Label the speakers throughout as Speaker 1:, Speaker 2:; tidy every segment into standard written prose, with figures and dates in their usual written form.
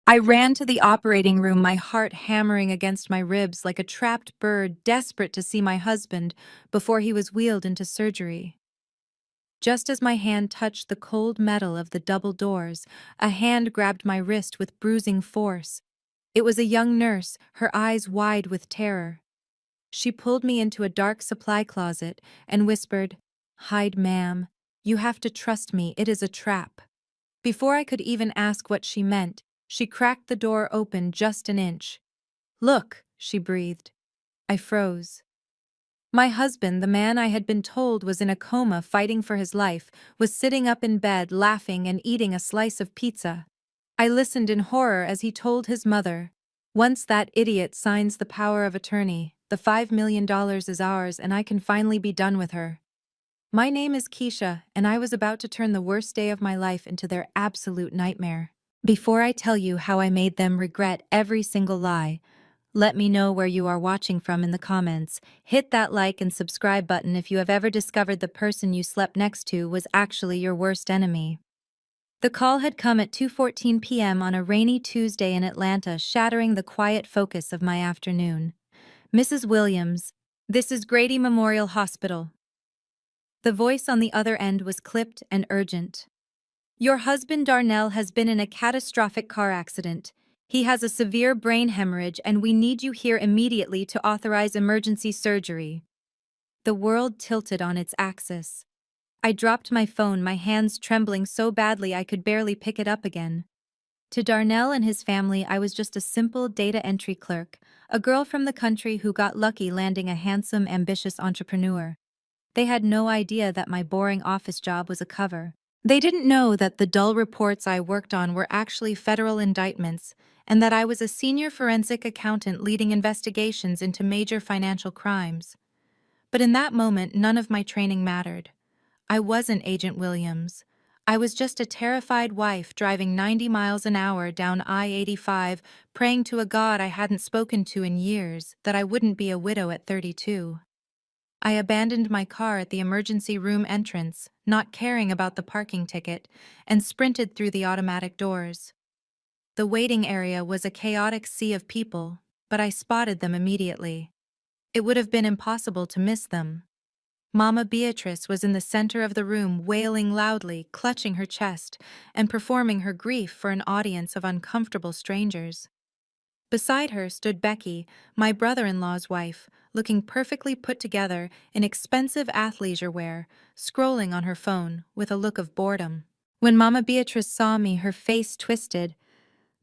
Speaker 1: I ran to the operating room, my heart hammering against my ribs like a trapped bird, desperate to see my husband before he was wheeled into surgery. Just as my hand touched the cold metal of the double doors, a hand grabbed my wrist with bruising force. It was a young nurse, her eyes wide with terror. She pulled me into a dark supply closet and whispered, "Hide, ma'am. You have to trust me, it is a trap." Before I could even ask what she meant, she cracked the door open just an inch. "Look," she breathed. I froze. My husband, the man I had been told was in a coma fighting for his life, was sitting up in bed laughing and eating a slice of pizza. I listened in horror as he told his mother, "Once that idiot signs the power of attorney, the $5 million is ours and I can finally be done with her." My name is Keisha, and I was about to turn the worst day of my life into their absolute nightmare. Before I tell you how I made them regret every single lie, let me know where you are watching from in the comments. Hit that like and subscribe button if you have ever discovered the person you slept next to was actually your worst enemy. The call had come at 2:14 p.m. on a rainy Tuesday in Atlanta, shattering the quiet focus of my afternoon. "Mrs. Williams, this is Grady Memorial Hospital." The voice on the other end was clipped and urgent. "Your husband Darnell has been in a catastrophic car accident. He has a severe brain hemorrhage and we need you here immediately to authorize emergency surgery." The world tilted on its axis. I dropped my phone, my hands trembling so badly I could barely pick it up again. To Darnell and his family, I was just a simple data entry clerk, a girl from the country who got lucky landing a handsome, ambitious entrepreneur. They had no idea that my boring office job was a cover. They didn't know that the dull reports I worked on were actually federal indictments, and that I was a senior forensic accountant leading investigations into major financial crimes. But in that moment, none of my training mattered. I wasn't Agent Williams. I was just a terrified wife driving 90 miles an hour down I-85, praying to a God I hadn't spoken to in years that I wouldn't be a widow at 32. I abandoned my car at the emergency room entrance, not caring about the parking ticket, and sprinted through the automatic doors. The waiting area was a chaotic sea of people, but I spotted them immediately. It would have been impossible to miss them. Mama Beatrice was in the center of the room, wailing loudly, clutching her chest, and performing her grief for an audience of uncomfortable strangers. Beside her stood Becky, my brother-in-law's wife, looking perfectly put together in expensive athleisure wear, scrolling on her phone with a look of boredom. When Mama Beatrice saw me, her face twisted.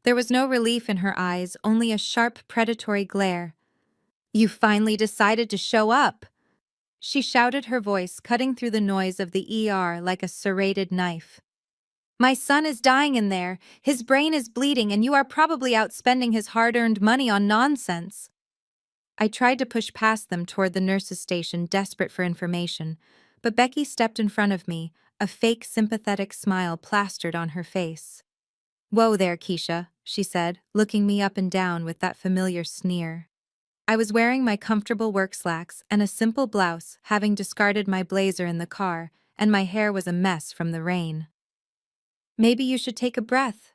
Speaker 1: There was no relief in her eyes, only a sharp, predatory glare. "You finally decided to show up!" She shouted, her voice cutting through the noise of the ER like a serrated knife. "My son is dying in there, his brain is bleeding, and you are probably out spending his hard-earned money on nonsense." I tried to push past them toward the nurse's station, desperate for information, but Becky stepped in front of me, a fake sympathetic smile plastered on her face. "Whoa there, Keisha," she said, looking me up and down with that familiar sneer. I was wearing my comfortable work slacks and a simple blouse, having discarded my blazer in the car, and my hair was a mess from the rain. "Maybe you should take a breath.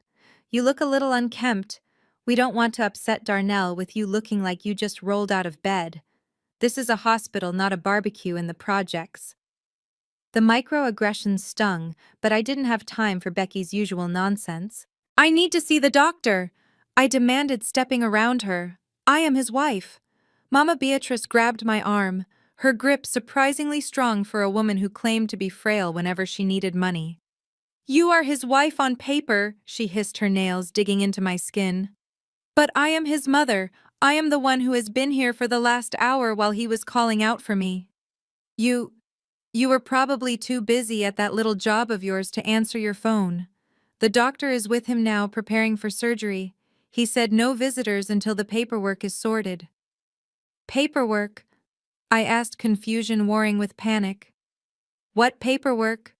Speaker 1: You look a little unkempt. We don't want to upset Darnell with you looking like you just rolled out of bed. This is a hospital, not a barbecue in the projects." The microaggressions stung, but I didn't have time for Becky's usual nonsense. "I need to see the doctor," I demanded, stepping around her. "I am his wife." Mama Beatrice grabbed my arm, her grip surprisingly strong for a woman who claimed to be frail whenever she needed money. "You are his wife on paper," she hissed, her nails digging into my skin. "But I am his mother. I am the one who has been here for the last hour while he was calling out for me." You were probably too busy at that little job of yours to answer your phone. The doctor is with him now, preparing for surgery. He said no visitors until the paperwork is sorted." "Paperwork?" I asked, confusion warring with panic. "What paperwork?"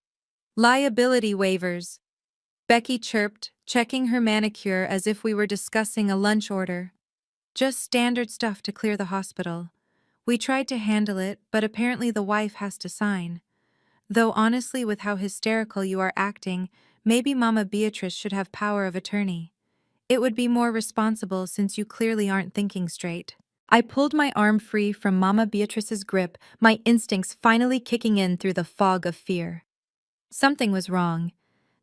Speaker 1: "Liability waivers," Becky chirped, checking her manicure as if we were discussing a lunch order. "Just standard stuff to clear the hospital. We tried to handle it, but apparently the wife has to sign. Though honestly, with how hysterical you are acting, maybe Mama Beatrice should have power of attorney. It would be more responsible since you clearly aren't thinking straight. I pulled my arm free from Mama Beatrice's grip, my instincts finally kicking in through the fog of fear. Something was wrong.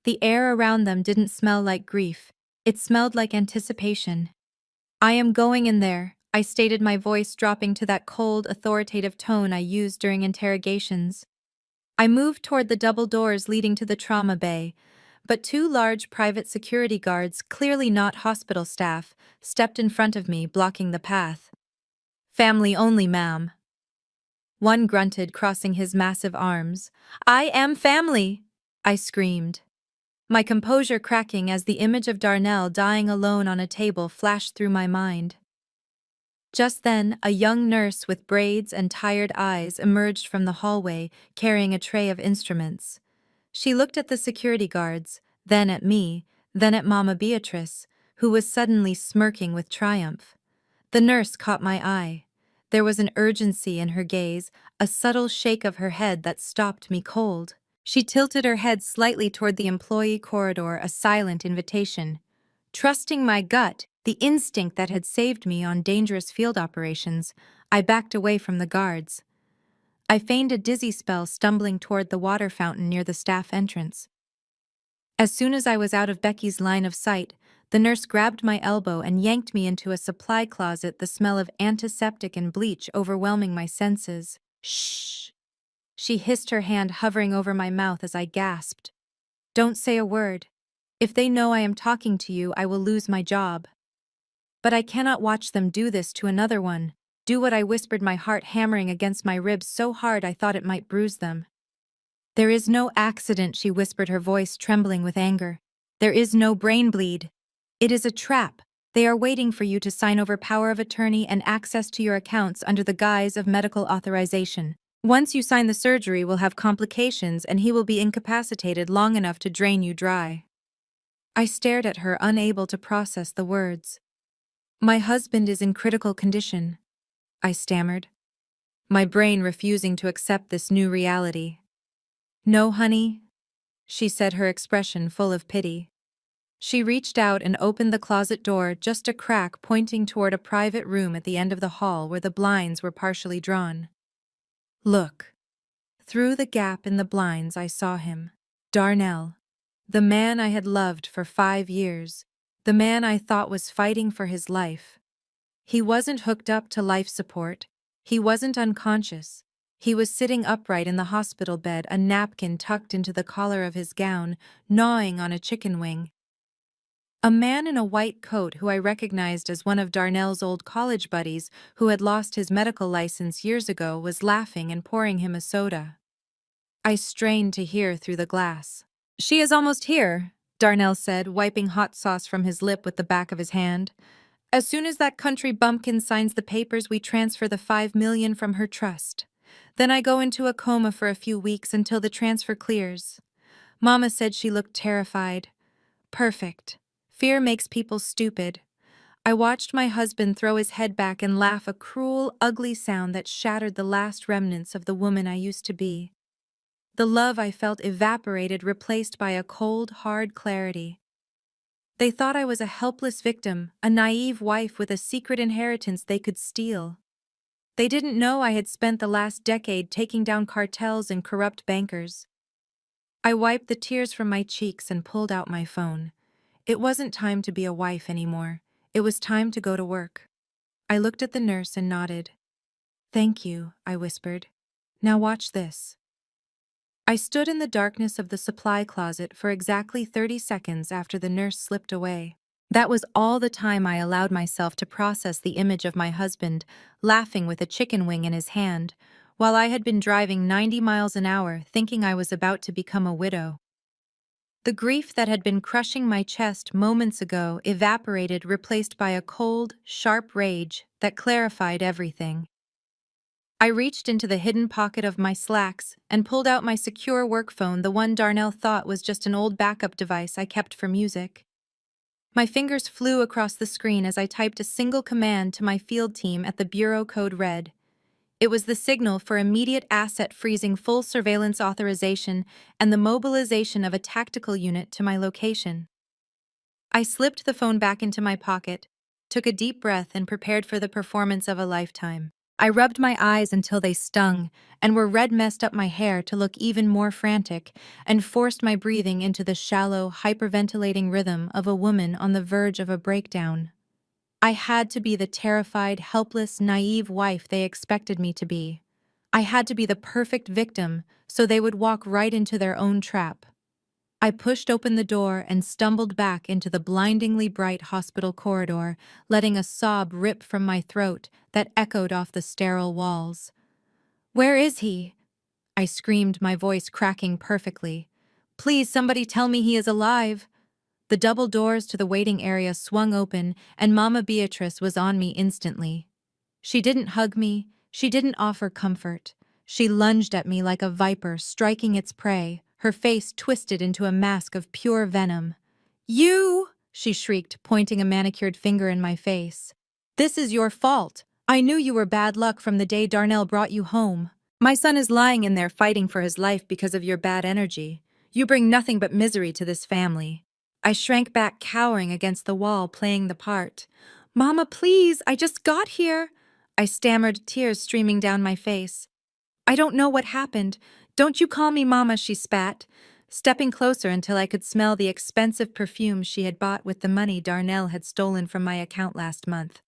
Speaker 1: The air around them didn't smell like grief. It smelled like anticipation. I am going in there, I stated, my voice dropping to that cold, authoritative tone I used during interrogations. I moved toward the double doors leading to the trauma bay, but two large private security guards, clearly not hospital staff, stepped in front of me, blocking the path. "Family only, ma'am." One grunted, crossing his massive arms. "I am family!" I screamed, my composure cracking as the image of Darnell dying alone on a table flashed through my mind. Just then, a young nurse with braids and tired eyes emerged from the hallway, carrying a tray of instruments. She looked at the security guards, then at me, then at Mama Beatrice, who was suddenly smirking with triumph. The nurse caught my eye. There was an urgency in her gaze, a subtle shake of her head that stopped me cold. She tilted her head slightly toward the employee corridor, a silent invitation. Trusting my gut, the instinct that had saved me on dangerous field operations, I backed away from the guards. I feigned a dizzy spell, stumbling toward the water fountain near the staff entrance. As soon as I was out of Becky's line of sight, the nurse grabbed my elbow and yanked me into a supply closet, the smell of antiseptic and bleach overwhelming my senses. "Shh!" She hissed, her hand hovering over my mouth as I gasped. "Don't say a word. If they know I am talking to you, I will lose my job." But I cannot watch them do this to another one. Do what I whispered, my heart hammering against my ribs so hard I thought it might bruise them. "There is no accident," she whispered, her voice trembling with anger. "There is no brain bleed. It is a trap. They are waiting for you to sign over power of attorney and access to your accounts under the guise of medical authorization. Once you sign, the surgery will have complications and he will be incapacitated long enough to drain you dry." I stared at her, unable to process the words. "My husband is in critical condition," I stammered, my brain refusing to accept this new reality. "No, honey," she said, her expression full of pity. She reached out and opened the closet door, just a crack pointing toward a private room at the end of the hall where the blinds were partially drawn. "Look." Through the gap in the blinds I saw him. Darnell. The man I had loved for 5 years. The man I thought was fighting for his life. He wasn't hooked up to life support. He wasn't unconscious. He was sitting upright in the hospital bed, a napkin tucked into the collar of his gown, gnawing on a chicken wing. A man in a white coat, who I recognized as one of Darnell's old college buddies who had lost his medical license years ago, was laughing and pouring him a soda. I strained to hear through the glass. "She is almost here," Darnell said, wiping hot sauce from his lip with the back of his hand. "As soon as that country bumpkin signs the papers, we transfer the $5 million from her trust. Then I go into a coma for a few weeks until the transfer clears." Mama said she looked terrified. Perfect. Fear makes people stupid. I watched my husband throw his head back and laugh, a cruel, ugly sound that shattered the last remnants of the woman I used to be. The love I felt evaporated, replaced by a cold, hard clarity. They thought I was a helpless victim, a naive wife with a secret inheritance they could steal. They didn't know I had spent the last decade taking down cartels and corrupt bankers. I wiped the tears from my cheeks and pulled out my phone. It wasn't time to be a wife anymore. It was time to go to work. I looked at the nurse and nodded. "Thank you," I whispered. "Now watch this." I stood in the darkness of the supply closet for exactly 30 seconds after the nurse slipped away. That was all the time I allowed myself to process the image of my husband, laughing with a chicken wing in his hand, while I had been driving 90 miles an hour, thinking I was about to become a widow. The grief that had been crushing my chest moments ago evaporated, replaced by a cold, sharp rage that clarified everything. I reached into the hidden pocket of my slacks and pulled out my secure work phone, the one Darnell thought was just an old backup device I kept for music. My fingers flew across the screen as I typed a single command to my field team at the Bureau code red. It was the signal for immediate asset freezing, full surveillance authorization, and the mobilization of a tactical unit to my location. I slipped the phone back into my pocket, took a deep breath, and prepared for the performance of a lifetime. I rubbed my eyes until they stung and were red, messed up my hair to look even more frantic, and forced my breathing into the shallow, hyperventilating rhythm of a woman on the verge of a breakdown. I had to be the terrified, helpless, naive wife they expected me to be. I had to be the perfect victim so they would walk right into their own trap. I pushed open the door and stumbled back into the blindingly bright hospital corridor, letting a sob rip from my throat that echoed off the sterile walls. "Where is he?" I screamed, my voice cracking perfectly. "Please, somebody tell me he is alive." The double doors to the waiting area swung open, and Mama Beatrice was on me instantly. She didn't hug me, she didn't offer comfort. She lunged at me like a viper striking its prey, her face twisted into a mask of pure venom. "You!" she shrieked, pointing a manicured finger in my face. "This is your fault. I knew you were bad luck from the day Darnell brought you home. My son is lying in there fighting for his life because of your bad energy. You bring nothing but misery to this family." I shrank back, cowering against the wall, playing the part. "Mama, please, I just got here." I stammered, tears streaming down my face. "I don't know what happened. Don't you call me Mama," she spat, stepping closer until I could smell the expensive perfume she had bought with the money Darnell had stolen from my account last month.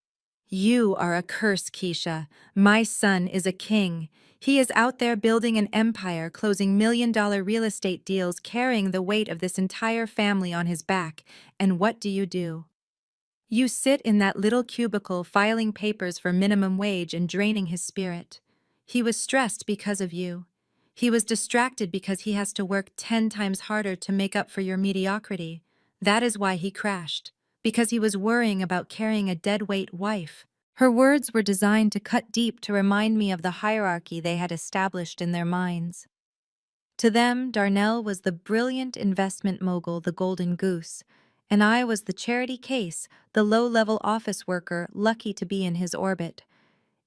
Speaker 1: "You are a curse, Keisha. My son is a king. He is out there building an empire, closing million-dollar real estate deals, carrying the weight of this entire family on his back. And what do? You sit in that little cubicle filing papers for minimum wage and draining his spirit. He was stressed because of you. He was distracted because he has to work 10 times harder to make up for your mediocrity. That is why he crashed. Because he was worrying about carrying a deadweight wife." Her words were designed to cut deep, to remind me of the hierarchy they had established in their minds. To them, Darnell was the brilliant investment mogul, the golden goose, and I was the charity case, the low-level office worker lucky to be in his orbit.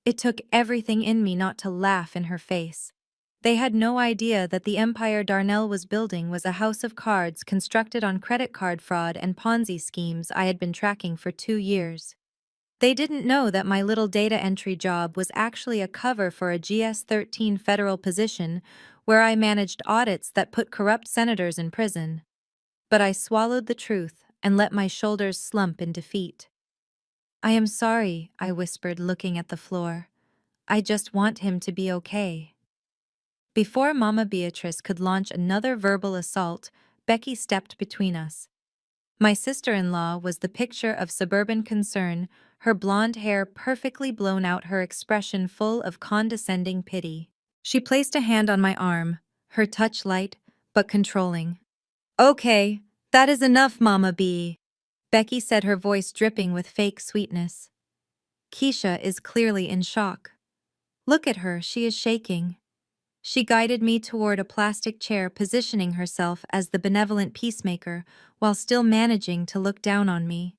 Speaker 1: It took everything in me not to laugh in her face. They had no idea that the empire Darnell was building was a house of cards constructed on credit card fraud and Ponzi schemes I had been tracking for 2 years. They didn't know that my little data entry job was actually a cover for a GS-13 federal position where I managed audits that put corrupt senators in prison. But I swallowed the truth and let my shoulders slump in defeat. "I am sorry," I whispered, looking at the floor. "I just want him to be okay." Before Mama Beatrice could launch another verbal assault, Becky stepped between us. My sister-in-law was the picture of suburban concern, her blonde hair perfectly blown out, her expression full of condescending pity. She placed a hand on my arm, her touch light but controlling. "Okay, that is enough, Mama B," Becky said, her voice dripping with fake sweetness. "Keisha is clearly in shock. Look at her, she is shaking." She guided me toward a plastic chair, positioning herself as the benevolent peacemaker while still managing to look down on me.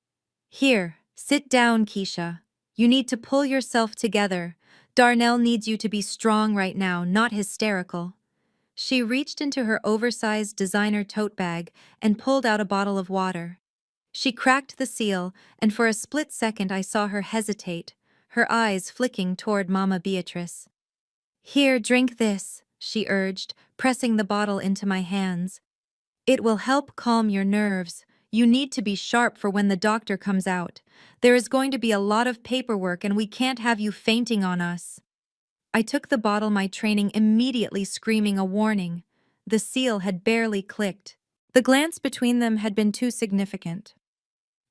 Speaker 1: "Here, sit down, Keisha. You need to pull yourself together. Darnell needs you to be strong right now, not hysterical." She reached into her oversized designer tote bag and pulled out a bottle of water. She cracked the seal, and for a split second I saw her hesitate, her eyes flicking toward Mama Beatrice. "Here, drink this," she urged, pressing the bottle into my hands. "It will help calm your nerves. You need to be sharp for when the doctor comes out. There is going to be a lot of paperwork and we can't have you fainting on us." I took the bottle, my training immediately screaming a warning. The seal had barely clicked. The glance between them had been too significant.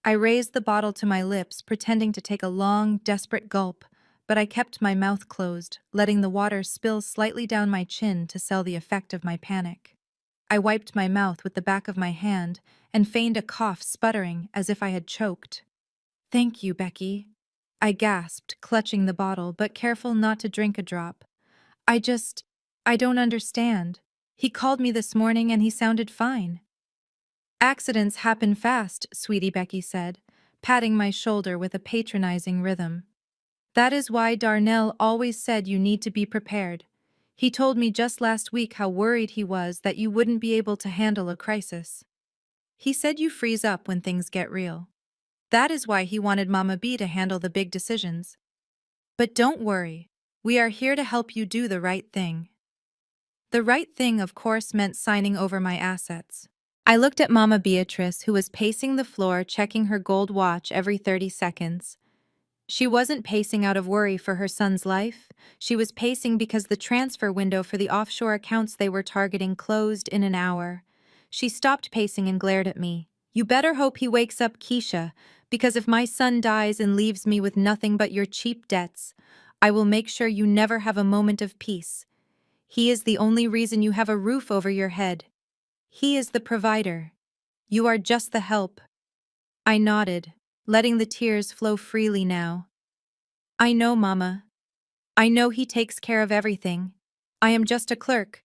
Speaker 1: I raised the bottle to my lips, pretending to take a long, desperate gulp, but I kept my mouth closed, letting the water spill slightly down my chin to sell the effect of my panic. I wiped my mouth with the back of my hand and feigned a cough, sputtering as if I had choked. "Thank you, Becky," I gasped, clutching the bottle but careful not to drink a drop. I don't understand. He called me this morning and he sounded fine." "Accidents happen fast," sweetie, Becky said, patting my shoulder with a patronizing rhythm. "That is why Darnell always said you need to be prepared. He told me just last week how worried he was that you wouldn't be able to handle a crisis." He said you freeze up when things get real. That is why he wanted Mama B to handle the big decisions. But don't worry, we are here to help you do the right thing. The right thing, of course, meant signing over my assets. I looked at Mama Beatrice, who was pacing the floor, checking her gold watch every 30 seconds. She wasn't pacing out of worry for her son's life. She was pacing because the transfer window for the offshore accounts they were targeting closed in an hour. She stopped pacing and glared at me. You better hope he wakes up Keisha, because if my son dies and leaves me with nothing but your cheap debts, I will make sure you never have a moment of peace. He is the only reason you have a roof over your head. He is the provider. You are just the help. I nodded, letting the tears flow freely now. I know, Mama. I know he takes care of everything. I am just a clerk.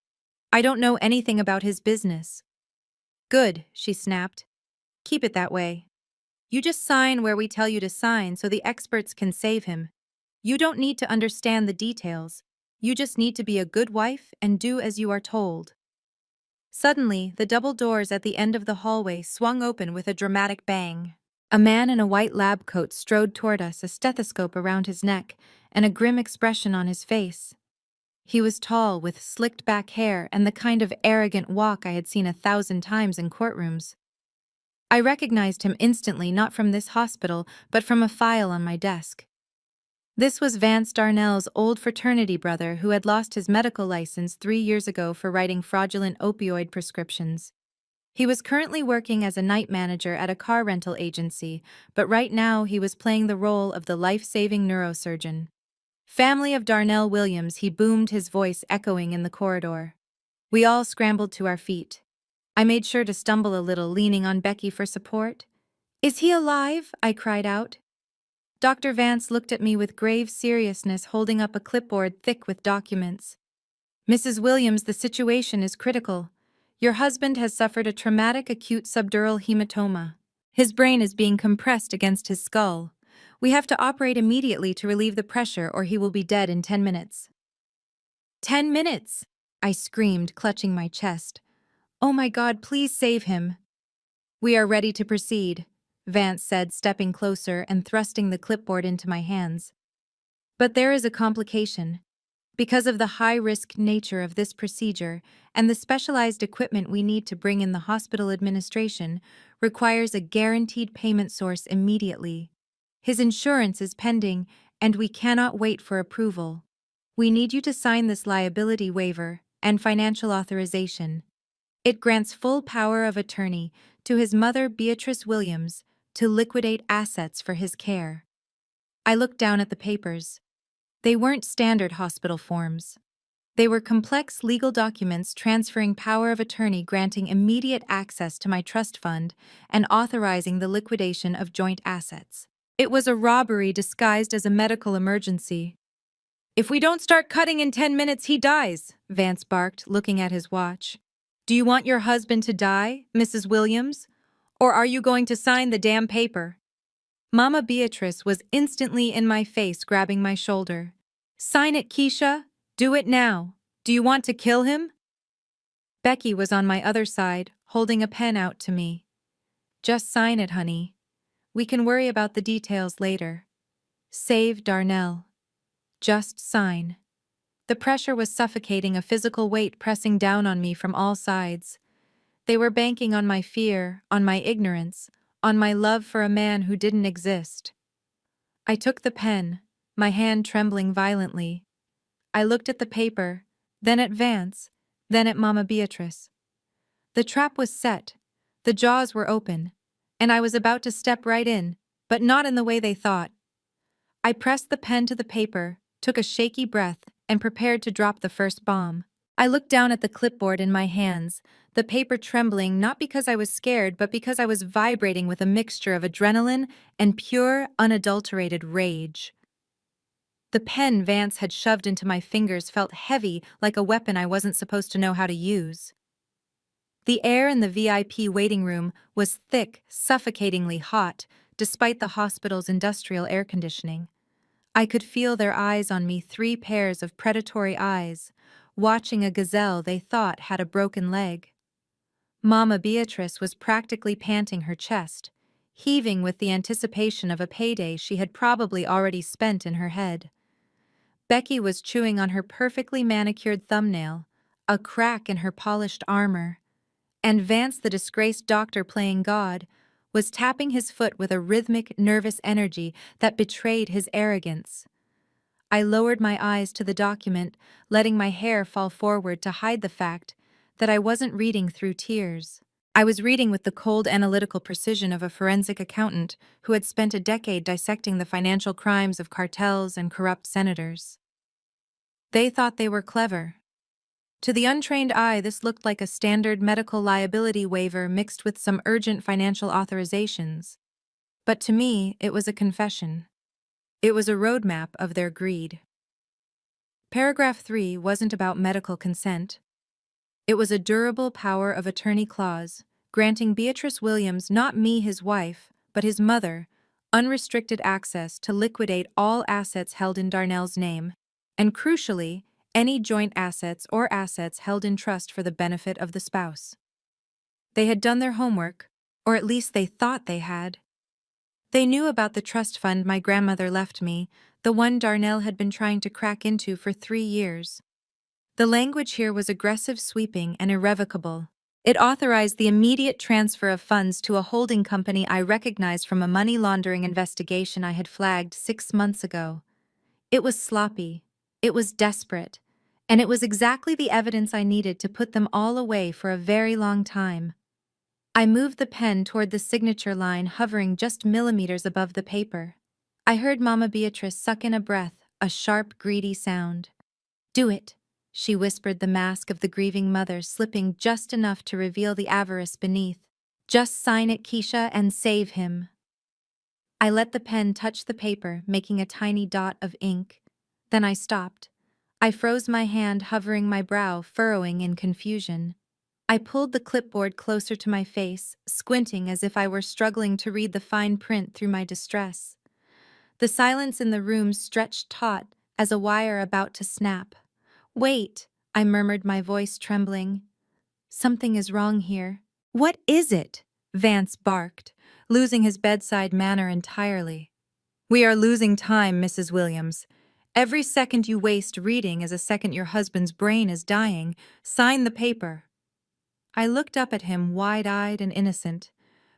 Speaker 1: I don't know anything about his business. Good, she snapped. Keep it that way. You just sign where we tell you to sign so the experts can save him. You don't need to understand the details. You just need to be a good wife and do as you are told. Suddenly, the double doors at the end of the hallway swung open with a dramatic bang. A man in a white lab coat strode toward us, a stethoscope around his neck and a grim expression on his face. He was tall, with slicked back hair and the kind of arrogant walk I had seen 1,000 times in courtrooms. I recognized him instantly, not from this hospital, but from a file on my desk. This was Vance Darnell's old fraternity brother who had lost his medical license 3 years ago for writing fraudulent opioid prescriptions. He was currently working as a night manager at a car rental agency, but right now he was playing the role of the life-saving neurosurgeon. Family of Darnell Williams, he boomed, his voice echoing in the corridor. We all scrambled to our feet. I made sure to stumble a little, leaning on Becky for support. Is he alive? I cried out. Dr. Vance looked at me with grave seriousness, holding up a clipboard thick with documents. Mrs. Williams, the situation is critical. Your husband has suffered a traumatic acute subdural hematoma. His brain is being compressed against his skull. We have to operate immediately to relieve the pressure or he will be dead in 10 minutes. 10 minutes! I screamed, clutching my chest. Oh my God, please save him. We are ready to proceed, Vance said, stepping closer and thrusting the clipboard into my hands. But there is a complication. Because of the high-risk nature of this procedure and the specialized equipment we need to bring in, the hospital administration requires a guaranteed payment source immediately. His insurance is pending, and we cannot wait for approval. We need you to sign this liability waiver and financial authorization. It grants full power of attorney to his mother, Beatrice Williams, to liquidate assets for his care. I looked down at the papers. They weren't standard hospital forms. They were complex legal documents transferring power of attorney, granting immediate access to my trust fund, and authorizing the liquidation of joint assets. It was a robbery disguised as a medical emergency. If we don't start cutting in 10 minutes, he dies, Vance barked, looking at his watch. Do you want your husband to die, Mrs. Williams? Or are you going to sign the damn paper? Mama Beatrice was instantly in my face, grabbing my shoulder. Sign it, Keisha. Do it now. Do you want to kill him? Becky was on my other side, holding a pen out to me. Just sign it, honey. We can worry about the details later. Save Darnell. Just sign. The pressure was suffocating, a physical weight pressing down on me from all sides. They were banking on my fear, on my ignorance, on my love for a man who didn't exist. I took the pen, my hand trembling violently. I looked at the paper, then at Vance, then at Mama Beatrice. The trap was set, the jaws were open, and I was about to step right in, but not in the way they thought. I pressed the pen to the paper, took a shaky breath, and prepared to drop the first bomb. I looked down at the clipboard in my hands, the paper trembling not because I was scared but because I was vibrating with a mixture of adrenaline and pure, unadulterated rage. The pen Vance had shoved into my fingers felt heavy, like a weapon I wasn't supposed to know how to use. The air in the VIP waiting room was thick, suffocatingly hot, despite the hospital's industrial air conditioning. I could feel their eyes on me, 3 pairs of predatory eyes, watching a gazelle they thought had a broken leg. Mama Beatrice was practically panting her chest, heaving with the anticipation of a payday she had probably already spent in her head. Becky was chewing on her perfectly manicured thumbnail, a crack in her polished armor, and Vance, the disgraced doctor playing God, was tapping his foot with a rhythmic, nervous energy that betrayed his arrogance. I lowered my eyes to the document, letting my hair fall forward to hide the fact that I wasn't reading through tears. I was reading with the cold analytical precision of a forensic accountant who had spent a decade dissecting the financial crimes of cartels and corrupt senators. They thought they were clever. To the untrained eye, this looked like a standard medical liability waiver mixed with some urgent financial authorizations. But to me, it was a confession. It was a roadmap of their greed. Paragraph 3 wasn't about medical consent. It was a durable power of attorney clause, granting Beatrice Williams, not me his wife, but his mother, unrestricted access to liquidate all assets held in Darnell's name, and crucially, any joint assets or assets held in trust for the benefit of the spouse. They had done their homework, or at least they thought they had. They knew about the trust fund my grandmother left me, the one Darnell had been trying to crack into for 3 years. The language here was aggressive, sweeping, and irrevocable. It authorized the immediate transfer of funds to a holding company I recognized from a money laundering investigation I had flagged 6 months ago. It was sloppy. It was desperate. And it was exactly the evidence I needed to put them all away for a very long time. I moved the pen toward the signature line hovering just millimeters above the paper. I heard Mama Beatrice suck in a breath, a sharp, greedy sound. "Do it," she whispered, the mask of the grieving mother slipping just enough to reveal the avarice beneath. "Just sign it, Keisha, and save him." I let the pen touch the paper, making a tiny dot of ink. Then I stopped. I froze my hand, hovering my brow, furrowing in confusion. I pulled the clipboard closer to my face, squinting as if I were struggling to read the fine print through my distress. The silence in the room stretched taut as a wire about to snap. "Wait," I murmured, my voice trembling. "Something is wrong here." "What is it?" Vance barked, losing his bedside manner entirely. "We are losing time, Mrs. Williams. Every second you waste reading is a second your husband's brain is dying. Sign the paper." I looked up at him, wide-eyed and innocent.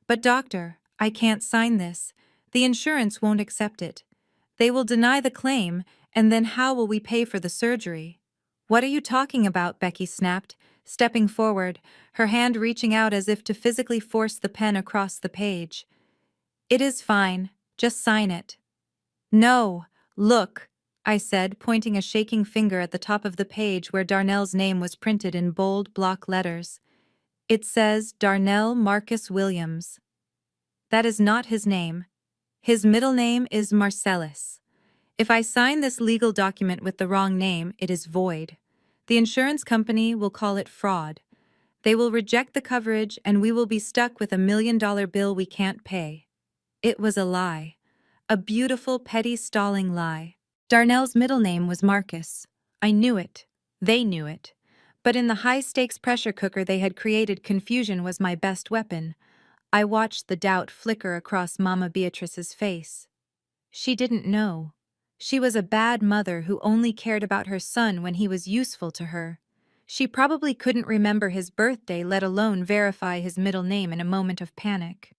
Speaker 1: "But doctor, I can't sign this. The insurance won't accept it. They will deny the claim, and then how will we pay for the surgery?" "What are you talking about?" Becky snapped, stepping forward, her hand reaching out as if to physically force the pen across the page. "It is fine. Just sign it." "No, look," I said, pointing a shaking finger at the top of the page where Darnell's name was printed in bold block letters. "It says Darnell Marcus Williams. That is not his name. His middle name is Marcellus. If I sign this legal document with the wrong name, it is void. The insurance company will call it fraud. They will reject the coverage, and we will be stuck with $1 million bill we can't pay." It was a lie. A beautiful, petty, stalling lie. Darnell's middle name was Marcus. I knew it. They knew it. But in the high-stakes pressure cooker they had created, confusion was my best weapon. I watched the doubt flicker across Mama Beatrice's face. She didn't know. She was a bad mother who only cared about her son when he was useful to her. She probably couldn't remember his birthday, let alone verify his middle name in a moment of panic.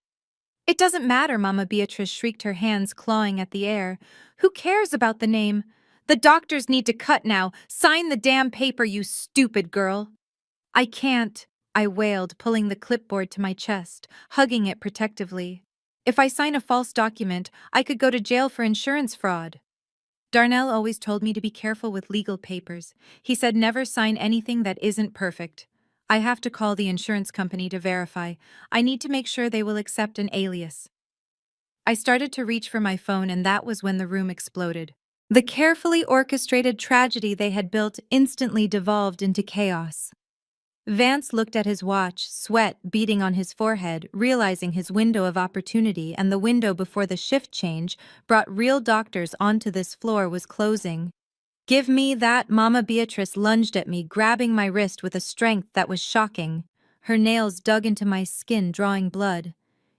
Speaker 1: "It doesn't matter," Mama Beatrice shrieked, her hands clawing at the air. "Who cares about the name? The doctors need to cut now. Sign the damn paper, you stupid girl." "I can't," I wailed, pulling the clipboard to my chest, hugging it protectively. "If I sign a false document, I could go to jail for insurance fraud." Darnell always told me to be careful with legal papers. He said never sign anything that isn't perfect. I have to call the insurance company to verify. I need to make sure they will accept an alias. I started to reach for my phone, and that was when the room exploded. The carefully orchestrated tragedy they had built instantly devolved into chaos. Vance looked at his watch, sweat beading on his forehead, realizing his window of opportunity and the window before the shift change brought real doctors onto this floor was closing. "Give me that!" Mama Beatrice lunged at me, grabbing my wrist with a strength that was shocking. her nails dug into my skin, drawing blood.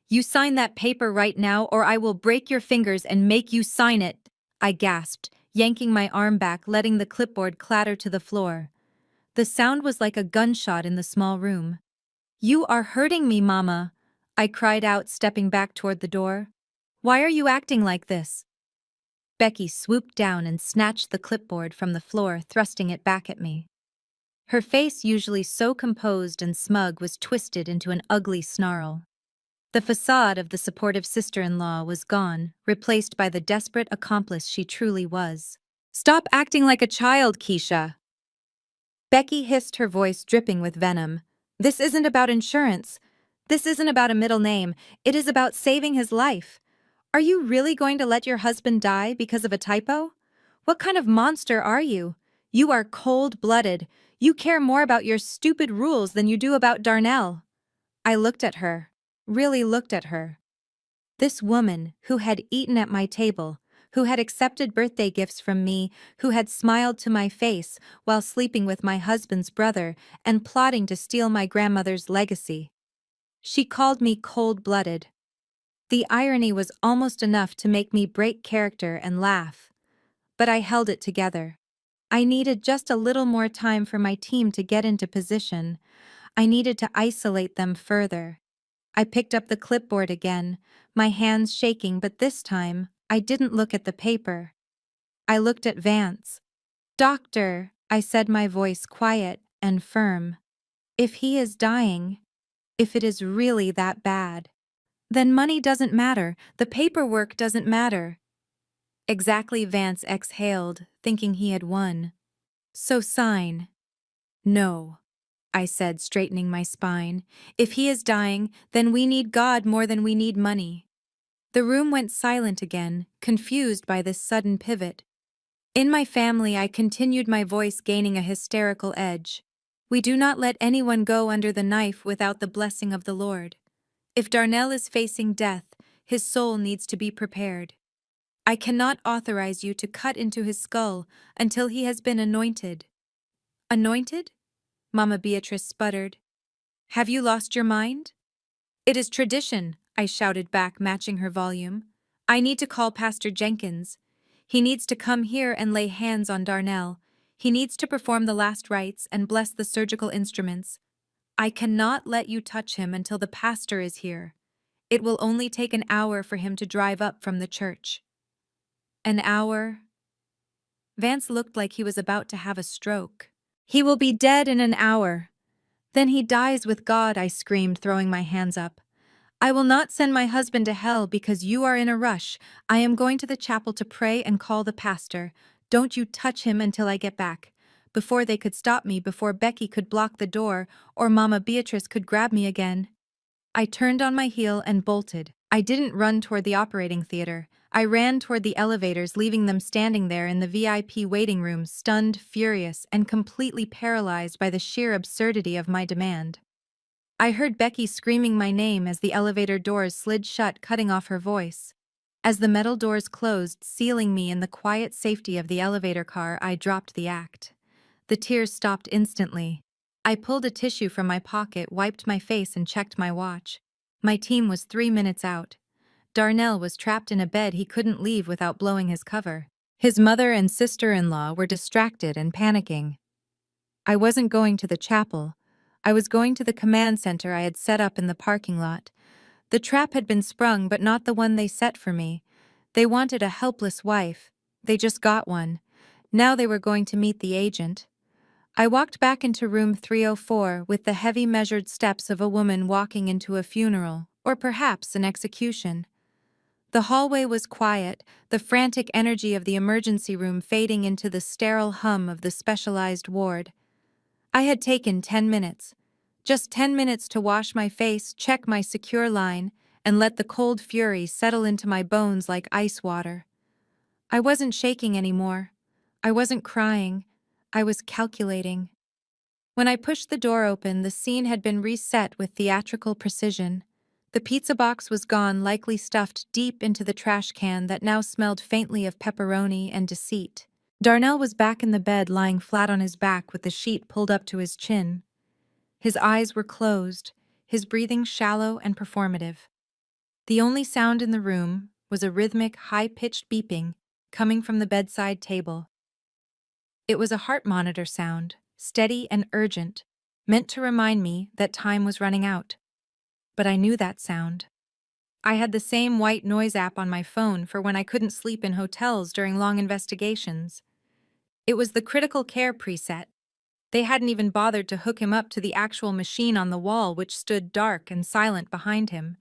Speaker 1: "You sign that paper right now, or I will break your fingers and make you sign it," I gasped, yanking my arm back, letting the clipboard clatter to the floor. The sound was like a gunshot in the small room. "You are hurting me, Mama," I cried out, stepping back toward the door. "Why are you acting like this?" Becky swooped down and snatched the clipboard from the floor, thrusting it back at me. Her face, usually so composed and smug, was twisted into an ugly snarl. The facade of the supportive sister-in-law was gone, replaced by the desperate accomplice she truly was. "Stop acting like a child, Keisha!" Becky hissed, her voice dripping with venom. "This isn't about insurance. This isn't about a middle name. It is about saving his life. Are you really going to let your husband die because of a typo? What kind of monster are you? You are cold-blooded. You care more about your stupid rules than you do about Darnell." I looked at her, really looked at her. This woman who had eaten at my table, who had accepted birthday gifts from me, who had smiled to my face while sleeping with my husband's brother and plotting to steal my grandmother's legacy. She called me cold-blooded. The irony was almost enough to make me break character and laugh. But I held it together. I needed just a little more time for my team to get into position. I needed to isolate them further. I picked up the clipboard again, my hands shaking, but this time, I didn't look at the paper. I looked at Vance. "Doctor," I said, my voice quiet and firm, "if he is dying, if it is really that bad, then money doesn't matter, the paperwork doesn't matter." Exactly, Vance exhaled, thinking he had won. "So sign." "No," I said, straightening my spine. "If he is dying, then we need God more than we need money." The room went silent again, confused by this sudden pivot. In my family, I continued, my voice gaining a hysterical edge. "We do not let anyone go under the knife without the blessing of the Lord. If Darnell is facing death, his soul needs to be prepared. I cannot authorize you to cut into his skull until he has been anointed." "Anointed?" Mama Beatrice sputtered. "Have you lost your mind?" "It is tradition," I shouted back, matching her volume. "I need to call Pastor Jenkins. He needs to come here and lay hands on Darnell. He needs to perform the last rites and bless the surgical instruments. I cannot let you touch him until the pastor is here. It will only take an hour for him to drive up from the church." "An hour?" Vance looked like he was about to have a stroke. "He will be dead in an hour." "Then he dies with God," I screamed, throwing my hands up. "I will not send my husband to hell because you are in a rush. I am going to the chapel to pray and call the pastor. Don't you touch him until I get back." Before they could stop me, before Becky could block the door, or Mama Beatrice could grab me again, I turned on my heel and bolted. I didn't run toward the operating theater. I ran toward the elevators, leaving them standing there in the VIP waiting room, stunned, furious, and completely paralyzed by the sheer absurdity of my demand. I heard Becky screaming my name as the elevator doors slid shut, cutting off her voice. As the metal doors closed, sealing me in the quiet safety of the elevator car, I dropped the act. The tears stopped instantly. I pulled a tissue from my pocket, wiped my face, and checked my watch. My team was 3 minutes out. Darnell was trapped in a bed he couldn't leave without blowing his cover. His mother and sister-in-law were distracted and panicking. I wasn't going to the chapel. I was going to the command center I had set up in the parking lot. The trap had been sprung, but not the one they set for me. They wanted a helpless wife. They just got one. Now they were going to meet the agent. I walked back into room 304 with the heavy measured steps of a woman walking into a funeral, or perhaps an execution. The hallway was quiet, the frantic energy of the emergency room fading into the sterile hum of the specialized ward. I had taken 10 minutes. Just 10 minutes to wash my face, check my secure line, and let the cold fury settle into my bones like ice water. I wasn't shaking anymore. I wasn't crying. I was calculating. When I pushed the door open, the scene had been reset with theatrical precision. The pizza box was gone, likely stuffed deep into the trash can that now smelled faintly of pepperoni and deceit. Darnell was back in the bed, lying flat on his back with the sheet pulled up to his chin. His eyes were closed, his breathing shallow and performative. The only sound in the room was a rhythmic, high-pitched beeping coming from the bedside table. It was a heart monitor sound, steady and urgent, meant to remind me that time was running out. But I knew that sound. I had the same white noise app on my phone for when I couldn't sleep in hotels during long investigations. It was the critical care preset. They hadn't even bothered to hook him up to the actual machine on the wall, which stood dark and silent behind him.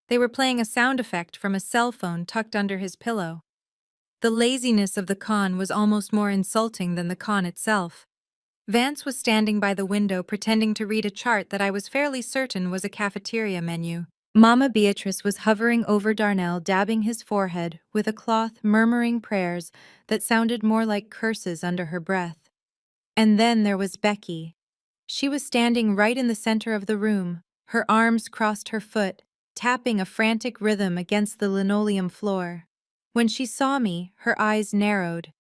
Speaker 1: They were playing a sound effect from a cell phone tucked under his pillow. The laziness of the con was almost more insulting than the con itself. Vance was standing by the window pretending to read a chart that I was fairly certain was a cafeteria menu. Mama Beatrice was hovering over Darnell, dabbing his forehead with a cloth, murmuring prayers that sounded more like curses under her breath. And then there was Becky. She was standing right in the center of the room, her arms crossed her foot, tapping a frantic rhythm against the linoleum floor. When she saw me, her eyes narrowed.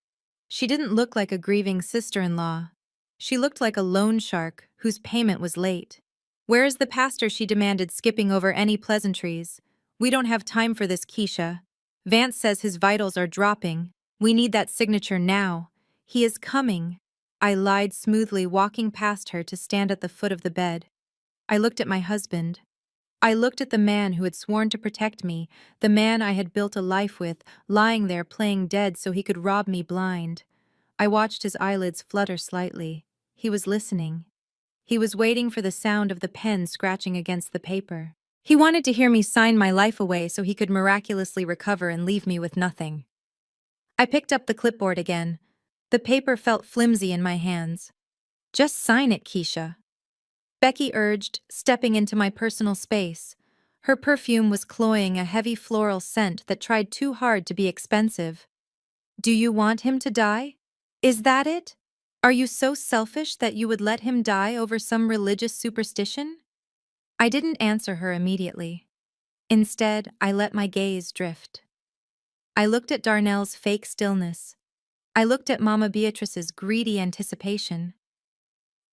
Speaker 1: She didn't look like a grieving sister-in-law. She looked like a loan shark whose payment was late. "Where is the pastor?" she demanded, skipping over any pleasantries. "We don't have time for this, Keisha. Vance says his vitals are dropping. We need that signature now. He is coming." I lied smoothly, walking past her to stand at the foot of the bed. I looked at my husband. I looked at the man who had sworn to protect me, the man I had built a life with, lying there playing dead so he could rob me blind. I watched his eyelids flutter slightly. He was listening. He was waiting for the sound of the pen scratching against the paper. He wanted to hear me sign my life away so he could miraculously recover and leave me with nothing. I picked up the clipboard again. The paper felt flimsy in my hands. "Just sign it, Keisha," Becky urged, stepping into my personal space. Her perfume was cloying, a heavy floral scent that tried too hard to be expensive. "Do you want him to die? Is that it? Are you so selfish that you would let him die over some religious superstition?" I didn't answer her immediately. Instead, I let my gaze drift. I looked at Darnell's fake stillness. I looked at Mama Beatrice's greedy anticipation.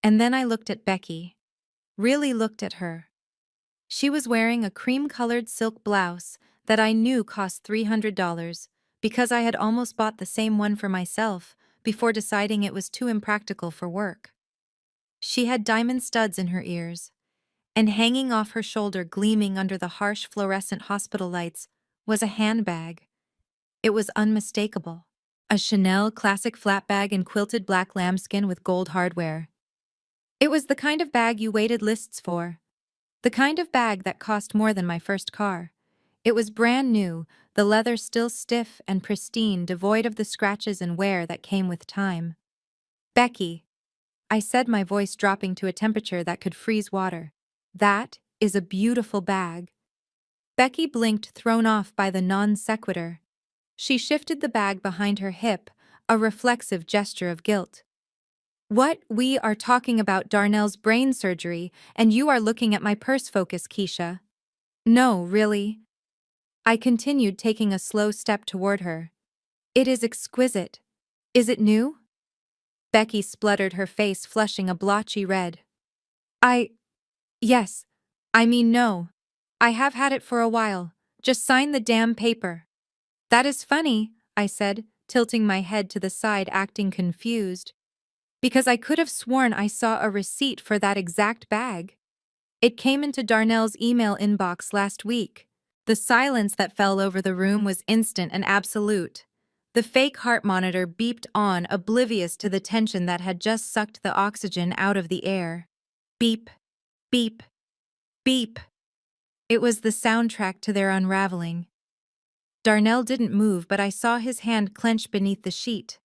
Speaker 1: And then I looked at Becky. Really looked at her. She was wearing a cream-colored silk blouse that I knew cost $300 because I had almost bought the same one for myself before deciding it was too impractical for work. She had diamond studs in her ears, and hanging off her shoulder, gleaming under the harsh fluorescent hospital lights, was a handbag. It was unmistakable. A Chanel classic flat bag in quilted black lambskin with gold hardware. It was the kind of bag you waited lists for. The kind of bag that cost more than my first car. It was brand new, the leather still stiff and pristine, devoid of the scratches and wear that came with time. "Becky," I said, my voice dropping to a temperature that could freeze water. "That is a beautiful bag." Becky blinked, thrown off by the non sequitur. She shifted the bag behind her hip, a reflexive gesture of guilt. "What? We are talking about Darnell's brain surgery, and you are looking at my purse. Focus, Keisha." "No, really." I continued, taking a slow step toward her. "It is exquisite. Is it new?" Becky spluttered, her face flushing a blotchy red. Yes. I mean, no. I have had it for a while. Just sign the damn paper." "That is funny," I said, tilting my head to the side, acting confused. "Because I could have sworn I saw a receipt for that exact bag. It came into Darnell's email inbox last week." The silence that fell over the room was instant and absolute. The fake heart monitor beeped on, oblivious to the tension that had just sucked the oxygen out of the air. Beep, beep, beep. It was the soundtrack to their unraveling. Darnell didn't move, but I saw his hand clench beneath the sheet.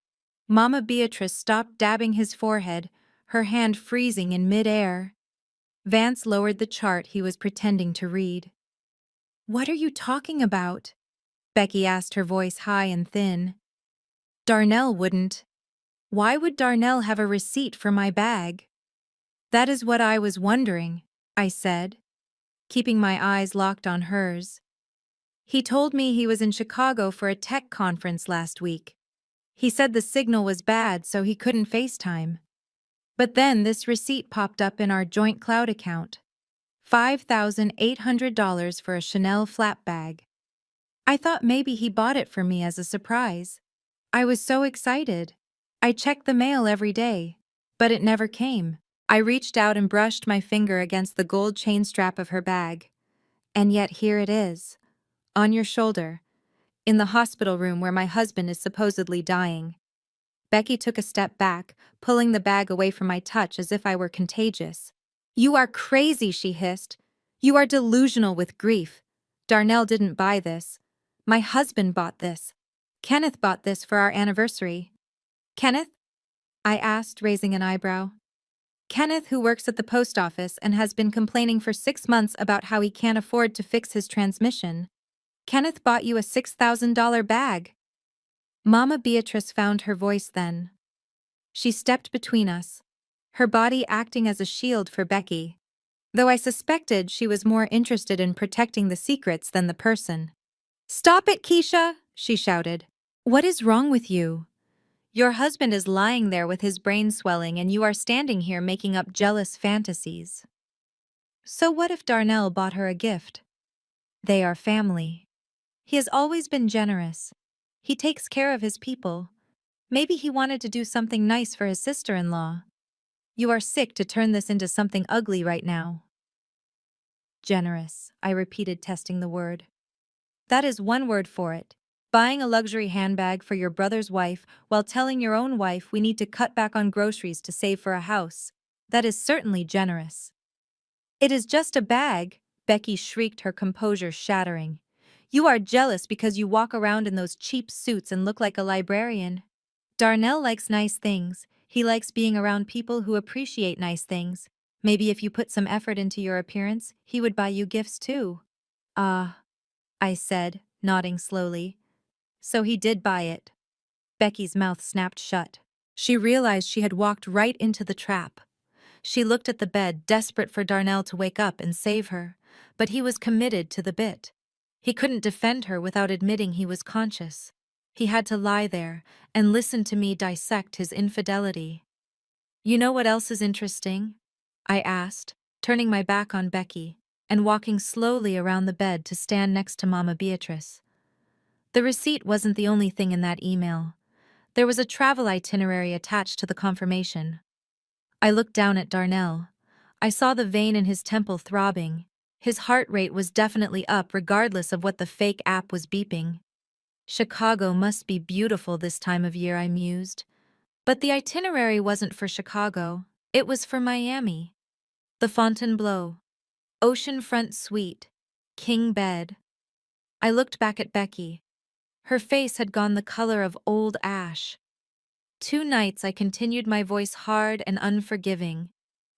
Speaker 1: Mama Beatrice stopped dabbing his forehead, her hand freezing in mid-air. Vance lowered the chart he was pretending to read. "What are you talking about?" Becky asked, her voice high and thin. "Darnell wouldn't." "Why would Darnell have a receipt for my bag?" "That is what I was wondering," I said, keeping my eyes locked on hers. "He told me he was in Chicago for a tech conference last week. He said the signal was bad, so he couldn't FaceTime." But then this receipt popped up in our joint cloud account. $5,800 for a Chanel flap bag. I thought maybe he bought it for me as a surprise. I was so excited. I checked the mail every day, but it never came. I reached out and brushed my finger against the gold chain strap of her bag. And yet here it is, on your shoulder, in the hospital room where my husband is supposedly dying. Becky took a step back, pulling the bag away from my touch as if I were contagious. "You are crazy," she hissed. "You are delusional with grief. Darnell didn't buy this. My husband bought this. Kenneth bought this for our anniversary." "Kenneth?" I asked, raising an eyebrow. "Kenneth, who works at the post office and has been complaining for 6 months about how he can't afford to fix his transmission. Kenneth bought you a $6,000 bag." Mama Beatrice found her voice then. She stepped between us, her body acting as a shield for Becky, though I suspected she was more interested in protecting the secrets than the person. "Stop it, Keisha!" she shouted. "What is wrong with you? Your husband is lying there with his brain swelling and you are standing here making up jealous fantasies." So what if Darnell bought her a gift? They are family. He has always been generous. He takes care of his people. Maybe he wanted to do something nice for his sister-in-law. You are sick to turn this into something ugly right now. Generous, I repeated, testing the word. That is one word for it. Buying a luxury handbag for your brother's wife while telling your own wife we need to cut back on groceries to save for a house. That is certainly generous. "It is just a bag," Becky shrieked, her composure shattering. "You are jealous because you walk around in those cheap suits and look like a librarian. Darnell likes nice things. He likes being around people who appreciate nice things. Maybe if you put some effort into your appearance, he would buy you gifts too." "Ah," I said, nodding slowly. "So he did buy it." Becky's mouth snapped shut. She realized she had walked right into the trap. She looked at the bed, desperate for Darnell to wake up and save her, but he was committed to the bit. He couldn't defend her without admitting he was conscious. He had to lie there and listen to me dissect his infidelity. "You know what else is interesting?" I asked, turning my back on Becky and walking slowly around the bed to stand next to Mama Beatrice. The receipt wasn't the only thing in that email. There was a travel itinerary attached to the confirmation. I looked down at Darnell. I saw the vein in his temple throbbing. His heart rate was definitely up regardless of what the fake app was beeping. Chicago must be beautiful this time of year, I mused. But the itinerary wasn't for Chicago. It was for Miami. The Fontainebleau. Oceanfront suite. King bed. I looked back at Becky. Her face had gone the color of old ash. 2 nights I continued, my voice hard and unforgiving.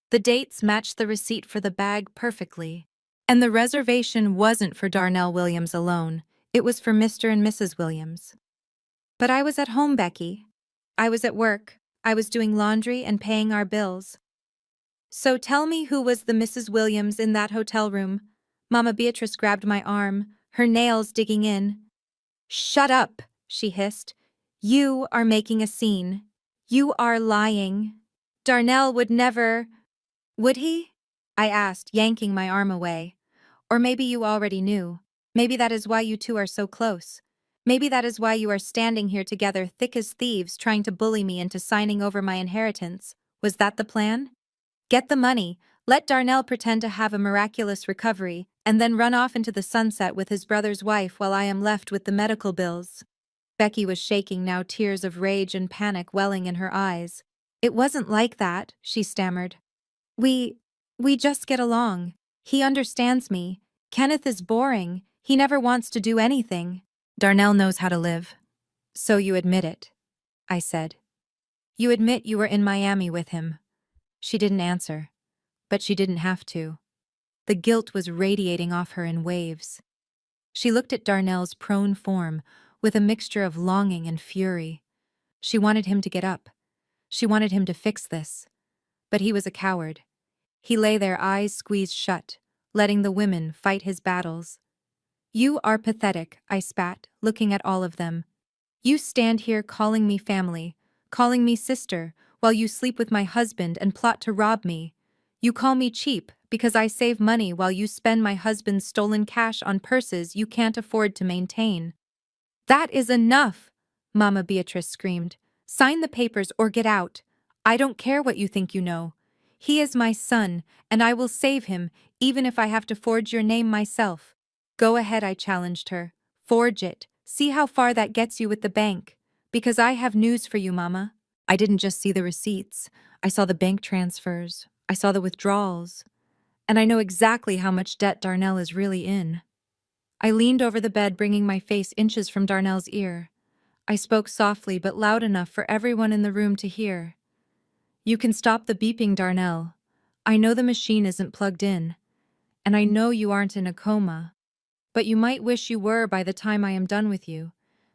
Speaker 1: The dates matched the receipt for the bag perfectly. And the reservation wasn't for Darnell Williams alone. It was for Mr. and Mrs. Williams. But I was at home, Becky. I was at work. I was doing laundry and paying our bills. "So tell me, who was the Mrs. Williams in that hotel room?" Mama Beatrice grabbed my arm, her nails digging in. "Shut up," she hissed. "You are making a scene. You are lying. Darnell would never—" "Would he?" I asked, yanking my arm away. "Or maybe you already knew. Maybe that is why you two are so close. Maybe that is why you are standing here together, thick as thieves, trying to bully me into signing over my inheritance. Was that the plan? Get the money, let Darnell pretend to have a miraculous recovery, and then run off into the sunset with his brother's wife while I am left with the medical bills." Becky was shaking now, tears of rage and panic welling in her eyes. "It wasn't like that," she stammered. We just get along. He understands me. Kenneth is boring. He never wants to do anything. Darnell knows how to live." "So you admit it," I said. "You admit you were in Miami with him." She didn't answer, but she didn't have to. The guilt was radiating off her in waves. She looked at Darnell's prone form with a mixture of longing and fury. She wanted him to get up. She wanted him to fix this. But he was a coward. He lay there, eyes squeezed shut, letting the women fight his battles. "You are pathetic," I spat, looking at all of them. "You stand here calling me family, calling me sister, while you sleep with my husband and plot to rob me. You call me cheap because I save money while you spend my husband's stolen cash on purses you can't afford to maintain. That is enough, Mama Beatrice screamed. Sign the papers or get out. I don't care what you think you know. He is my son, and I will save him, even if I have to forge your name myself. Go ahead, I challenged her. Forge it. See how far that gets you with the bank. Because I have news for you, Mama. I didn't just see the receipts. I saw the bank transfers. I saw the withdrawals. And I know exactly how much debt Darnell is really in. I leaned over the bed, bringing my face inches from Darnell's ear. I spoke softly but loud enough for everyone in the room to hear. You can stop the beeping, Darnell. I know the machine isn't plugged in, and I know you aren't in a coma. But you might wish you were by the time I am done with you.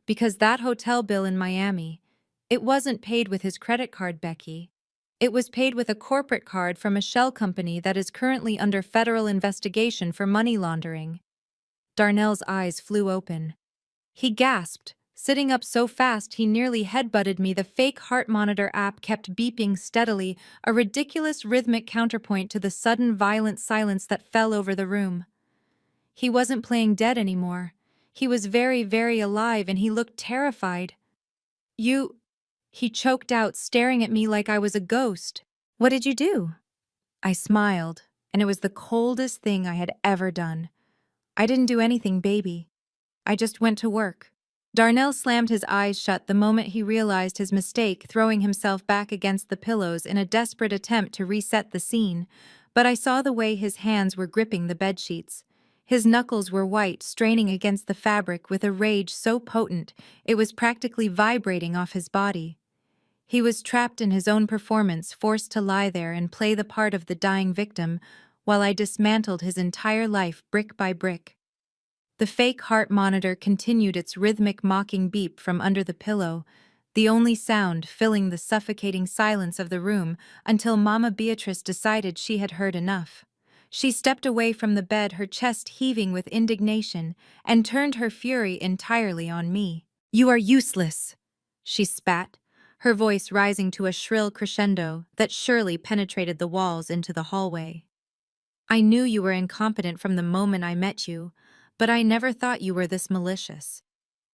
Speaker 1: Because that hotel bill in Miami, it wasn't paid with his credit card, Becky. It was paid with a corporate card from a shell company that is currently under federal investigation for money laundering. Darnell's eyes flew open. He gasped, sitting up so fast he nearly headbutted me. The fake heart monitor app kept beeping steadily, a ridiculous rhythmic counterpoint to the sudden violent silence that fell over the room. He wasn't playing dead anymore. He was very, very alive, and he looked terrified. You... He choked out, staring at me like I was a ghost. What did you do? I smiled, and it was the coldest thing I had ever done. I didn't do anything, baby. I just went to work. Darnell slammed his eyes shut the moment he realized his mistake, throwing himself back against the pillows in a desperate attempt to reset the scene, but I saw the way his hands were gripping the bedsheets. His knuckles were white, straining against the fabric with a rage so potent it was practically vibrating off his body. He was trapped in his own performance, forced to lie there and play the part of the dying victim, while I dismantled his entire life brick by brick. The fake heart monitor continued its rhythmic mocking beep from under the pillow, the only sound filling the suffocating silence of the room until Mama Beatrice decided she had heard enough. She stepped away from the bed, her chest heaving with indignation, and turned her fury entirely on me. "You are useless," she spat, her voice rising to a shrill crescendo that surely penetrated the walls into the hallway. "I knew you were incompetent from the moment I met you, but I never thought you were this malicious.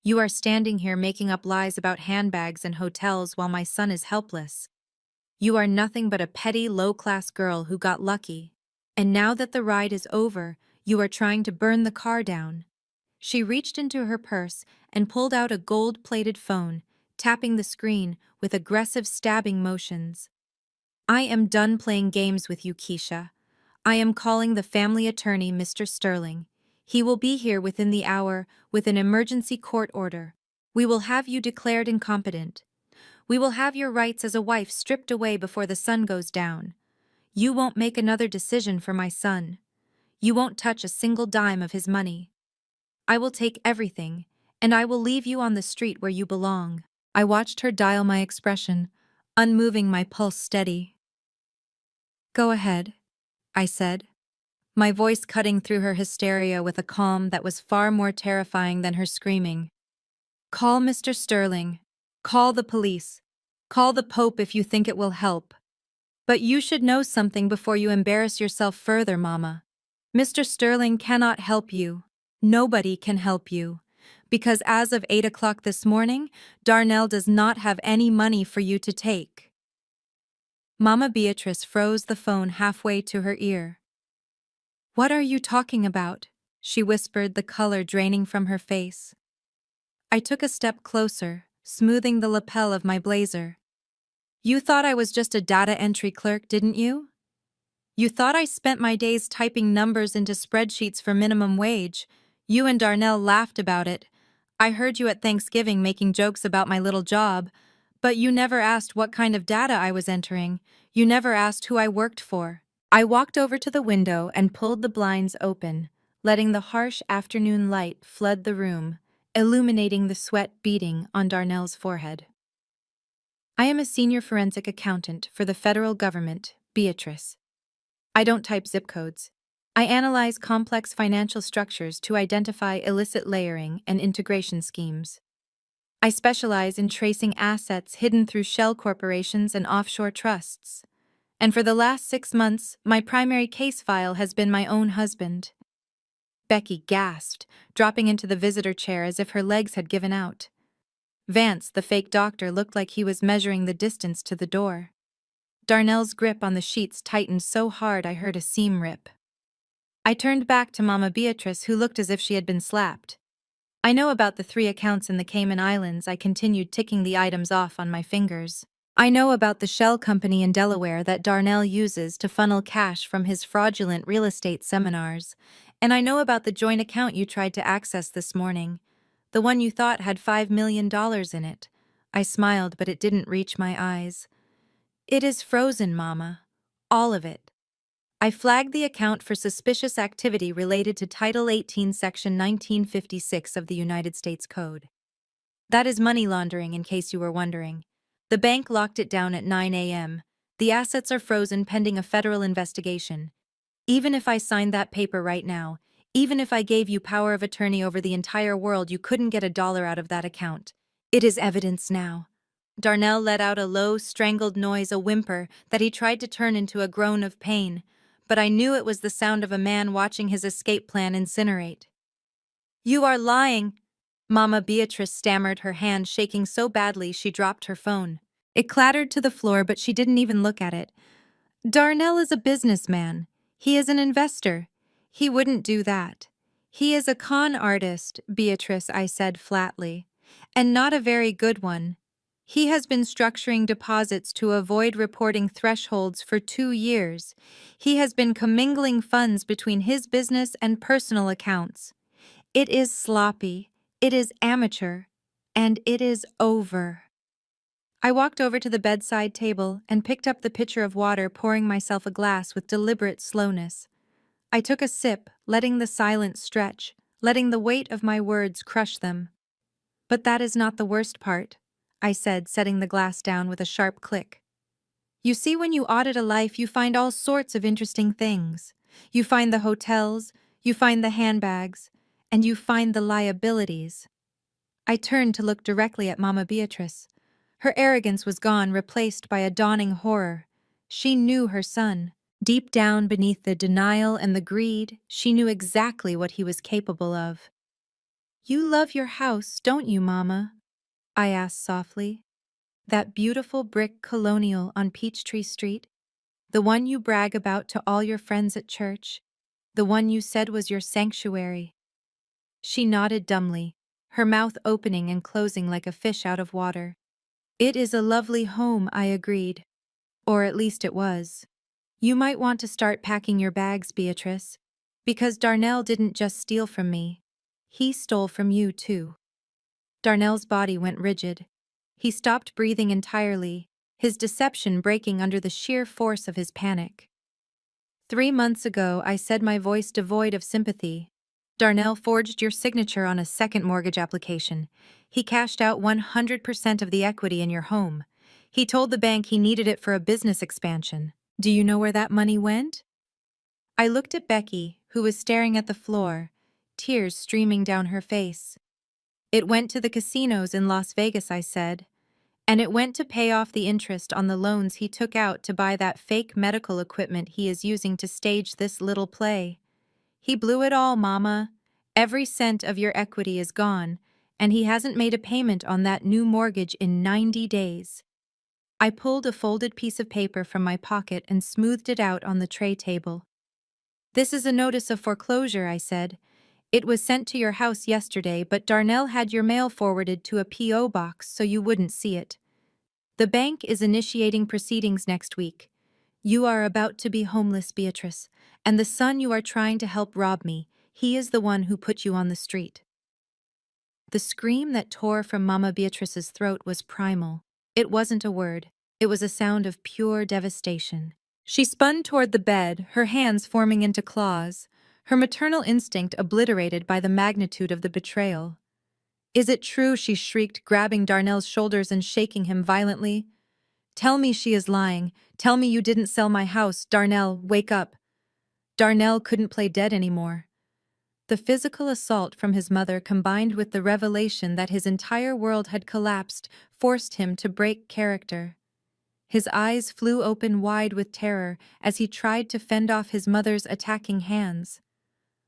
Speaker 1: You are standing here making up lies about handbags and hotels while my son is helpless. You are nothing but a petty, low-class girl who got lucky. And now that the ride is over, you are trying to burn the car down." She reached into her purse and pulled out a gold-plated phone, tapping the screen with aggressive stabbing motions. "I am done playing games with you, Keisha. I am calling the family attorney, Mr. Sterling. He will be here within the hour with an emergency court order. We will have you declared incompetent. We will have your rights as a wife stripped away before the sun goes down. You won't make another decision for my son. You won't touch a single dime of his money. I will take everything, and I will leave you on the street where you belong." I watched her dial my expression, unmoving, my pulse steady. "Go ahead," I said, my voice cutting through her hysteria with a calm that was far more terrifying than her screaming. "Call Mr. Sterling. Call the police. Call the Pope if you think it will help. But you should know something before you embarrass yourself further, Mama. Mr. Sterling cannot help you. Nobody can help you. Because as of 8 o'clock this morning, Darnell does not have any money for you to take." Mama Beatrice froze the phone halfway to her ear. "What are you talking about?" she whispered, the color draining from her face. I took a step closer, smoothing the lapel of my blazer. "You thought I was just a data entry clerk, didn't you? You thought I spent my days typing numbers into spreadsheets for minimum wage. You and Darnell laughed about it. I heard you at Thanksgiving making jokes about my little job, but you never asked what kind of data I was entering. You never asked who I worked for." I walked over to the window and pulled the blinds open, letting the harsh afternoon light flood the room, illuminating the sweat beading on Darnell's forehead. "I am a senior forensic accountant for the federal government, Beatrice. I don't type zip codes. I analyze complex financial structures to identify illicit layering and integration schemes. I specialize in tracing assets hidden through shell corporations and offshore trusts. And for the last 6 months, my primary case file has been my own husband. Becky gasped, dropping into the visitor chair as if her legs had given out. Vance, the fake doctor, looked like he was measuring the distance to the door. Darnell's grip on the sheets tightened so hard I heard a seam rip. I turned back to Mama Beatrice, who looked as if she had been slapped. I know about the 3 accounts in the Cayman Islands. I continued ticking the items off on my fingers. I know about the shell company in Delaware that Darnell uses to funnel cash from his fraudulent real estate seminars. And I know about the joint account you tried to access this morning. The one you thought had $5 million in it. I smiled, but it didn't reach my eyes. It is frozen, Mama. All of it. I flagged the account for suspicious activity related to Title 18, Section 1956 of the United States Code. That is money laundering, in case you were wondering. The bank locked it down at 9 a.m. The assets are frozen pending a federal investigation. Even if I signed that paper right now, even if I gave you power of attorney over the entire world, you couldn't get $1 out of that account. It is evidence now. Darnell let out a low, strangled noise, a whimper that he tried to turn into a groan of pain, but I knew it was the sound of a man watching his escape plan incinerate. You are lying, Mama Beatrice stammered, her hand shaking so badly she dropped her phone. It clattered to the floor, but she didn't even look at it. Darnell is a businessman. He is an investor. He wouldn't do that. He is a con artist, Beatrice, I said flatly, and not a very good one. He has been structuring deposits to avoid reporting thresholds for 2 years. He has been commingling funds between his business and personal accounts. It is sloppy, it is amateur, and it is over. I walked over to the bedside table and picked up the pitcher of water, pouring myself a glass with deliberate slowness. I took a sip, letting the silence stretch, letting the weight of my words crush them. But that is not the worst part, I said, setting the glass down with a sharp click. You see, when you audit a life, you find all sorts of interesting things. You find the hotels, you find the handbags, and you find the liabilities. I turned to look directly at Mama Beatrice. Her arrogance was gone, replaced by a dawning horror. She knew her son. Deep down beneath the denial and the greed, she knew exactly what he was capable of. You love your house, don't you, Mama? I asked softly. That beautiful brick colonial on Peachtree Street? The one you brag about to all your friends at church? The one you said was your sanctuary? She nodded dumbly, her mouth opening and closing like a fish out of water. It is a lovely home, I agreed. Or at least it was. You might want to start packing your bags, Beatrice, because Darnell didn't just steal from me. He stole from you, too. Darnell's body went rigid. He stopped breathing entirely, his deception breaking under the sheer force of his panic. 3 months ago, I said, my voice devoid of sympathy. Darnell forged your signature on a second mortgage application. He cashed out 100% of the equity in your home. He told the bank he needed it for a business expansion. Do you know where that money went? I looked at Becky, who was staring at the floor, tears streaming down her face. It went to the casinos in Las Vegas, I said. And it went to pay off the interest on the loans he took out to buy that fake medical equipment he is using to stage this little play. He blew it all, Mama. Every cent of your equity is gone, and he hasn't made a payment on that new mortgage in 90 days. I pulled a folded piece of paper from my pocket and smoothed it out on the tray table. This is a notice of foreclosure, I said. It was sent to your house yesterday, but Darnell had your mail forwarded to a P.O. box so you wouldn't see it. The bank is initiating proceedings next week. You are about to be homeless, Beatrice, and the son you are trying to help rob me, he is the one who put you on the street. The scream that tore from Mama Beatrice's throat was primal. It wasn't a word. It was a sound of pure devastation. She spun toward the bed, her hands forming into claws, her maternal instinct obliterated by the magnitude of the betrayal. Is it true? She shrieked, grabbing Darnell's shoulders and shaking him violently. Tell me she is lying. Tell me you didn't sell my house. Darnell, wake up. Darnell couldn't play dead anymore. The physical assault from his mother combined with the revelation that his entire world had collapsed forced him to break character. His eyes flew open wide with terror as he tried to fend off his mother's attacking hands.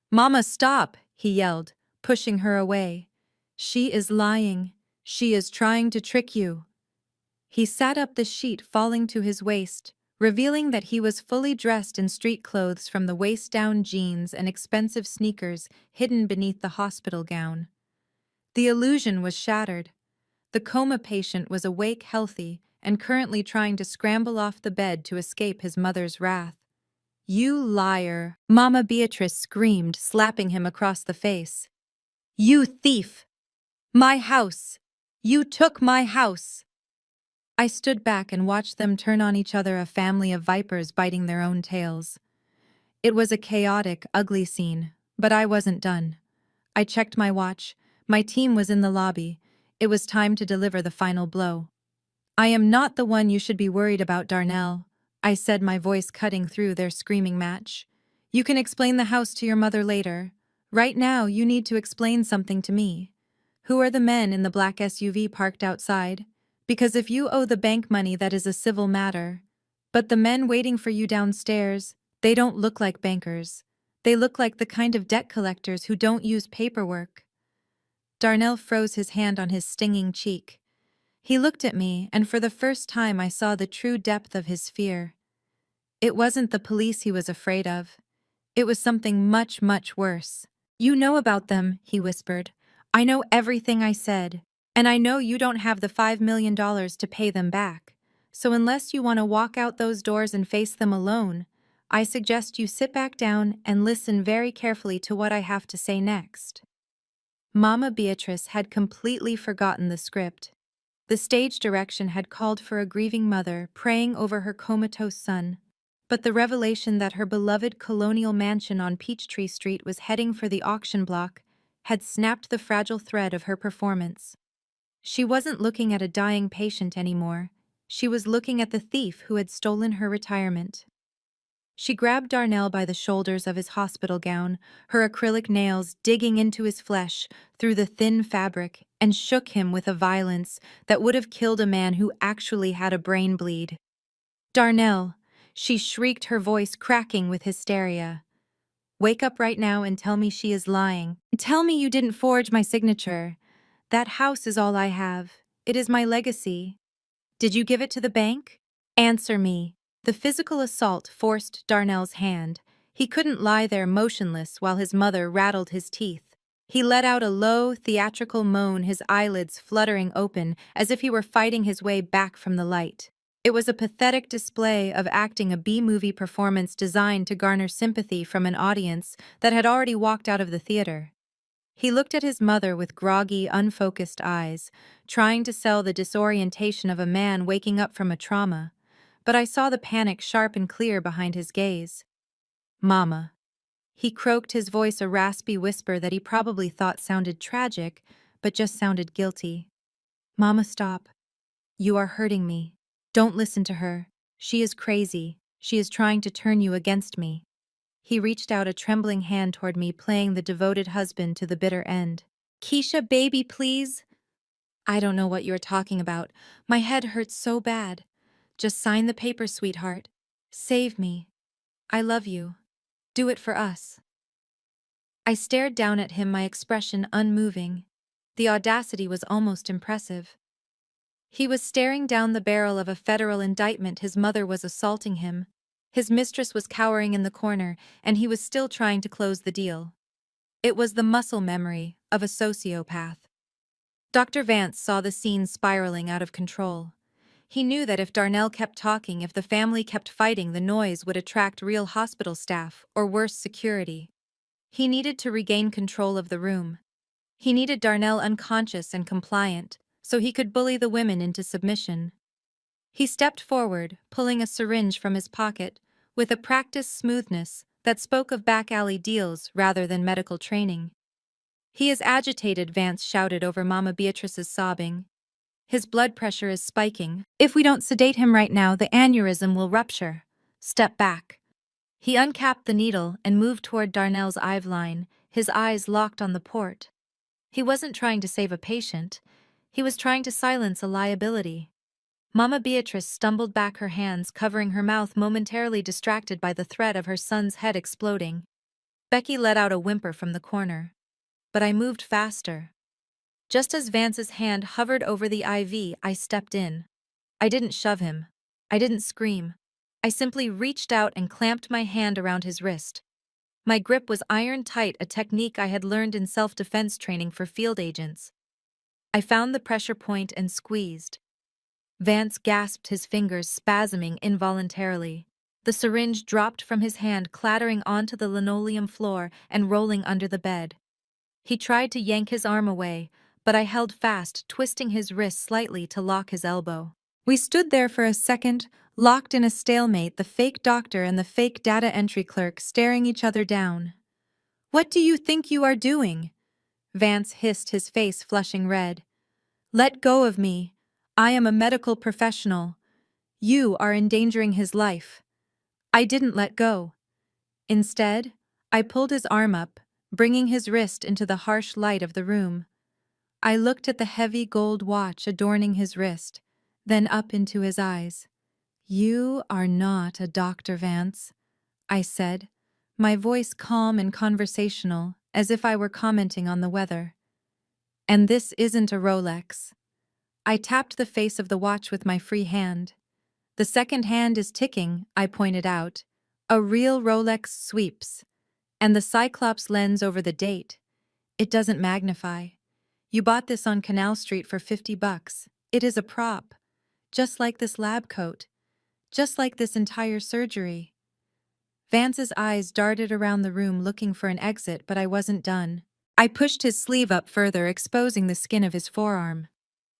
Speaker 1: "Mama, stop!" he yelled, pushing her away. "She is lying. She is trying to trick you." He sat up, the sheet falling to his waist, revealing that he was fully dressed in street clothes from the waist down, jeans and expensive sneakers hidden beneath the hospital gown. The illusion was shattered. The coma patient was awake, healthy, and currently trying to scramble off the bed to escape his mother's wrath. "You liar!" Mama Beatrice screamed, slapping him across the face. "You thief! My house! You took my house!" I stood back and watched them turn on each other, a family of vipers biting their own tails. It was a chaotic, ugly scene, but I wasn't done. I checked my watch. My team was in the lobby. It was time to deliver the final blow. "I am not the one you should be worried about, Darnell," I said, my voice cutting through their screaming match. "You can explain the house to your mother later. Right now, you need to explain something to me. Who are the men in the black SUV parked outside? Because if you owe the bank money, that is a civil matter. But the men waiting for you downstairs, they don't look like bankers. They look like the kind of debt collectors who don't use paperwork." Darnell froze, his hand on his stinging cheek. He looked at me, and for the first time I saw the true depth of his fear. It wasn't the police he was afraid of. It was something much, much worse. "You know about them," he whispered. "I know everything I said. And I know you don't have the $5 million to pay them back. So unless you want to walk out those doors and face them alone, I suggest you sit back down and listen very carefully to what I have to say next." Mama Beatrice had completely forgotten the script. The stage direction had called for a grieving mother praying over her comatose son, but the revelation that her beloved colonial mansion on Peachtree Street was heading for the auction block had snapped the fragile thread of her performance. She wasn't looking at a dying patient anymore. She was looking at the thief who had stolen her retirement. She grabbed Darnell by the shoulders of his hospital gown, her acrylic nails digging into his flesh through the thin fabric, and shook him with a violence that would have killed a man who actually had a brain bleed. "Darnell," she shrieked, her voice cracking with hysteria. "Wake up right now and tell me she is lying. Tell me you didn't forge my signature. That house is all I have. It is my legacy. Did you give it to the bank? Answer me." The physical assault forced Darnell's hand. He couldn't lie there motionless while his mother rattled his teeth. He let out a low, theatrical moan, his eyelids fluttering open as if he were fighting his way back from the light. It was a pathetic display of acting, a B-movie performance designed to garner sympathy from an audience that had already walked out of the theater. He looked at his mother with groggy, unfocused eyes, trying to sell the disorientation of a man waking up from a trauma. But I saw the panic sharp and clear behind his gaze. "Mama." He croaked, his voice a raspy whisper that he probably thought sounded tragic, but just sounded guilty. "Mama, stop. You are hurting me. Don't listen to her. She is crazy. She is trying to turn you against me." He reached out a trembling hand toward me, playing the devoted husband to the bitter end. "Keisha, baby, please." "I don't know what you're talking about. My head hurts so bad. Just sign the paper, sweetheart. Save me. I love you. Do it for us." I stared down at him, my expression unmoving. The audacity was almost impressive. He was staring down the barrel of a federal indictment. His mother was assaulting him. His mistress was cowering in the corner, and he was still trying to close the deal. It was the muscle memory of a sociopath. Dr. Vance saw the scene spiraling out of control. He knew that if Darnell kept talking, if the family kept fighting, the noise would attract real hospital staff, or worse, security. He needed to regain control of the room. He needed Darnell unconscious and compliant, so he could bully the women into submission. He stepped forward, pulling a syringe from his pocket, with a practiced smoothness that spoke of back-alley deals rather than medical training. "He is agitated," Vance shouted over Mama Beatrice's sobbing. "His blood pressure is spiking. If we don't sedate him right now, the aneurysm will rupture. Step back." He uncapped the needle and moved toward Darnell's eye line, his eyes locked on the port. He wasn't trying to save a patient. He was trying to silence a liability. Mama Beatrice stumbled back, her hands covering her mouth, momentarily distracted by the threat of her son's head exploding. Becky let out a whimper from the corner. But I moved faster. Just as Vance's hand hovered over the IV, I stepped in. I didn't shove him. I didn't scream. I simply reached out and clamped my hand around his wrist. My grip was iron tight, a technique I had learned in self-defense training for field agents. I found the pressure point and squeezed. Vance gasped, his fingers spasming involuntarily. The syringe dropped from his hand, clattering onto the linoleum floor and rolling under the bed. He tried to yank his arm away, but I held fast, twisting his wrist slightly to lock his elbow. We stood there for a second, locked in a stalemate, the fake doctor and the fake data entry clerk staring each other down. "What do you think you are doing?" Vance hissed, his face flushing red. "Let go of me. I am a medical professional. You are endangering his life." I didn't let go. Instead, I pulled his arm up, bringing his wrist into the harsh light of the room. I looked at the heavy gold watch adorning his wrist, then up into his eyes. "You are not a doctor, Vance," I said, my voice calm and conversational, as if I were commenting on the weather. "And this isn't a Rolex." I tapped the face of the watch with my free hand. "The second hand is ticking," I pointed out. "A real Rolex sweeps. And the Cyclops lens over the date. It doesn't magnify. You bought this on Canal Street for $50. It is a prop. Just like this lab coat. Just like this entire surgery." Vance's eyes darted around the room looking for an exit, but I wasn't done. I pushed his sleeve up further, exposing the skin of his forearm.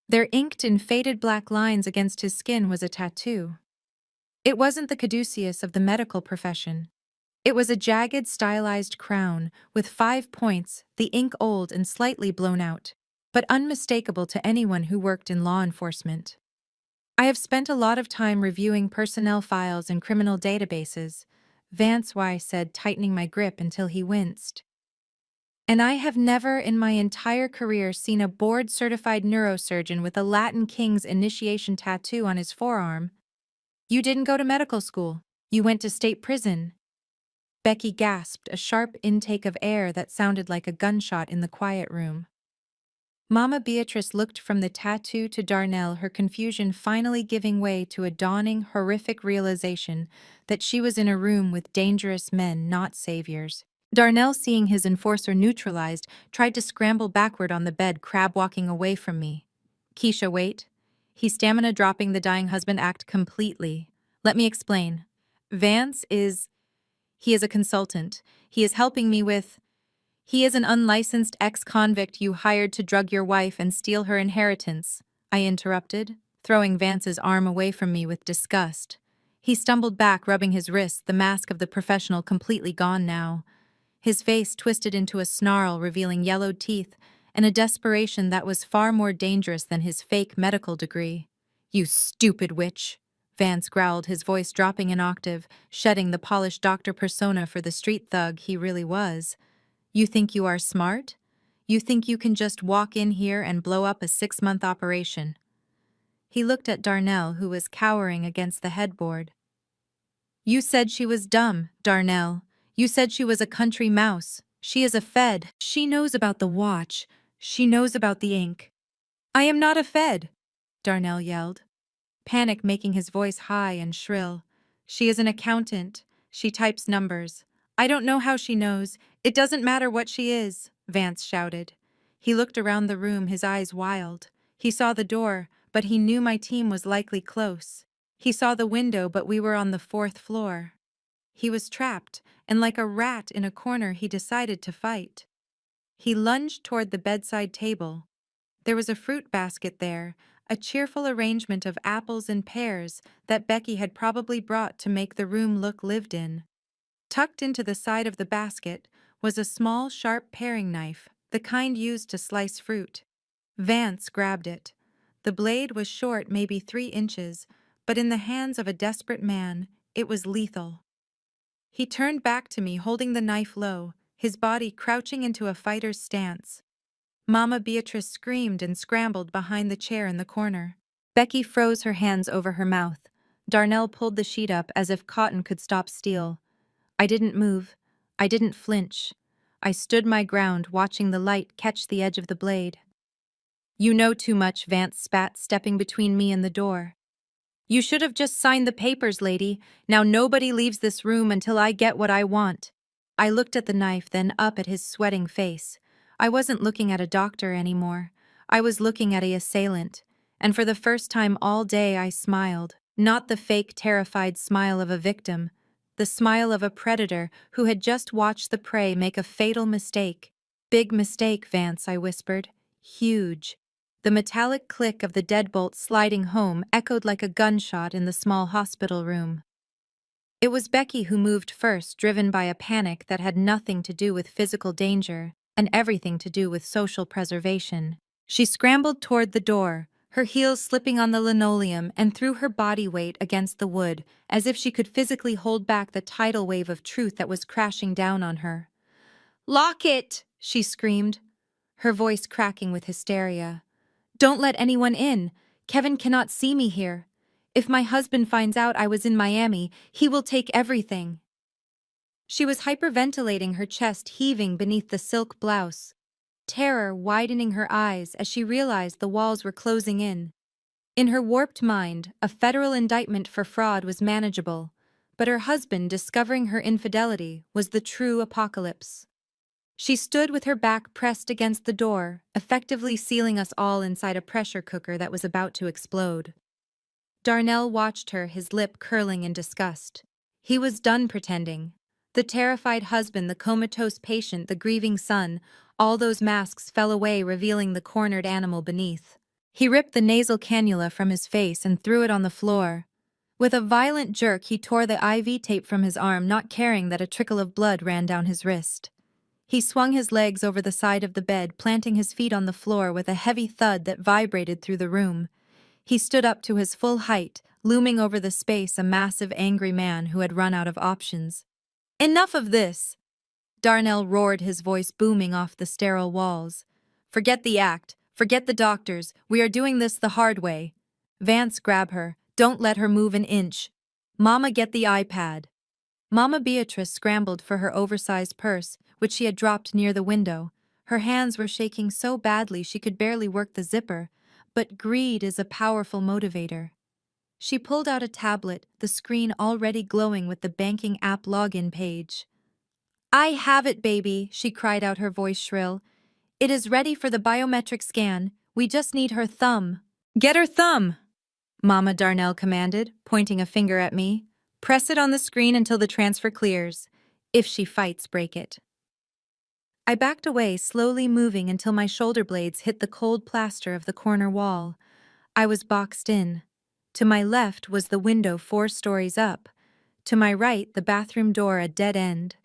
Speaker 1: There, inked in faded black lines against his skin, was a tattoo. It wasn't the caduceus of the medical profession. It was a jagged, stylized crown with 5 points, the ink old and slightly blown out, but unmistakable to anyone who worked in law enforcement. "I have spent a lot of time reviewing personnel files and criminal databases," Vance Y said, tightening my grip until he winced. "And I have never in my entire career seen a board-certified neurosurgeon with a Latin king's initiation tattoo on his forearm." "You didn't go to medical school. You went to state prison." Becky gasped, a sharp intake of air that sounded like a gunshot in the quiet room. Mama Beatrice looked from the tattoo to Darnell, her confusion finally giving way to a dawning, horrific realization that she was in a room with dangerous men, not saviors. Darnell, seeing his enforcer neutralized, tried to scramble backward on the bed, crab-walking away from me. "Keisha, wait." He stamina, dropping the dying husband act completely. "Let me explain. Vance is... he is a consultant. He is helping me with... he is an unlicensed ex-convict you hired to drug your wife and steal her inheritance," I interrupted, throwing Vance's arm away from me with disgust. He stumbled back, rubbing his wrist, the mask of the professional completely gone now. His face twisted into a snarl, revealing yellowed teeth and a desperation that was far more dangerous than his fake medical degree. "You stupid witch," Vance growled, his voice dropping an octave, shedding the polished doctor persona for the street thug he really was. "You think you are smart? You think you can just walk in here and blow up a 6-month operation?" He looked at Darnell, who was cowering against the headboard. "You said she was dumb, Darnell. You said she was a country mouse. She is a Fed. She knows about the watch. She knows about the ink." "I am not a Fed," Darnell yelled, panic making his voice high and shrill. "She is an accountant. She types numbers. I don't know how she knows. It doesn't matter what she is," Vance shouted. He looked around the room, his eyes wild. He saw the door, but he knew my team was likely close. He saw the window, but we were on the 4th floor. He was trapped, and like a rat in a corner, he decided to fight. He lunged toward the bedside table. There was a fruit basket there, a cheerful arrangement of apples and pears that Becky had probably brought to make the room look lived in. Tucked into the side of the basket was a small, sharp paring knife, the kind used to slice fruit. Vance grabbed it. The blade was short, maybe 3 inches, but in the hands of a desperate man, it was lethal. He turned back to me, holding the knife low, his body crouching into a fighter's stance. Mama Beatrice screamed and scrambled behind the chair in the corner. Becky froze her hands over her mouth. Darnell pulled the sheet up as if cotton could stop steel. I didn't move. I didn't flinch. I stood my ground, watching the light catch the edge of the blade. "You know too much," Vance spat, stepping between me and the door. "You should have just signed the papers, lady. Now nobody leaves this room until I get what I want." I looked at the knife, then up at his sweating face. I wasn't looking at a doctor anymore. I was looking at a assailant. And for the first time all day I smiled. Not the fake, terrified smile of a victim. The smile of a predator who had just watched the prey make a fatal mistake. "Big mistake, Vance," I whispered. "Huge." The metallic click of the deadbolt sliding home echoed like a gunshot in the small hospital room. It was Becky who moved first, driven by a panic that had nothing to do with physical danger and everything to do with social preservation. She scrambled toward the door, her heels slipping on the linoleum, and threw her body weight against the wood, as if she could physically hold back the tidal wave of truth that was crashing down on her. "Lock it!" she screamed, her voice cracking with hysteria. "Don't let anyone in. Kevin cannot see me here. If my husband finds out I was in Miami, he will take everything." She was hyperventilating, her chest heaving beneath the silk blouse, terror widening her eyes as she realized the walls were closing in. In her warped mind, a federal indictment for fraud was manageable, but her husband discovering her infidelity was the true apocalypse. She stood with her back pressed against the door, effectively sealing us all inside a pressure cooker that was about to explode. Darnell watched her, his lip curling in disgust. He was done pretending. The terrified husband, the comatose patient, the grieving son, all those masks fell away, revealing the cornered animal beneath. He ripped the nasal cannula from his face and threw it on the floor. With a violent jerk, he tore the IV tape from his arm, not caring that a trickle of blood ran down his wrist. He swung his legs over the side of the bed, planting his feet on the floor with a heavy thud that vibrated through the room. He stood up to his full height, looming over the space, a massive, angry man who had run out of options. "Enough of this!" Darnell roared, his voice booming off the sterile walls. "Forget the act. Forget the doctors. We are doing this the hard way." "Vance, grab her. Don't let her move an inch." "Mama, get the iPad." Mama Beatrice scrambled for her oversized purse, which she had dropped near the window. Her hands were shaking so badly she could barely work the zipper, but greed is a powerful motivator. She pulled out a tablet, the screen already glowing with the banking app login page. "I have it, baby," she cried out, her voice shrill. "It is ready for the biometric scan. We just need her thumb." "Get her thumb," Mama Darnell commanded, pointing a finger at me. "Press it on the screen until the transfer clears. If she fights, break it." I backed away, slowly moving until my shoulder blades hit the cold plaster of the corner wall. I was boxed in. To my left was the window 4 stories up. To my right, the bathroom door, a dead end.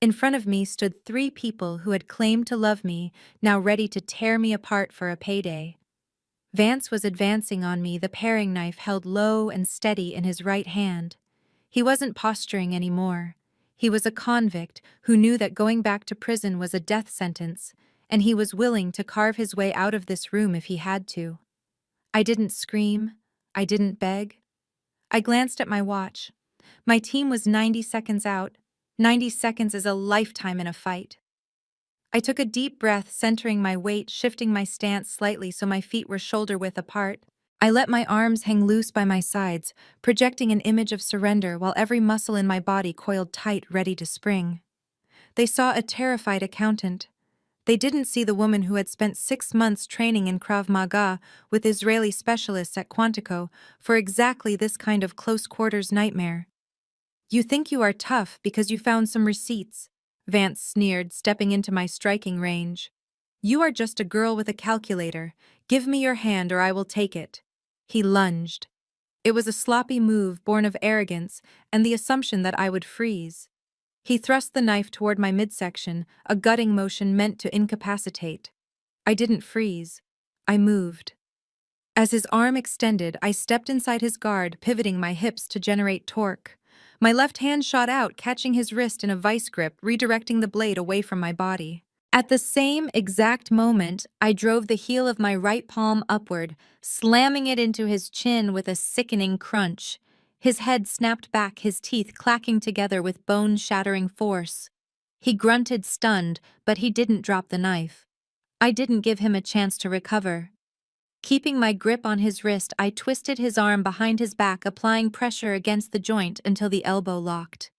Speaker 1: In front of me stood 3 people who had claimed to love me, now ready to tear me apart for a payday. Vance was advancing on me, the paring knife held low and steady in his right hand. He wasn't posturing anymore. He was a convict who knew that going back to prison was a death sentence, and he was willing to carve his way out of this room if he had to. I didn't scream. I didn't beg. I glanced at my watch. My team was 90 seconds out. 90 seconds is a lifetime in a fight. I took a deep breath, centering my weight, shifting my stance slightly so my feet were shoulder-width apart. I let my arms hang loose by my sides, projecting an image of surrender while every muscle in my body coiled tight, ready to spring. They saw a terrified accountant. They didn't see the woman who had spent 6 months training in Krav Maga with Israeli specialists at Quantico for exactly this kind of close-quarters nightmare. "You think you are tough because you found some receipts," Vance sneered, stepping into my striking range. "You are just a girl with a calculator. Give me your hand or I will take it." He lunged. It was a sloppy move born of arrogance and the assumption that I would freeze. He thrust the knife toward my midsection, a gutting motion meant to incapacitate. I didn't freeze. I moved. As his arm extended, I stepped inside his guard, pivoting my hips to generate torque. My left hand shot out, catching his wrist in a vice grip, redirecting the blade away from my body. At the same exact moment, I drove the heel of my right palm upward, slamming it into his chin with a sickening crunch. His head snapped back, his teeth clacking together with bone-shattering force. He grunted, stunned, but he didn't drop the knife. I didn't give him a chance to recover. Keeping my grip on his wrist, I twisted his arm behind his back, applying pressure against the joint until the elbow locked.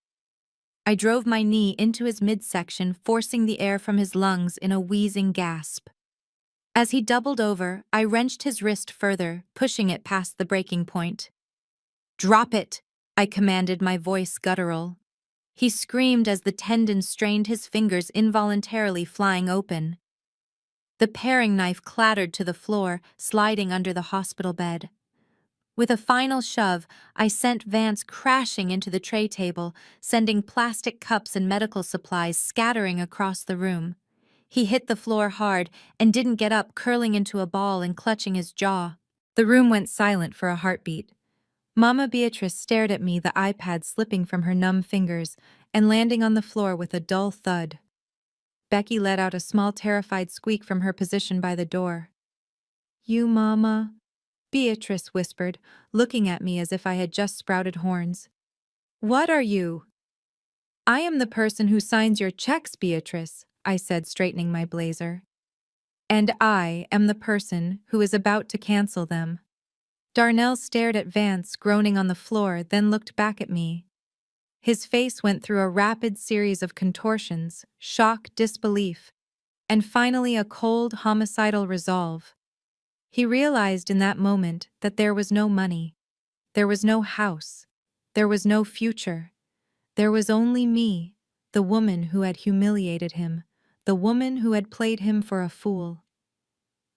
Speaker 1: I drove my knee into his midsection, forcing the air from his lungs in a wheezing gasp. As he doubled over, I wrenched his wrist further, pushing it past the breaking point. "Drop it," I commanded, my voice guttural. He screamed as the tendon strained, his fingers involuntarily flying open. The paring knife clattered to the floor, sliding under the hospital bed. With a final shove, I sent Vance crashing into the tray table, sending plastic cups and medical supplies scattering across the room. He hit the floor hard and didn't get up, curling into a ball and clutching his jaw. The room went silent for a heartbeat. Mama Beatrice stared at me, the iPad slipping from her numb fingers and landing on the floor with a dull thud. Becky let out a small, terrified squeak from her position by the door. "You, Mama?" Beatrice whispered, looking at me as if I had just sprouted horns. "What are you?" "I am the person who signs your checks, Beatrice," I said, straightening my blazer. "And I am the person who is about to cancel them." Darnell stared at Vance, groaning on the floor, then looked back at me. His face went through a rapid series of contortions, shock, disbelief, and finally a cold, homicidal resolve. He realized in that moment that there was no money, there was no house, there was no future. There was only me, the woman who had humiliated him, the woman who had played him for a fool.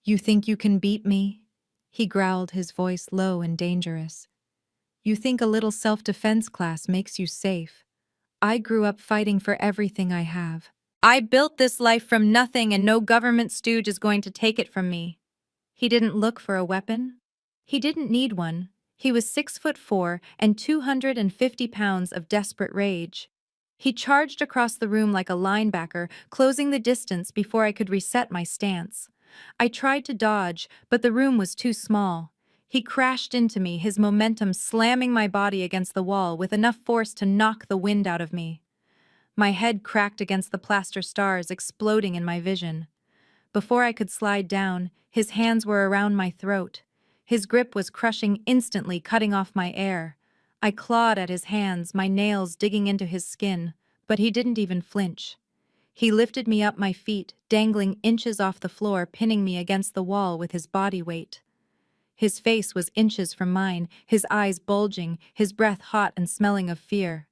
Speaker 1: "You think you can beat me?" he growled, his voice low and dangerous. "You think a little self-defense class makes you safe? I grew up fighting for everything I have. I built this life from nothing, and no government stooge is going to take it from me." He didn't look for a weapon. He didn't need one. He was 6'4" and 250 pounds of desperate rage. He charged across the room like a linebacker, closing the distance before I could reset my stance. I tried to dodge, but the room was too small. He crashed into me, his momentum slamming my body against the wall with enough force to knock the wind out of me. My head cracked against the plaster stars, exploding in my vision. Before I could slide down, his hands were around my throat. His grip was crushing, instantly cutting off my air. I clawed at his hands, my nails digging into his skin, but he didn't even flinch. He lifted me up my feet, dangling inches off the floor, pinning me against the wall with his body weight. His face was inches from mine, his eyes bulging, his breath hot and smelling of fear.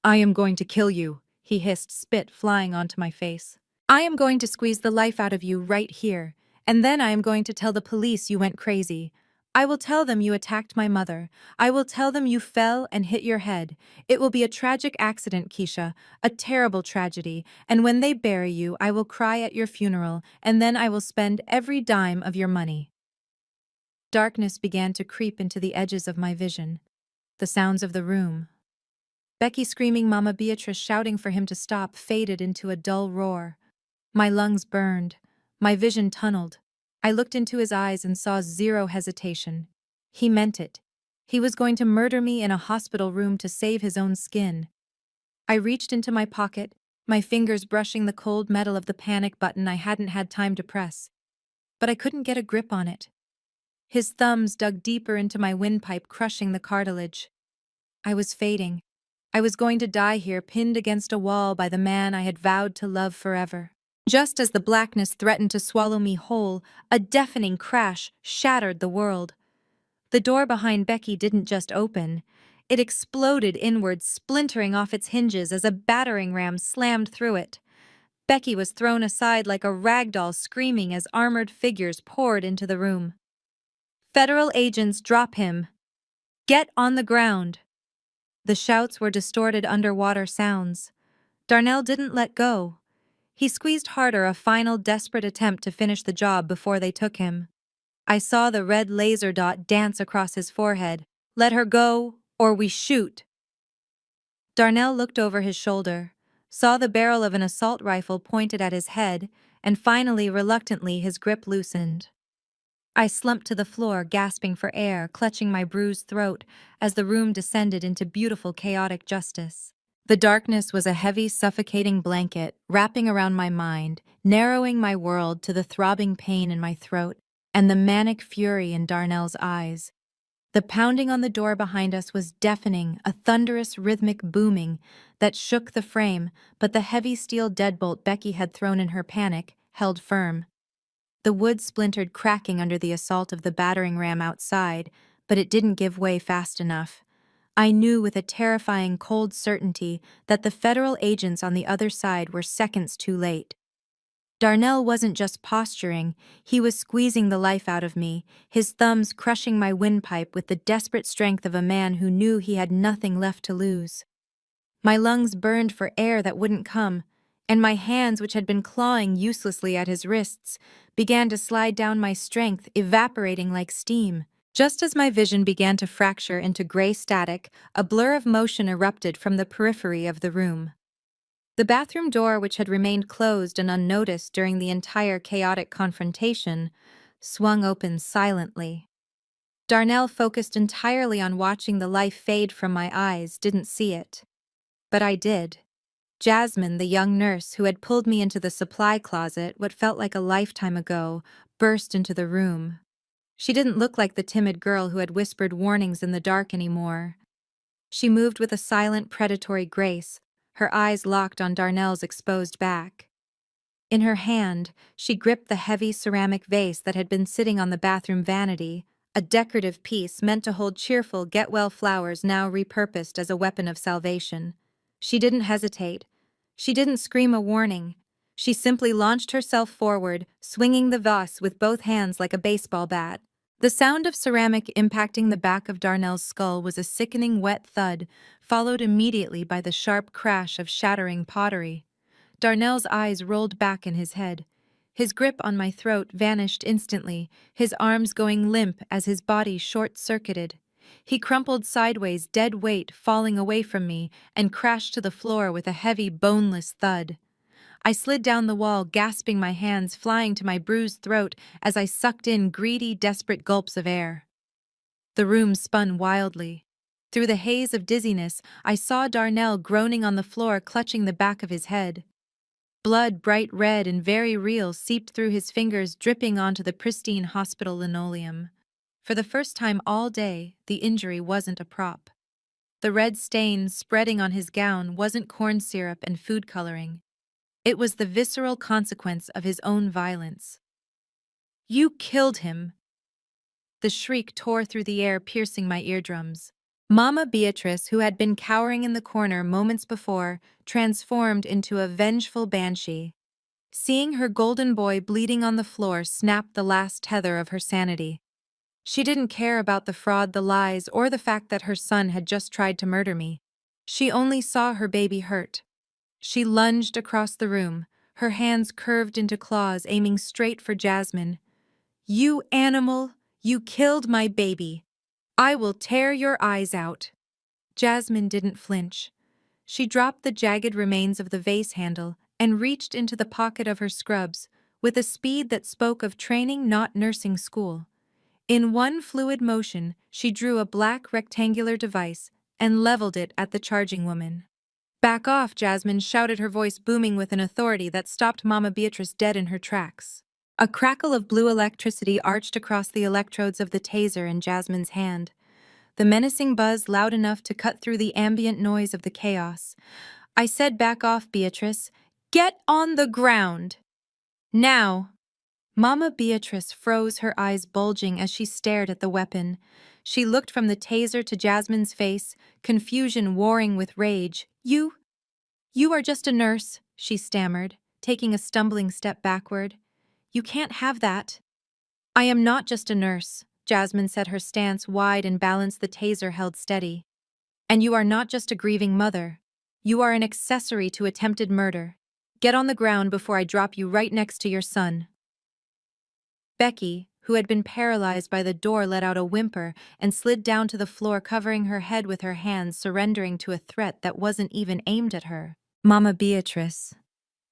Speaker 1: "I am going to kill you," he hissed, spit flying onto my face. "I am going to squeeze the life out of you right here, and then I am going to tell the police you went crazy. I will tell them you attacked my mother. I will tell them you fell and hit your head. It will be a tragic accident, Keisha, a terrible tragedy, and when they bury you, I will cry at your funeral, and then I will spend every dime of your money." Darkness began to creep into the edges of my vision. The sounds of the room, Becky screaming, Mama Beatrice shouting for him to stop, faded into a dull roar. My lungs burned. My vision tunneled. I looked into his eyes and saw zero hesitation. He meant it. He was going to murder me in a hospital room to save his own skin. I reached into my pocket, my fingers brushing the cold metal of the panic button I hadn't had time to press. But I couldn't get a grip on it. His thumbs dug deeper into my windpipe, crushing the cartilage. I was fading. I was going to die here, pinned against a wall by the man I had vowed to love forever. Just as the blackness threatened to swallow me whole, a deafening crash shattered the world. The door behind Becky didn't just open. It exploded inward, splintering off its hinges as a battering ram slammed through it. Becky was thrown aside like a rag doll, screaming as armored figures poured into the room. "Federal agents, drop him! Get on the ground!" The shouts were distorted underwater sounds. Darnell didn't let go. He squeezed harder, a final desperate attempt to finish the job before they took him. I saw the red laser dot dance across his forehead. "Let her go, or we shoot!" Darnell looked over his shoulder, saw the barrel of an assault rifle pointed at his head, and finally, reluctantly, his grip loosened. I slumped to the floor, gasping for air, clutching my bruised throat as the room descended into beautiful, chaotic justice. The darkness was a heavy, suffocating blanket wrapping around my mind, narrowing my world to the throbbing pain in my throat and the manic fury in Darnell's eyes. The pounding on the door behind us was deafening, a thunderous, rhythmic booming that shook the frame, but the heavy steel deadbolt Becky had thrown in her panic held firm. The wood splintered, cracking under the assault of the battering ram outside, but it didn't give way fast enough. I knew with a terrifying, cold certainty that the federal agents on the other side were seconds too late. Darnell wasn't just posturing, he was squeezing the life out of me, his thumbs crushing my windpipe with the desperate strength of a man who knew he had nothing left to lose. My lungs burned for air that wouldn't come, and my hands, which had been clawing uselessly at his wrists, began to slide down my strength, evaporating like steam. Just as my vision began to fracture into gray static, a blur of motion erupted from the periphery of the room. The bathroom door, which had remained closed and unnoticed during the entire chaotic confrontation, swung open silently. Darnell, focused entirely on watching the life fade from my eyes, didn't see it. But I did. Jasmine, the young nurse who had pulled me into the supply closet what felt like a lifetime ago, burst into the room. She didn't look like the timid girl who had whispered warnings in the dark anymore. She moved with a silent, predatory grace, her eyes locked on Darnell's exposed back. In her hand, she gripped the heavy ceramic vase that had been sitting on the bathroom vanity, a decorative piece meant to hold cheerful get-well flowers now repurposed as a weapon of salvation. She didn't hesitate. She didn't scream a warning. She simply launched herself forward, swinging the vase with both hands like a baseball bat. The sound of ceramic impacting the back of Darnell's skull was a sickening wet thud, followed immediately by the sharp crash of shattering pottery. Darnell's eyes rolled back in his head. His grip on my throat vanished instantly, his arms going limp as his body short-circuited. He crumpled sideways, dead weight falling away from me, and crashed to the floor with a heavy, boneless thud. I slid down the wall, gasping, my hands flying to my bruised throat as I sucked in greedy, desperate gulps of air. The room spun wildly. Through the haze of dizziness, I saw Darnell groaning on the floor, clutching the back of his head. Blood, bright red and very real, seeped through his fingers, dripping onto the pristine hospital linoleum. For the first time all day, the injury wasn't a prop. The red stain spreading on his gown wasn't corn syrup and food coloring. It was the visceral consequence of his own violence. "You killed him!" The shriek tore through the air, piercing my eardrums. Mama Beatrice, who had been cowering in the corner moments before, transformed into a vengeful banshee. Seeing her golden boy bleeding on the floor snapped the last tether of her sanity. She didn't care about the fraud, the lies, or the fact that her son had just tried to murder me. She only saw her baby hurt. She lunged across the room, her hands curved into claws aiming straight for Jasmine. "You animal! You killed my baby! I will tear your eyes out!" Jasmine didn't flinch. She dropped the jagged remains of the vase handle and reached into the pocket of her scrubs with a speed that spoke of training, not nursing school. In one fluid motion, she drew a black rectangular device and leveled it at the charging woman. "Back off," Jasmine shouted, her voice booming with an authority that stopped Mama Beatrice dead in her tracks. A crackle of blue electricity arched across the electrodes of the taser in Jasmine's hand, the menacing buzz loud enough to cut through the ambient noise of the chaos. "I said back off, Beatrice. Get on the ground! Now!" Mama Beatrice froze, her eyes bulging as she stared at the weapon. She looked from the taser to Jasmine's face, confusion warring with rage. You are just a nurse," she stammered, taking a stumbling step backward. "You can't have that." "I am not just a nurse," Jasmine said, her stance wide and balanced, the taser held steady. "And you are not just a grieving mother. You are an accessory to attempted murder. Get on the ground before I drop you right next to your son." Becky, who had been paralyzed by the door, let out a whimper and slid down to the floor, covering her head with her hands, surrendering to a threat that wasn't even aimed at her. Mama Beatrice,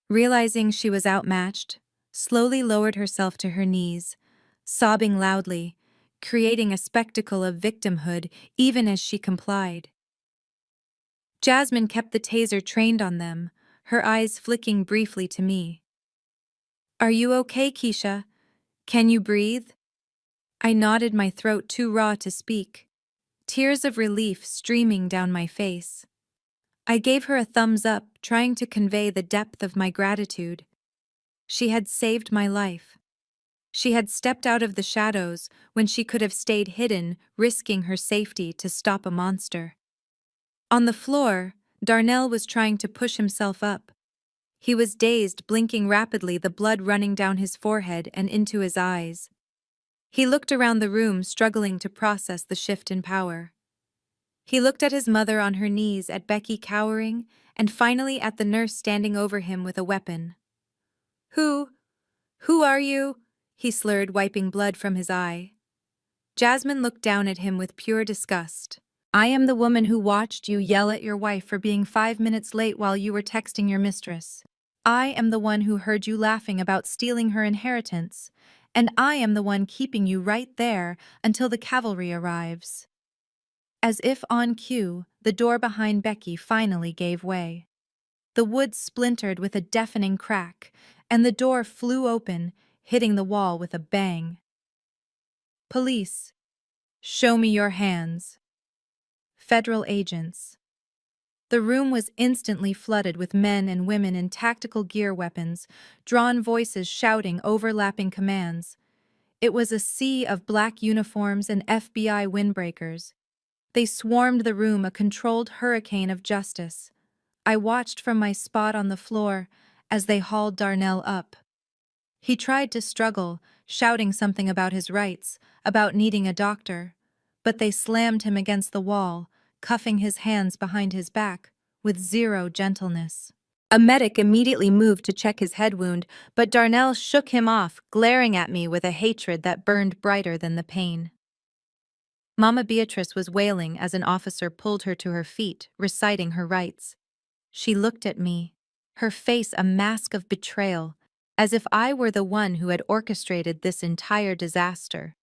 Speaker 1: realizing she was outmatched, slowly lowered herself to her knees, sobbing loudly, creating a spectacle of victimhood even as she complied. Jasmine kept the taser trained on them, her eyes flicking briefly to me. "Are you okay, Keisha? Can you breathe?" I nodded, my throat too raw to speak, tears of relief streaming down my face. I gave her a thumbs up, trying to convey the depth of my gratitude. She had saved my life. She had stepped out of the shadows when she could have stayed hidden, risking her safety to stop a monster. On the floor, Darnell was trying to push himself up. He was dazed, blinking rapidly, the blood running down his forehead and into his eyes. He looked around the room, struggling to process the shift in power. He looked at his mother on her knees, at Becky cowering, and finally at the nurse standing over him with a weapon. Who are you?" he slurred, wiping blood from his eye. Jasmine looked down at him with pure disgust. "I am the woman who watched you yell at your wife for being 5 minutes late while you were texting your mistress. I am the one who heard you laughing about stealing her inheritance, and I am the one keeping you right there until the cavalry arrives." As if on cue, the door behind Becky finally gave way. The wood splintered with a deafening crack, and the door flew open, hitting the wall with a bang. "Police, show me your hands." Federal agents. The room was instantly flooded with men and women in tactical gear, weapons, drawn voices shouting overlapping commands. It was a sea of black uniforms and FBI windbreakers. They swarmed the room, a controlled hurricane of justice. I watched from my spot on the floor as they hauled Darnell up. He tried to struggle, shouting something about his rights, about needing a doctor, but they slammed him against the wall, cuffing his hands behind his back, with zero gentleness. A medic immediately moved to check his head wound, but Darnell shook him off, glaring at me with a hatred that burned brighter than the pain. Mama Beatrice was wailing as an officer pulled her to her feet, reciting her rights. She looked at me, her face a mask of betrayal, as if I were the one who had orchestrated this entire disaster.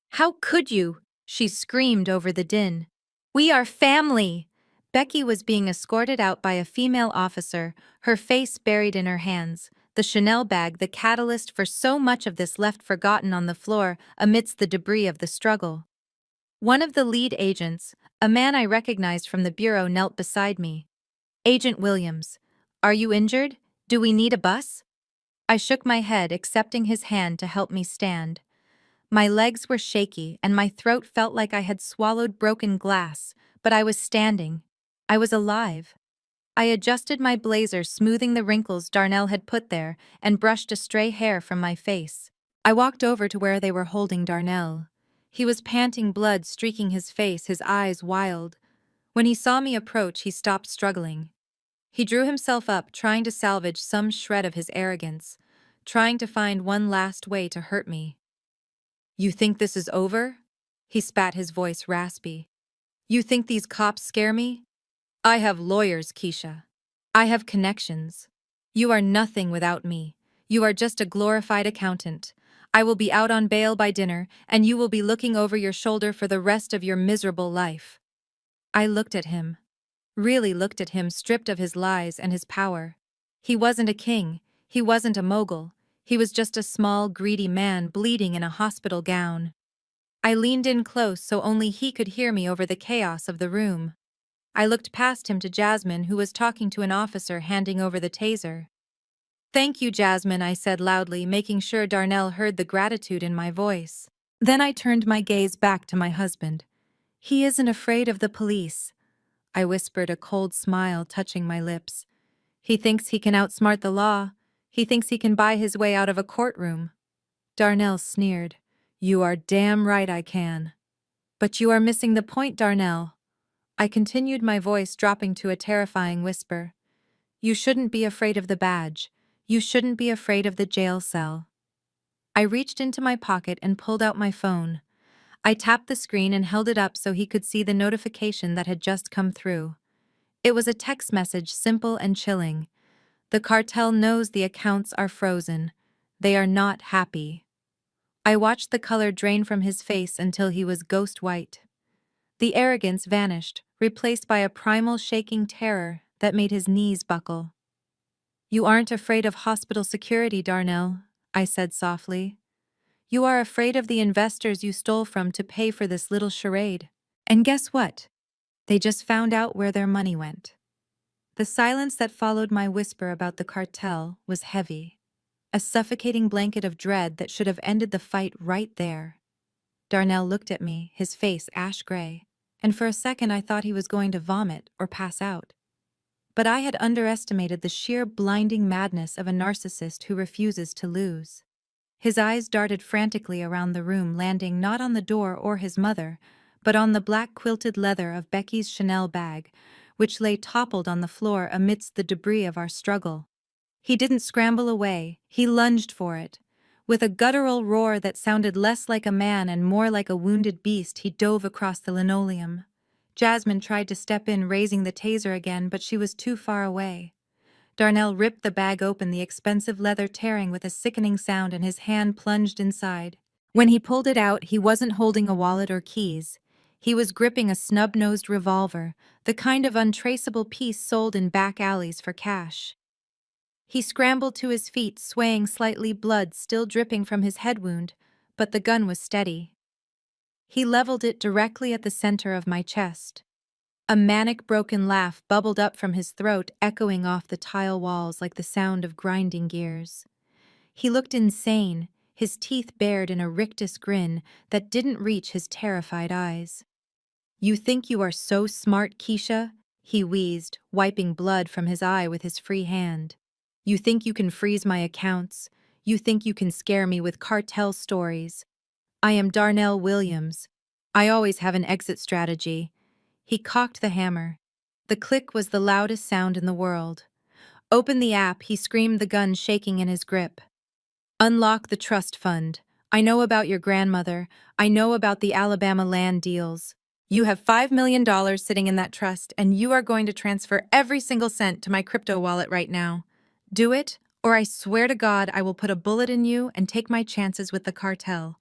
Speaker 1: "How could you?" she screamed over the din. "We are family!" Becky was being escorted out by a female officer, her face buried in her hands, the Chanel bag, the catalyst for so much of this, left forgotten on the floor amidst the debris of the struggle. One of the lead agents, a man I recognized from the bureau, knelt beside me. "Agent Williams, are you injured? Do we need a bus?" I shook my head, accepting his hand to help me stand. My legs were shaky and my throat felt like I had swallowed broken glass, but I was standing. I was alive. I adjusted my blazer, smoothing the wrinkles Darnell had put there, and brushed a stray hair from my face. I walked over to where they were holding Darnell. He was panting, blood streaking his face, his eyes wild. When he saw me approach, he stopped struggling. He drew himself up, trying to salvage some shred of his arrogance, trying to find one last way to hurt me. "You think this is over?" He spat, his voice raspy. "You think these cops scare me? I have lawyers, Keisha. I have connections. You are nothing without me. You are just a glorified accountant. I will be out on bail by dinner, and you will be looking over your shoulder for the rest of your miserable life." I looked at him. Really looked at him, stripped of his lies and his power. He wasn't a king. He wasn't a mogul. He was just a small, greedy man bleeding in a hospital gown. I leaned in close so only he could hear me over the chaos of the room. I looked past him to Jasmine, who was talking to an officer handing over the taser. "Thank you, Jasmine," I said loudly, making sure Darnell heard the gratitude in my voice. Then I turned my gaze back to my husband. "He isn't afraid of the police," I whispered, a cold smile touching my lips. "He thinks he can outsmart the law. He thinks he can buy his way out of a courtroom." Darnell sneered. "You are damn right I can." "But you are missing the point, Darnell." I continued, my voice dropping to a terrifying whisper. "You shouldn't be afraid of the badge. You shouldn't be afraid of the jail cell." I reached into my pocket and pulled out my phone. I tapped the screen and held it up so he could see the notification that had just come through. It was a text message, simple and chilling. The cartel knows the accounts are frozen. They are not happy. I watched the color drain from his face until he was ghost white. The arrogance vanished, replaced by a primal shaking terror that made his knees buckle. "You aren't afraid of hospital security, Darnell," I said softly. "You are afraid of the investors you stole from to pay for this little charade. And guess what? They just found out where their money went." The silence that followed my whisper about the cartel was heavy, a suffocating blanket of dread that should have ended the fight right there. Darnell looked at me, his face ash gray, and for a second I thought he was going to vomit or pass out. But I had underestimated the sheer blinding madness of a narcissist who refuses to lose. His eyes darted frantically around the room, landing not on the door or his mother, but on the black quilted leather of Becky's Chanel bag, which lay toppled on the floor amidst the debris of our struggle. He didn't scramble away, he lunged for it. With a guttural roar that sounded less like a man and more like a wounded beast, he dove across the linoleum. Jasmine tried to step in, raising the taser again, but she was too far away. Darnell ripped the bag open, the expensive leather tearing with a sickening sound, and his hand plunged inside. When he pulled it out, he wasn't holding a wallet or keys. He was gripping a snub-nosed revolver, the kind of untraceable piece sold in back alleys for cash. He scrambled to his feet, swaying slightly, blood still dripping from his head wound, but the gun was steady. He leveled it directly at the center of my chest. A manic broken laugh bubbled up from his throat, echoing off the tile walls like the sound of grinding gears. He looked insane, his teeth bared in a rictus grin that didn't reach his terrified eyes. "You think you are so smart, Keisha?" he wheezed, wiping blood from his eye with his free hand. "You think you can freeze my accounts? You think you can scare me with cartel stories? I am Darnell Williams. I always have an exit strategy." He cocked the hammer. The click was the loudest sound in the world. "Open the app," he screamed, the gun shaking in his grip. "Unlock the trust fund. I know about your grandmother. I know about the Alabama land deals. You have $5 million sitting in that trust, and you are going to transfer every single cent to my crypto wallet right now. Do it, or I swear to God I will put a bullet in you and take my chances with the cartel."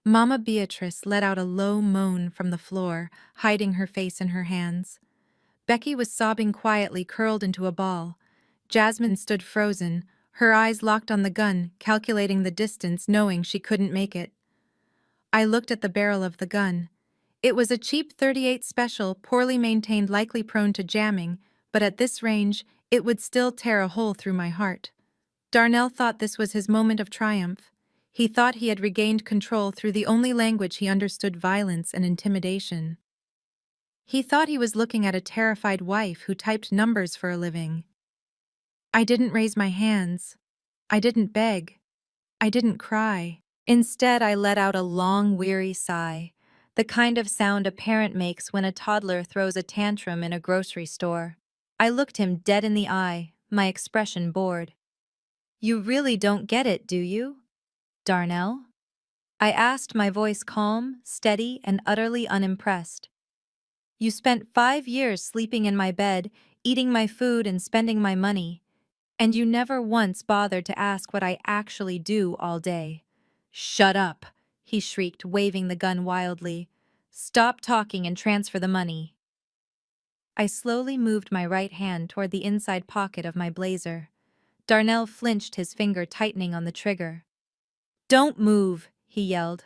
Speaker 1: Mama Beatrice let out a low moan from the floor, hiding her face in her hands. Becky was sobbing quietly, curled into a ball. Jasmine stood frozen, her eyes locked on the gun, calculating the distance, knowing she couldn't make it. I looked at the barrel of the gun. It was a cheap .38 Special, poorly maintained, likely prone to jamming, but at this range, it would still tear a hole through my heart. Darnell thought this was his moment of triumph. He thought he had regained control through the only language he understood: violence and intimidation. He thought he was looking at a terrified wife who typed numbers for a living. I didn't raise my hands. I didn't beg. I didn't cry. Instead, I let out a long, weary sigh, the kind of sound a parent makes when a toddler throws a tantrum in a grocery store. I looked him dead in the eye, my expression bored. "You really don't get it, do you, Darnell?" I asked, my voice calm, steady, and utterly unimpressed. "You spent 5 years sleeping in my bed, eating my food and spending my money, and you never once bothered to ask what I actually do all day." "Shut up," he shrieked, waving the gun wildly. "Stop talking and transfer the money." I slowly moved my right hand toward the inside pocket of my blazer. Darnell flinched, his finger tightening on the trigger. "Don't move," he yelled.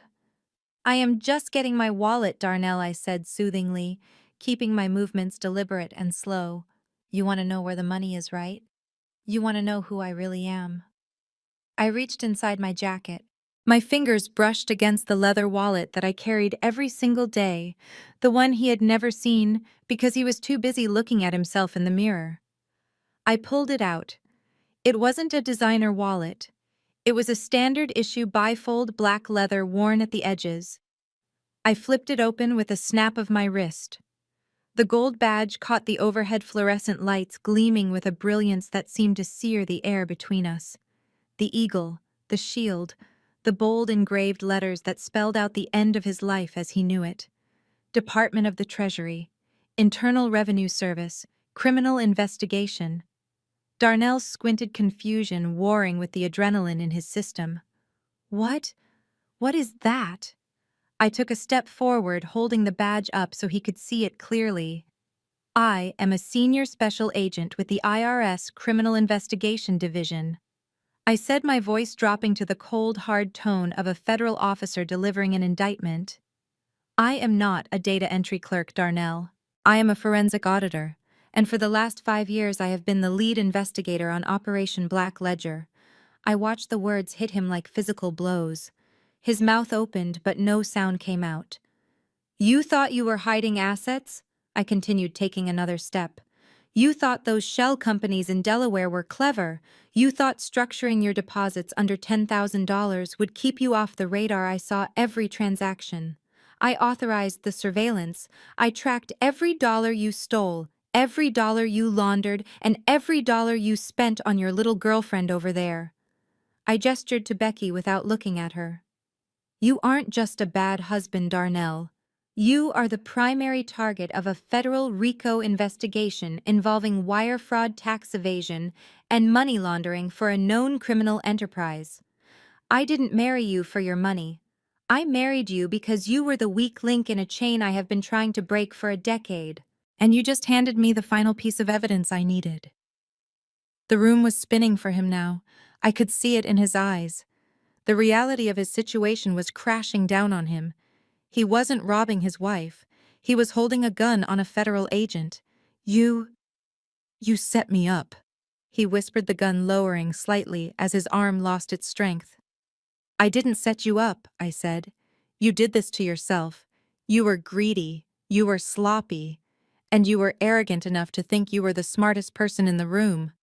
Speaker 1: "I am just getting my wallet, Darnell," I said soothingly, keeping my movements deliberate and slow. "You want to know where the money is, right? You want to know who I really am." I reached inside my jacket. My fingers brushed against the leather wallet that I carried every single day, the one he had never seen because he was too busy looking at himself in the mirror. I pulled it out. It wasn't a designer wallet. It was a standard issue bifold black leather worn at the edges. I flipped it open with a snap of my wrist. The gold badge caught the overhead fluorescent lights, gleaming with a brilliance that seemed to sear the air between us. The eagle, the shield, the bold engraved letters that spelled out the end of his life as he knew it. Department of the Treasury, Internal Revenue Service, Criminal Investigation. Darnell's squinted confusion warring with the adrenaline in his system. What? What is that? I took a step forward, holding the badge up so he could see it clearly. I am a senior special agent with the IRS Criminal Investigation Division. I said, my voice dropping to the cold, hard tone of a federal officer delivering an indictment. I am not a data entry clerk, Darnell. I am a forensic auditor, and for the last 5 years I have been the lead investigator on Operation Black Ledger. I watched the words hit him like physical blows. His mouth opened, but no sound came out. You thought you were hiding assets? I continued, taking another step. You thought those shell companies in Delaware were clever. You thought structuring your deposits under $10,000 would keep you off the radar. I saw every transaction. I authorized the surveillance. I tracked every dollar you stole, every dollar you laundered, and every dollar you spent on your little girlfriend over there. I gestured to Becky without looking at her. You aren't just a bad husband, Darnell. You are the primary target of a federal RICO investigation involving wire fraud, tax evasion, and money laundering for a known criminal enterprise. I didn't marry you for your money. I married you because you were the weak link in a chain I have been trying to break for a decade. And you just handed me the final piece of evidence I needed. The room was spinning for him now. I could see it in his eyes. The reality of his situation was crashing down on him. He wasn't robbing his wife. He was holding a gun on a federal agent. You set me up. He whispered, the gun lowering slightly as his arm lost its strength. I didn't set you up, I said. You did this to yourself. You were greedy, you were sloppy, and you were arrogant enough to think you were the smartest person in the room.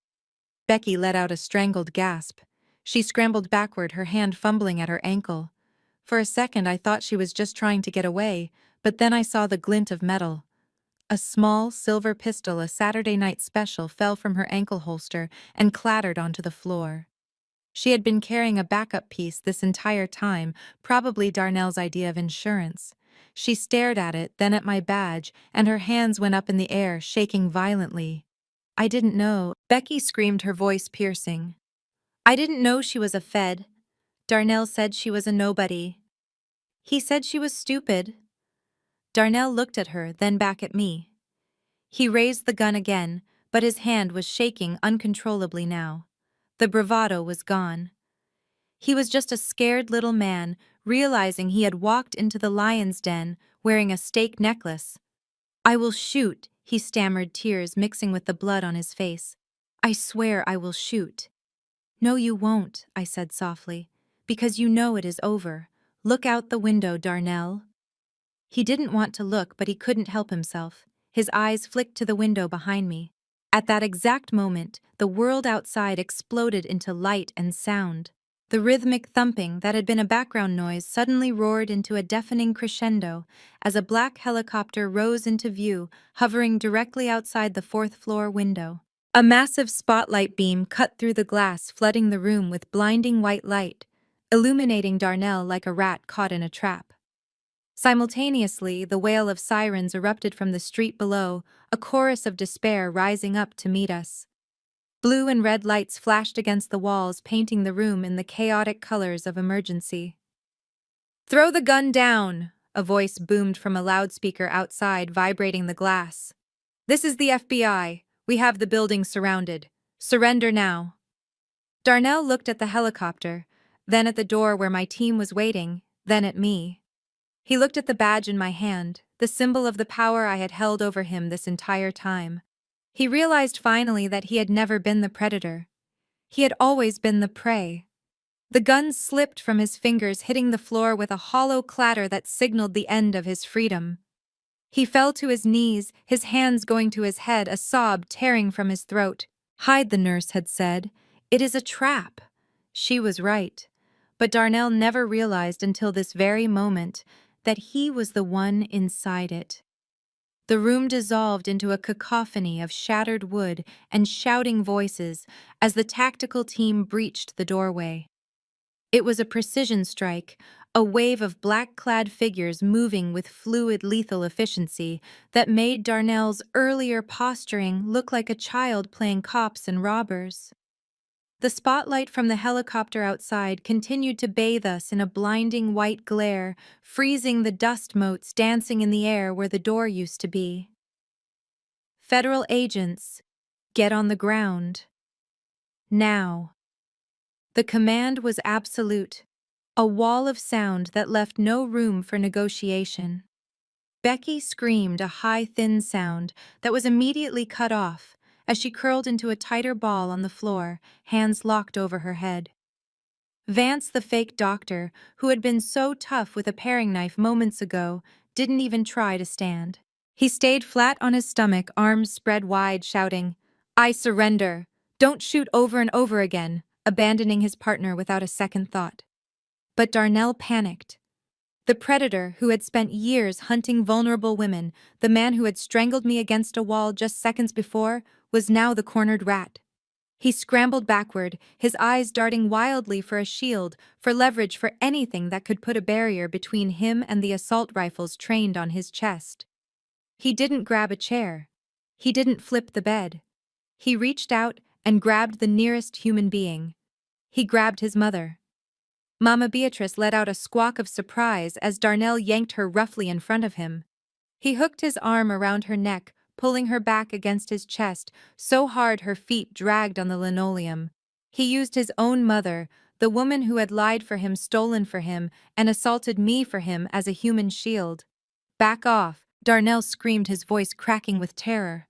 Speaker 1: Becky let out a strangled gasp. She scrambled backward, her hand fumbling at her ankle. For a second I thought she was just trying to get away, but then I saw the glint of metal. A small silver pistol, a Saturday night special, fell from her ankle holster and clattered onto the floor. She had been carrying a backup piece this entire time, probably Darnell's idea of insurance. She stared at it, then at my badge, and her hands went up in the air, shaking violently. I didn't know. Becky screamed, her voice piercing. I didn't know she was a Fed. Darnell said she was a nobody. He said she was stupid. Darnell looked at her, then back at me. He raised the gun again, but his hand was shaking uncontrollably now. The bravado was gone. He was just a scared little man, realizing he had walked into the lion's den wearing a stake necklace. I will shoot, he stammered, tears mixing with the blood on his face. I swear I will shoot. No, you won't, I said softly, because you know it is over. Look out the window, Darnell. He didn't want to look, but he couldn't help himself. His eyes flicked to the window behind me. At that exact moment, the world outside exploded into light and sound. The rhythmic thumping that had been a background noise suddenly roared into a deafening crescendo as a black helicopter rose into view, hovering directly outside the fourth-floor window. A massive spotlight beam cut through the glass, flooding the room with blinding white light, illuminating Darnell like a rat caught in a trap. Simultaneously, the wail of sirens erupted from the street below, a chorus of despair rising up to meet us. Blue and red lights flashed against the walls, painting the room in the chaotic colors of emergency. Throw the gun down, a voice boomed from a loudspeaker outside, vibrating the glass. This is the FBI. We have the building surrounded. Surrender now. Darnell looked at the helicopter, then at the door where my team was waiting, then at me. He looked at the badge in my hand, the symbol of the power I had held over him this entire time. He realized finally that he had never been the predator. He had always been the prey. The gun slipped from his fingers, hitting the floor with a hollow clatter that signaled the end of his freedom. He fell to his knees, his hands going to his head, a sob tearing from his throat. Hide, the nurse had said. It is a trap. She was right. But Darnell never realized until this very moment that he was the one inside it. The room dissolved into a cacophony of shattered wood and shouting voices as the tactical team breached the doorway. It was a precision strike, a wave of black-clad figures moving with fluid, lethal efficiency that made Darnell's earlier posturing look like a child playing cops and robbers. The spotlight from the helicopter outside continued to bathe us in a blinding white glare, freezing the dust motes dancing in the air where the door used to be. Federal agents, get on the ground. Now. The command was absolute, a wall of sound that left no room for negotiation. Becky screamed a high, thin sound that was immediately cut off as she curled into a tighter ball on the floor, hands locked over her head. Vance, the fake doctor, who had been so tough with a paring knife moments ago, didn't even try to stand. He stayed flat on his stomach, arms spread wide, shouting, "I surrender! Don't shoot over and over again," abandoning his partner without a second thought. But Darnell panicked. The predator who had spent years hunting vulnerable women, the man who had strangled me against a wall just seconds before, was now the cornered rat. He scrambled backward, his eyes darting wildly for a shield, for leverage, for anything that could put a barrier between him and the assault rifles trained on his chest. He didn't grab a chair. He didn't flip the bed. He reached out and grabbed the nearest human being. He grabbed his mother. Mama Beatrice let out a squawk of surprise as Darnell yanked her roughly in front of him. He hooked his arm around her neck, pulling her back against his chest, so hard her feet dragged on the linoleum. He used his own mother, the woman who had lied for him, stolen for him, and assaulted me for him, as a human shield. "Back off," Darnell screamed, his voice cracking with terror.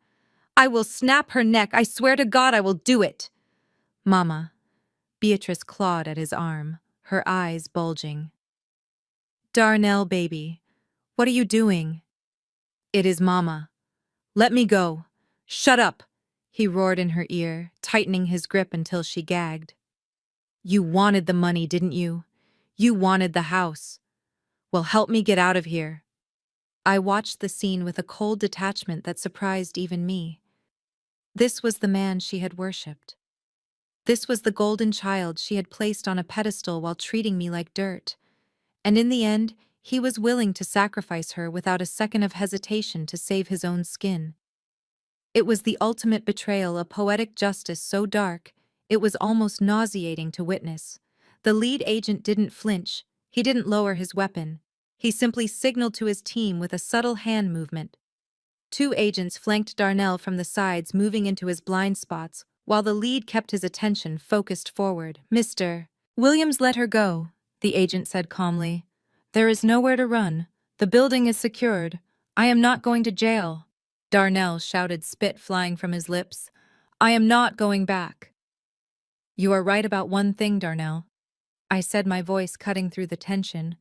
Speaker 1: "I will snap her neck, I swear to God I will do it." "Mama." Beatrice clawed at his arm, her eyes bulging. "Darnell, baby, what are you doing?" "It is Mama. Let me go." "Shut up," he roared in her ear, tightening his grip until she gagged. "You wanted the money, didn't you? You wanted the house. Well, help me get out of here." I watched the scene with a cold detachment that surprised even me. This was the man she had worshipped. This was the golden child she had placed on a pedestal while treating me like dirt. And in the end, he was willing to sacrifice her without a second of hesitation to save his own skin. It was the ultimate betrayal, a poetic justice so dark, it was almost nauseating to witness. The lead agent didn't flinch. He didn't lower his weapon. He simply signaled to his team with a subtle hand movement. Two agents flanked Darnell from the sides, moving into his blind spots, while the lead kept his attention focused forward. "Mr. Williams, let her go," the agent said calmly. "There is nowhere to run. The building is secured. I am not going to jail." Darnell shouted, spit flying from his lips. "I am not going back." "You are right about one thing, Darnell," I said, my voice cutting through the tension.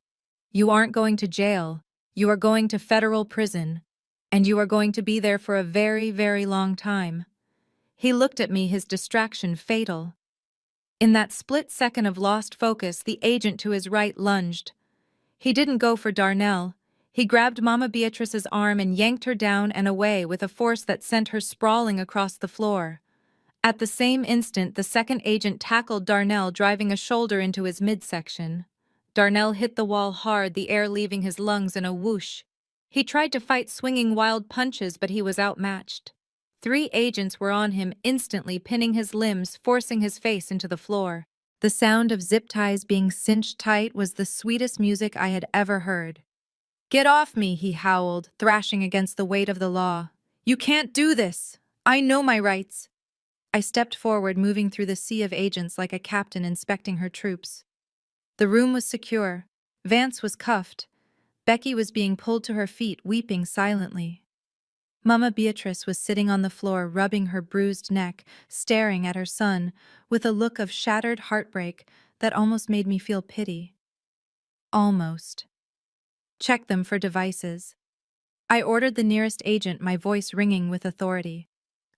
Speaker 1: "You aren't going to jail. You are going to federal prison. And you are going to be there for a very, very long time." He looked at me, his distraction fatal. In that split second of lost focus, the agent to his right lunged. He didn't go for Darnell. He grabbed Mama Beatrice's arm and yanked her down and away with a force that sent her sprawling across the floor. At the same instant, the second agent tackled Darnell, driving a shoulder into his midsection. Darnell hit the wall hard, the air leaving his lungs in a whoosh. He tried to fight, swinging wild punches, but he was outmatched. Three agents were on him, instantly pinning his limbs, forcing his face into the floor. The sound of zip ties being cinched tight was the sweetest music I had ever heard. "Get off me," he howled, thrashing against the weight of the law. "You can't do this. I know my rights." I stepped forward, moving through the sea of agents like a captain inspecting her troops. The room was secure. Vance was cuffed. Becky was being pulled to her feet, weeping silently. Mama Beatrice was sitting on the floor, rubbing her bruised neck, staring at her son, with a look of shattered heartbreak that almost made me feel pity. Almost. "Check them for devices." I ordered the nearest agent, my voice ringing with authority.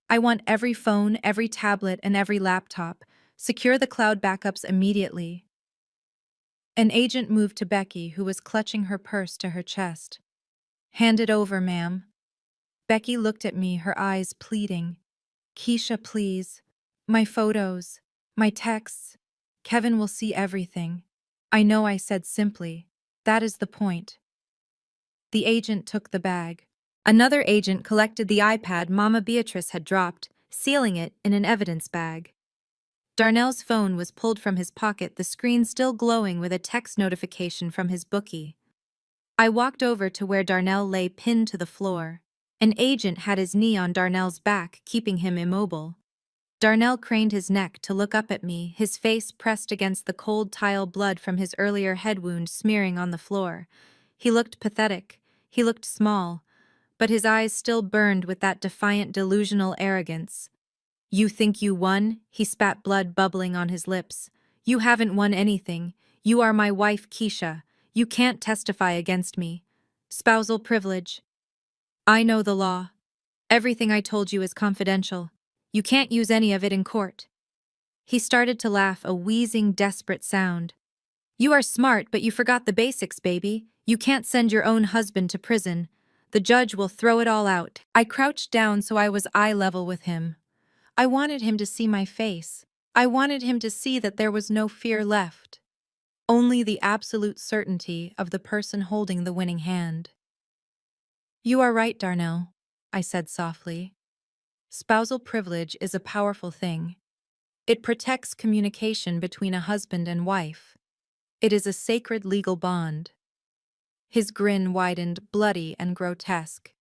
Speaker 1: "I want every phone, every tablet, and every laptop. Secure the cloud backups immediately." An agent moved to Becky, who was clutching her purse to her chest. "Hand it over, ma'am." Becky looked at me, her eyes pleading. "Keisha, please. My photos. My texts. Kevin will see everything." I know, I said simply. That is the point. The agent took the bag. Another agent collected the iPad Mama Beatrice had dropped, sealing it in an evidence bag. Darnell's phone was pulled from his pocket, the screen still glowing with a text notification from his bookie. I walked over to where Darnell lay pinned to the floor. An agent had his knee on Darnell's back, keeping him immobile. Darnell craned his neck to look up at me, his face pressed against the cold tile, blood from his earlier head wound smearing on the floor. He looked pathetic. He looked small, but his eyes still burned with that defiant, delusional arrogance. "You think you won?" He spat, blood bubbling on his lips. "You haven't won anything. You are my wife, Keisha. You can't testify against me. Spousal privilege. I know the law. Everything I told you is confidential. You can't use any of it in court." He started to laugh, a wheezing, desperate sound. "You are smart, but you forgot the basics, baby. You can't send your own husband to prison. The judge will throw it all out." I crouched down so I was eye level with him. I wanted him to see my face. I wanted him to see that there was no fear left. Only the absolute certainty of the person holding the winning hand. "You are right, Darnell," I said softly. "Spousal privilege is a powerful thing. It protects communication between a husband and wife. It is a sacred legal bond." His grin widened, bloody and grotesque.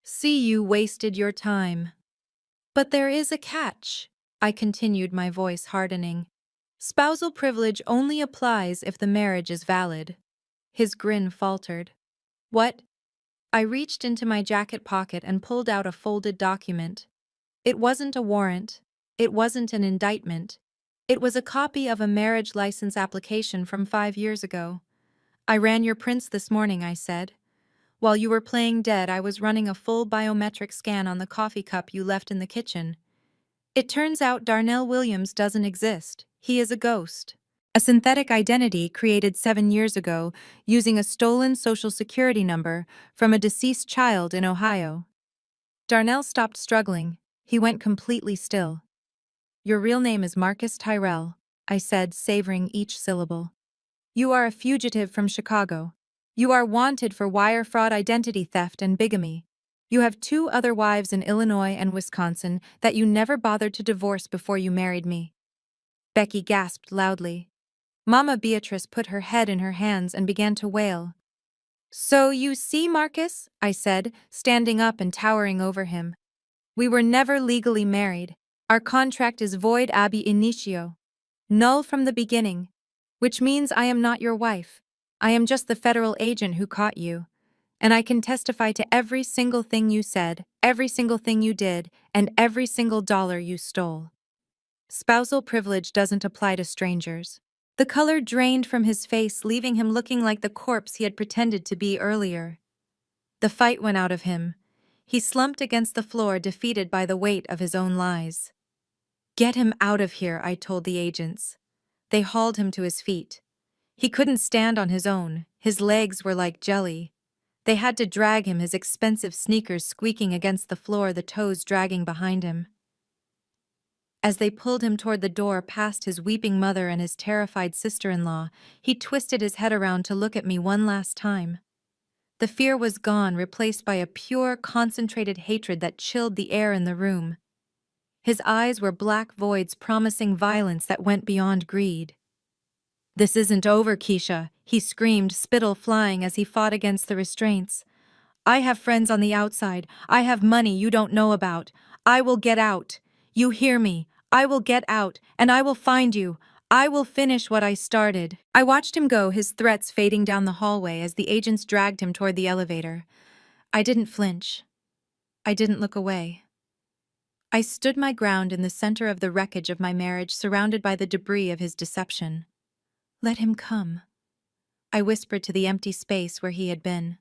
Speaker 1: "See, you wasted your time." "But there is a catch," I continued, my voice hardening. "Spousal privilege only applies if the marriage is valid." His grin faltered. "What?" I reached into my jacket pocket and pulled out a folded document. It wasn't a warrant. It wasn't an indictment. It was a copy of a marriage license application from 5 years ago. "I ran your prints this morning," I said. "While you were playing dead, I was running a full biometric scan on the coffee cup you left in the kitchen. It turns out Darnell Williams doesn't exist. He is a ghost. A synthetic identity created 7 years ago using a stolen social security number from a deceased child in Ohio." Darnell stopped struggling. He went completely still. "Your real name is Marcus Tyrell," I said, savoring each syllable. "You are a fugitive from Chicago. You are wanted for wire fraud, identity theft, and bigamy. You have 2 other wives in Illinois and Wisconsin that you never bothered to divorce before you married me." Becky gasped loudly. Mama Beatrice put her head in her hands and began to wail. "So you see, Marcus," I said, standing up and towering over him. "We were never legally married. Our contract is void ab initio. Null from the beginning. Which means I am not your wife. I am just the federal agent who caught you. And I can testify to every single thing you said, every single thing you did, and every single dollar you stole. Spousal privilege doesn't apply to strangers." The color drained from his face, leaving him looking like the corpse he had pretended to be earlier. The fight went out of him. He slumped against the floor, defeated by the weight of his own lies. "Get him out of here," I told the agents. They hauled him to his feet. He couldn't stand on his own. His legs were like jelly. They had to drag him, his expensive sneakers squeaking against the floor, the toes dragging behind him. As they pulled him toward the door, past his weeping mother and his terrified sister-in-law, he twisted his head around to look at me one last time. The fear was gone, replaced by a pure, concentrated hatred that chilled the air in the room. His eyes were black voids promising violence that went beyond greed. "This isn't over, Keisha," he screamed, spittle flying as he fought against the restraints. "I have friends on the outside. I have money you don't know about. I will get out. You hear me? I will get out, and I will find you. I will finish what I started." I watched him go, his threats fading down the hallway as the agents dragged him toward the elevator. I didn't flinch. I didn't look away. I stood my ground in the center of the wreckage of my marriage, surrounded by the debris of his deception. "Let him come," I whispered to the empty space where he had been.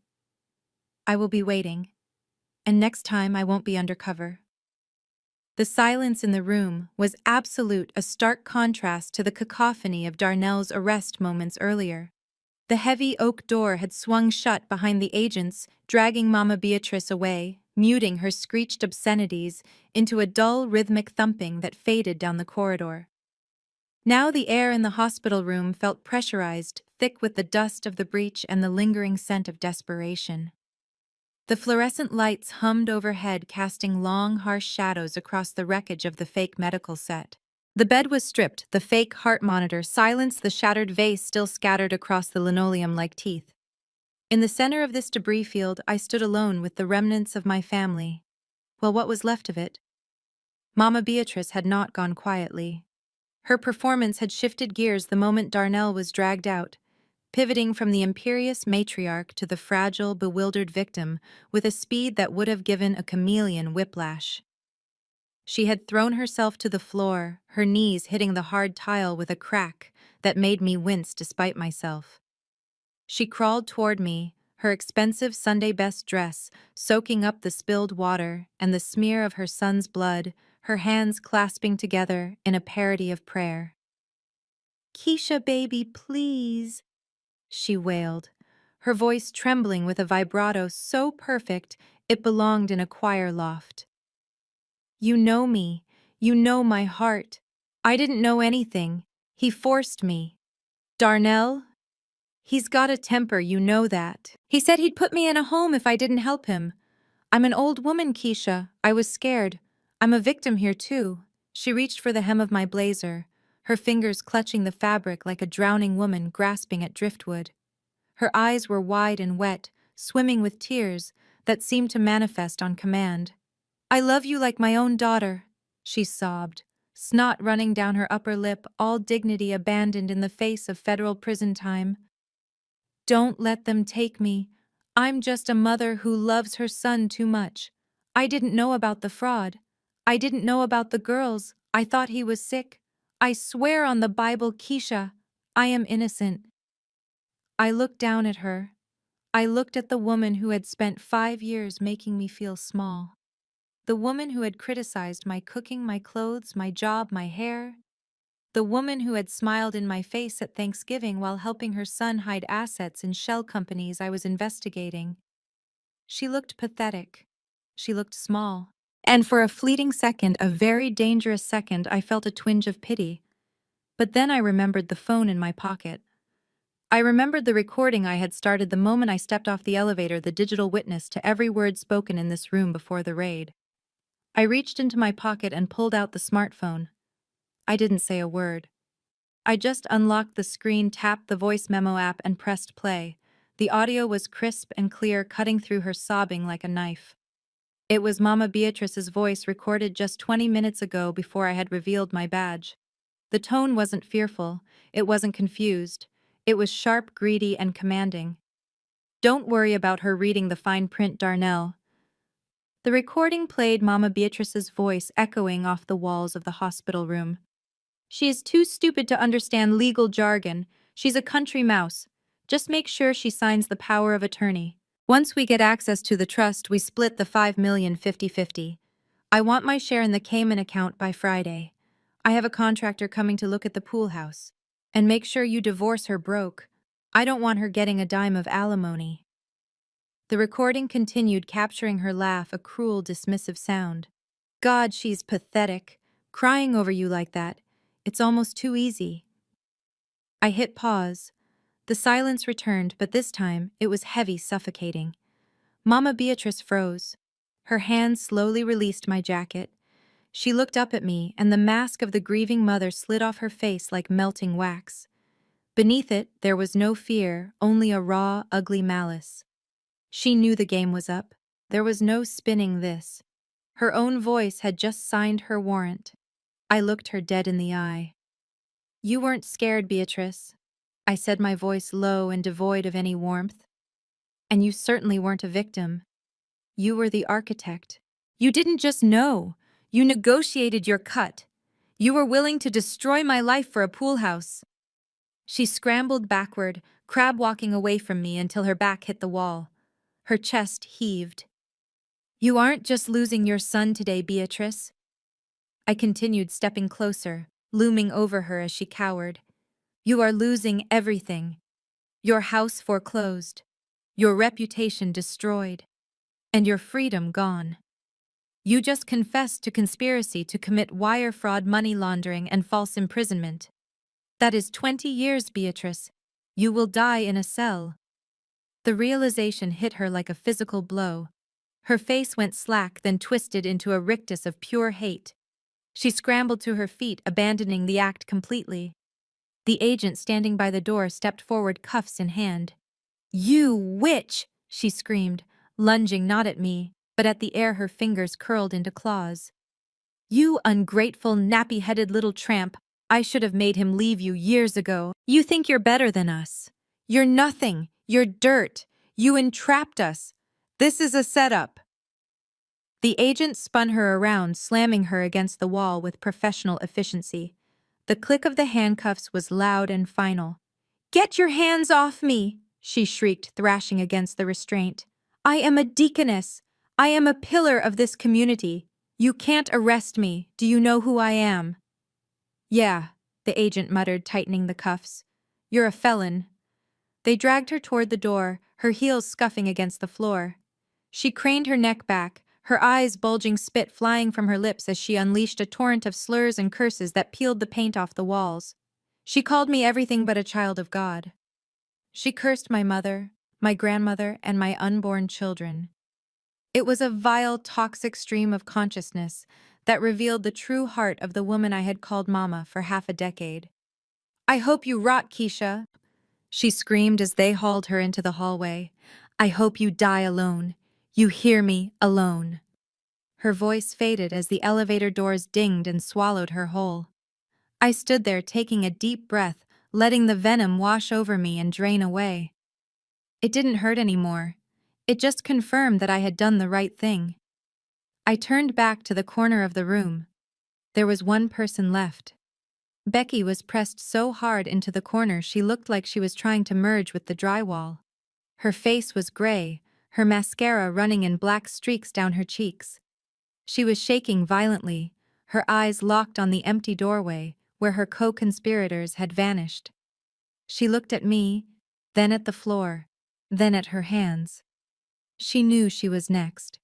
Speaker 1: "I will be waiting, and next time I won't be undercover." The silence in the room was absolute, a stark contrast to the cacophony of Darnell's arrest moments earlier. The heavy oak door had swung shut behind the agents, dragging Mama Beatrice away, muting her screeched obscenities into a dull, rhythmic thumping that faded down the corridor. Now the air in the hospital room felt pressurized, thick with the dust of the breach and the lingering scent of desperation. The fluorescent lights hummed overhead, casting long, harsh shadows across the wreckage of the fake medical set. The bed was stripped, the fake heart monitor silenced, the shattered vase still scattered across the linoleum like teeth. In the center of this debris field, I stood alone with the remnants of my family. Well, what was left of it? Mama Beatrice had not gone quietly. Her performance had shifted gears the moment Darnell was dragged out, pivoting from the imperious matriarch to the fragile, bewildered victim with a speed that would have given a chameleon whiplash. She had thrown herself to the floor, her knees hitting the hard tile with a crack that made me wince despite myself. She crawled toward me, her expensive Sunday best dress soaking up the spilled water and the smear of her son's blood, her hands clasping together in a parody of prayer. "Keisha, baby, please," she wailed, her voice trembling with a vibrato so perfect it belonged in a choir loft. "You know me. You know my heart. I didn't know anything. He forced me. Darnell? He's got a temper, you know that. He said he'd put me in a home if I didn't help him. I'm an old woman, Keisha. I was scared. I'm a victim here, too." She reached for the hem of my blazer, her fingers clutching the fabric like a drowning woman grasping at driftwood. Her eyes were wide and wet, swimming with tears that seemed to manifest on command. "I love you like my own daughter," she sobbed, snot running down her upper lip, all dignity abandoned in the face of federal prison time. "Don't let them take me. I'm just a mother who loves her son too much. I didn't know about the fraud. I didn't know about the girls. I thought he was sick. I swear on the Bible, Keisha, I am innocent." I looked down at her. I looked at the woman who had spent 5 years making me feel small. The woman who had criticized my cooking, my clothes, my job, my hair. The woman who had smiled in my face at Thanksgiving while helping her son hide assets in shell companies I was investigating. She looked pathetic. She looked small. And for a fleeting second, a very dangerous second, I felt a twinge of pity. But then I remembered the phone in my pocket. I remembered the recording I had started the moment I stepped off the elevator, the digital witness to every word spoken in this room before the raid. I reached into my pocket and pulled out the smartphone. I didn't say a word. I just unlocked the screen, tapped the voice memo app, and pressed play. The audio was crisp and clear, cutting through her sobbing like a knife. It was Mama Beatrice's voice, recorded just 20 minutes ago before I had revealed my badge. The tone wasn't fearful, it wasn't confused. It was sharp, greedy, and commanding. "Don't worry about her reading the fine print, Darnell." The recording played, Mama Beatrice's voice echoing off the walls of the hospital room. "She is too stupid to understand legal jargon. She's a country mouse. Just make sure she signs the power of attorney. Once we get access to the trust, we split the 5 million 50-50. I want my share in the Cayman account by Friday. I have a contractor coming to look at the pool house. And make sure you divorce her broke. I don't want her getting a dime of alimony." The recording continued, capturing her laugh, a cruel, dismissive sound. "God, she's pathetic. Crying over you like that. It's almost too easy." I hit pause. The silence returned, but this time it was heavy, suffocating. Mama Beatrice froze. Her hand slowly released my jacket. She looked up at me, and the mask of the grieving mother slid off her face like melting wax. Beneath it, there was no fear, only a raw, ugly malice. She knew the game was up. There was no spinning this. Her own voice had just signed her warrant. I looked her dead in the eye. "You weren't scared, Beatrice," I said, my voice low and devoid of any warmth. "And you certainly weren't a victim. You were the architect. You didn't just know. You negotiated your cut. You were willing to destroy my life for a pool house." She scrambled backward, crab-walking away from me until her back hit the wall. Her chest heaved. "You aren't just losing your son today, Beatrice." I continued, stepping closer, looming over her as she cowered. "You are losing everything. Your house foreclosed, your reputation destroyed, and your freedom gone. You just confessed to conspiracy to commit wire fraud, money laundering, and false imprisonment. That is 20 years, Beatrice. You will die in a cell. The realization hit her like a physical blow. Her face went slack, then twisted into a rictus of pure hate. She scrambled to her feet, abandoning the act completely. The agent standing by the door stepped forward, cuffs in hand. "You witch!" she screamed, lunging not at me, but at the air, her fingers curled into claws. "You ungrateful, nappy-headed little tramp! I should have made him leave you years ago. You think you're better than us. You're nothing. You're dirt. You entrapped us. This is a setup." The agent spun her around, slamming her against the wall with professional efficiency. The click of the handcuffs was loud and final. "Get your hands off me!" she shrieked, thrashing against the restraint. "I am a deaconess. I am a pillar of this community. You can't arrest me. Do you know who I am?" "Yeah," the agent muttered, tightening the cuffs. "You're a felon." They dragged her toward the door, her heels scuffing against the floor. She craned her neck back, her eyes bulging, spit flying from her lips as she unleashed a torrent of slurs and curses that peeled the paint off the walls. She called me everything but a child of God. She cursed my mother, my grandmother, and my unborn children. It was a vile, toxic stream of consciousness that revealed the true heart of the woman I had called Mama for half a decade. "I hope you rot, Keisha," she screamed as they hauled her into the hallway. "I hope you die alone. You hear me, alone." Her voice faded as the elevator doors dinged and swallowed her whole. I stood there taking a deep breath, letting the venom wash over me and drain away. It didn't hurt anymore. It just confirmed that I had done the right thing. I turned back to the corner of the room. There was one person left. Becky was pressed so hard into the corner she looked like she was trying to merge with the drywall. Her face was gray, her mascara running in black streaks down her cheeks. She was shaking violently, her eyes locked on the empty doorway where her co-conspirators had vanished. She looked at me, then at the floor, then at her hands. She knew she was next.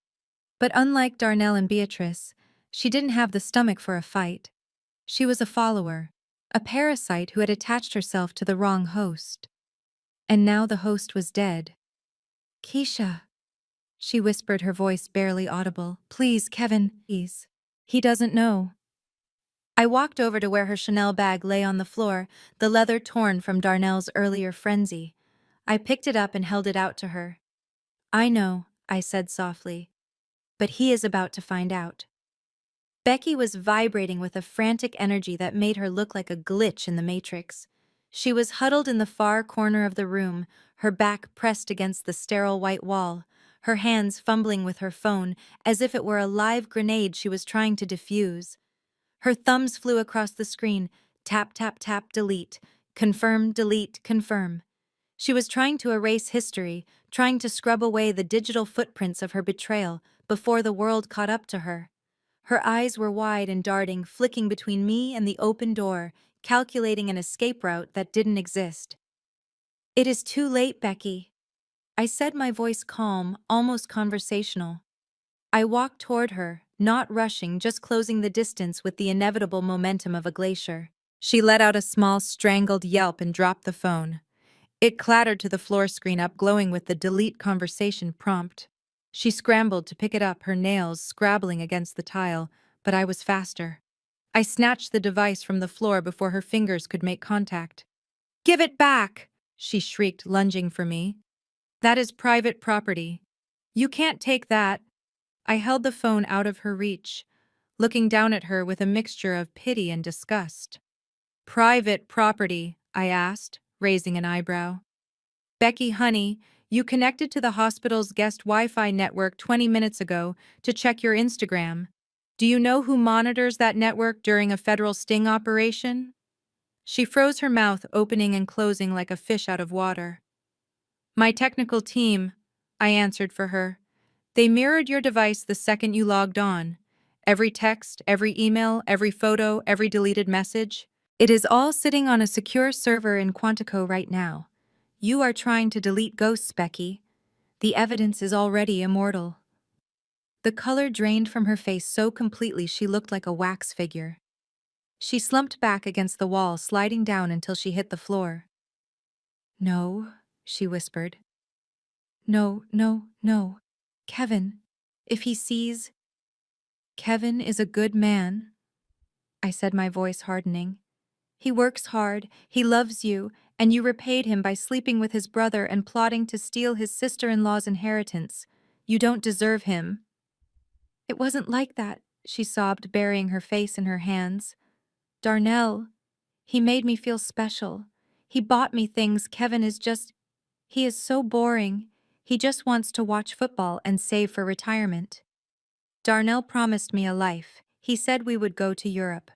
Speaker 1: But unlike Darnell and Beatrice, she didn't have the stomach for a fight. She was a follower, a parasite who had attached herself to the wrong host. And now the host was dead. "Keisha," she whispered, her voice barely audible. "Please, Kevin, please. He doesn't know." I walked over to where her Chanel bag lay on the floor, the leather torn from Darnell's earlier frenzy. I picked it up and held it out to her. "I know," I said softly, "but he is about to find out." Becky was vibrating with a frantic energy that made her look like a glitch in the Matrix. She was huddled in the far corner of the room, her back pressed against the sterile white wall, her hands fumbling with her phone as if it were a live grenade she was trying to defuse. Her thumbs flew across the screen, tap, tap, tap, delete, confirm, delete, confirm. She was trying to erase history, trying to scrub away the digital footprints of her betrayal before the world caught up to her. Her eyes were wide and darting, flicking between me and the open door, calculating an escape route that didn't exist. "It is too late, Becky," I said, my voice calm, almost conversational. I walked toward her, not rushing, just closing the distance with the inevitable momentum of a glacier. She let out a small, strangled yelp and dropped the phone. It clattered to the floor screen up, glowing with the delete conversation prompt. She scrambled to pick it up, her nails scrabbling against the tile, but I was faster. I snatched the device from the floor before her fingers could make contact. "Give it back!" she shrieked, lunging for me. "That is private property. You can't take that." I held the phone out of her reach, looking down at her with a mixture of pity and disgust. "Private property?" I asked, raising an eyebrow. "Becky, honey, you connected to the hospital's guest Wi-Fi network 20 minutes ago to check your Instagram. Do you know who monitors that network during a federal sting operation?" She froze, her mouth opening and closing like a fish out of water. "My technical team," I answered for her. "They mirrored your device the second you logged on. Every text, every email, every photo, every deleted message. It is all sitting on a secure server in Quantico right now. You are trying to delete ghosts, Becky. The evidence is already immortal." The color drained from her face so completely she looked like a wax figure. She slumped back against the wall, sliding down until she hit the floor. No, she whispered. No, no, no. Kevin, if he sees… Kevin is a good man, I said, my voice hardening. He works hard, he loves you, and you repaid him by sleeping with his brother and plotting to steal his sister-in-law's inheritance. You don't deserve him. It wasn't like that, she sobbed, burying her face in her hands. Darnell, he made me feel special. He bought me things. Kevin is just… he is so boring. He just wants to watch football and save for retirement. Darnell promised me a life. He said we would go to Europe.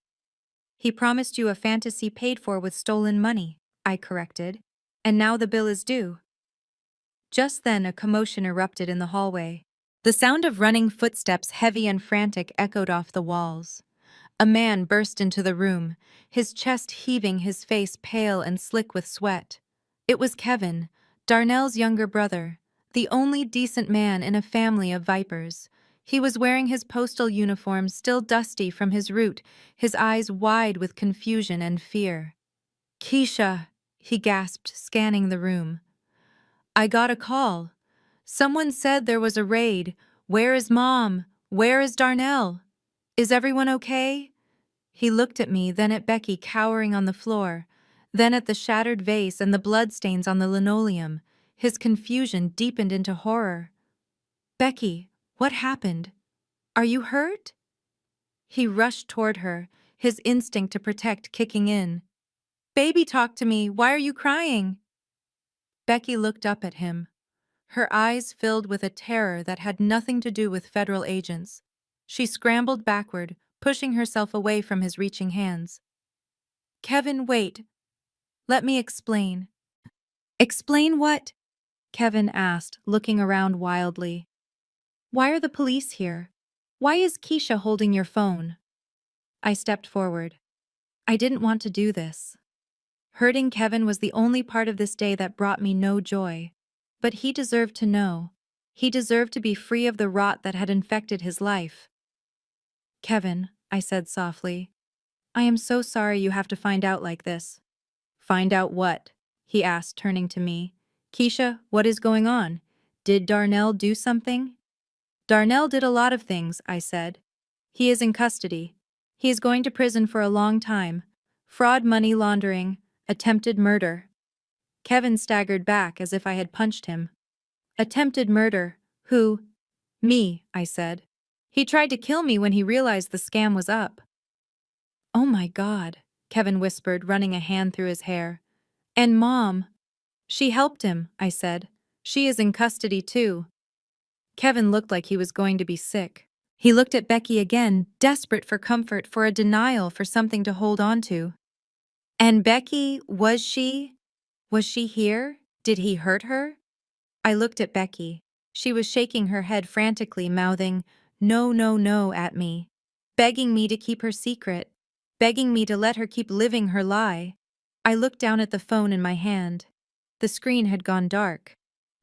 Speaker 1: He promised you a fantasy paid for with stolen money, I corrected. And now the bill is due. Just then a commotion erupted in the hallway. The sound of running footsteps, heavy and frantic, echoed off the walls. A man burst into the room, his chest heaving, his face pale and slick with sweat. It was Kevin, Darnell's younger brother, the only decent man in a family of vipers. He was wearing his postal uniform, still dusty from his route, his eyes wide with confusion and fear. "Keisha," he gasped, scanning the room. "I got a call. Someone said there was a raid. Where is Mom? Where is Darnell? Is everyone okay?" He looked at me, then at Becky cowering on the floor, then at the shattered vase and the bloodstains on the linoleum. His confusion deepened into horror. "Becky, what happened? Are you hurt?" He rushed toward her, his instinct to protect kicking in. "Baby, talk to me. Why are you crying?" Becky looked up at him, her eyes filled with a terror that had nothing to do with federal agents. She scrambled backward, pushing herself away from his reaching hands. "Kevin, wait. Let me explain." "Explain what?" Kevin asked, looking around wildly. "Why are the police here? Why is Keisha holding your phone?" I stepped forward. I didn't want to do this. Hurting Kevin was the only part of this day that brought me no joy. But he deserved to know. He deserved to be free of the rot that had infected his life. "Kevin," I said softly, "I am so sorry you have to find out like this." "Find out what?" he asked, turning to me. "Keisha, what is going on? Did Darnell do something?" "Darnell did a lot of things," I said. "He is in custody. He is going to prison for a long time. Fraud, money laundering, attempted murder." Kevin staggered back as if I had punched him. "Attempted murder? Who?" "Me," I said. "He tried to kill me when he realized the scam was up." "Oh my God," Kevin whispered, running a hand through his hair. "And Mom?" "She helped him," I said. "She is in custody too." Kevin looked like he was going to be sick. He looked at Becky again, desperate for comfort, for a denial, for something to hold on to. "And Becky, was she here? Did he hurt her?" I looked at Becky. She was shaking her head frantically, mouthing, "No, no, no," at me, begging me to keep her secret, begging me to let her keep living her lie. I looked down at the phone in my hand. The screen had gone dark.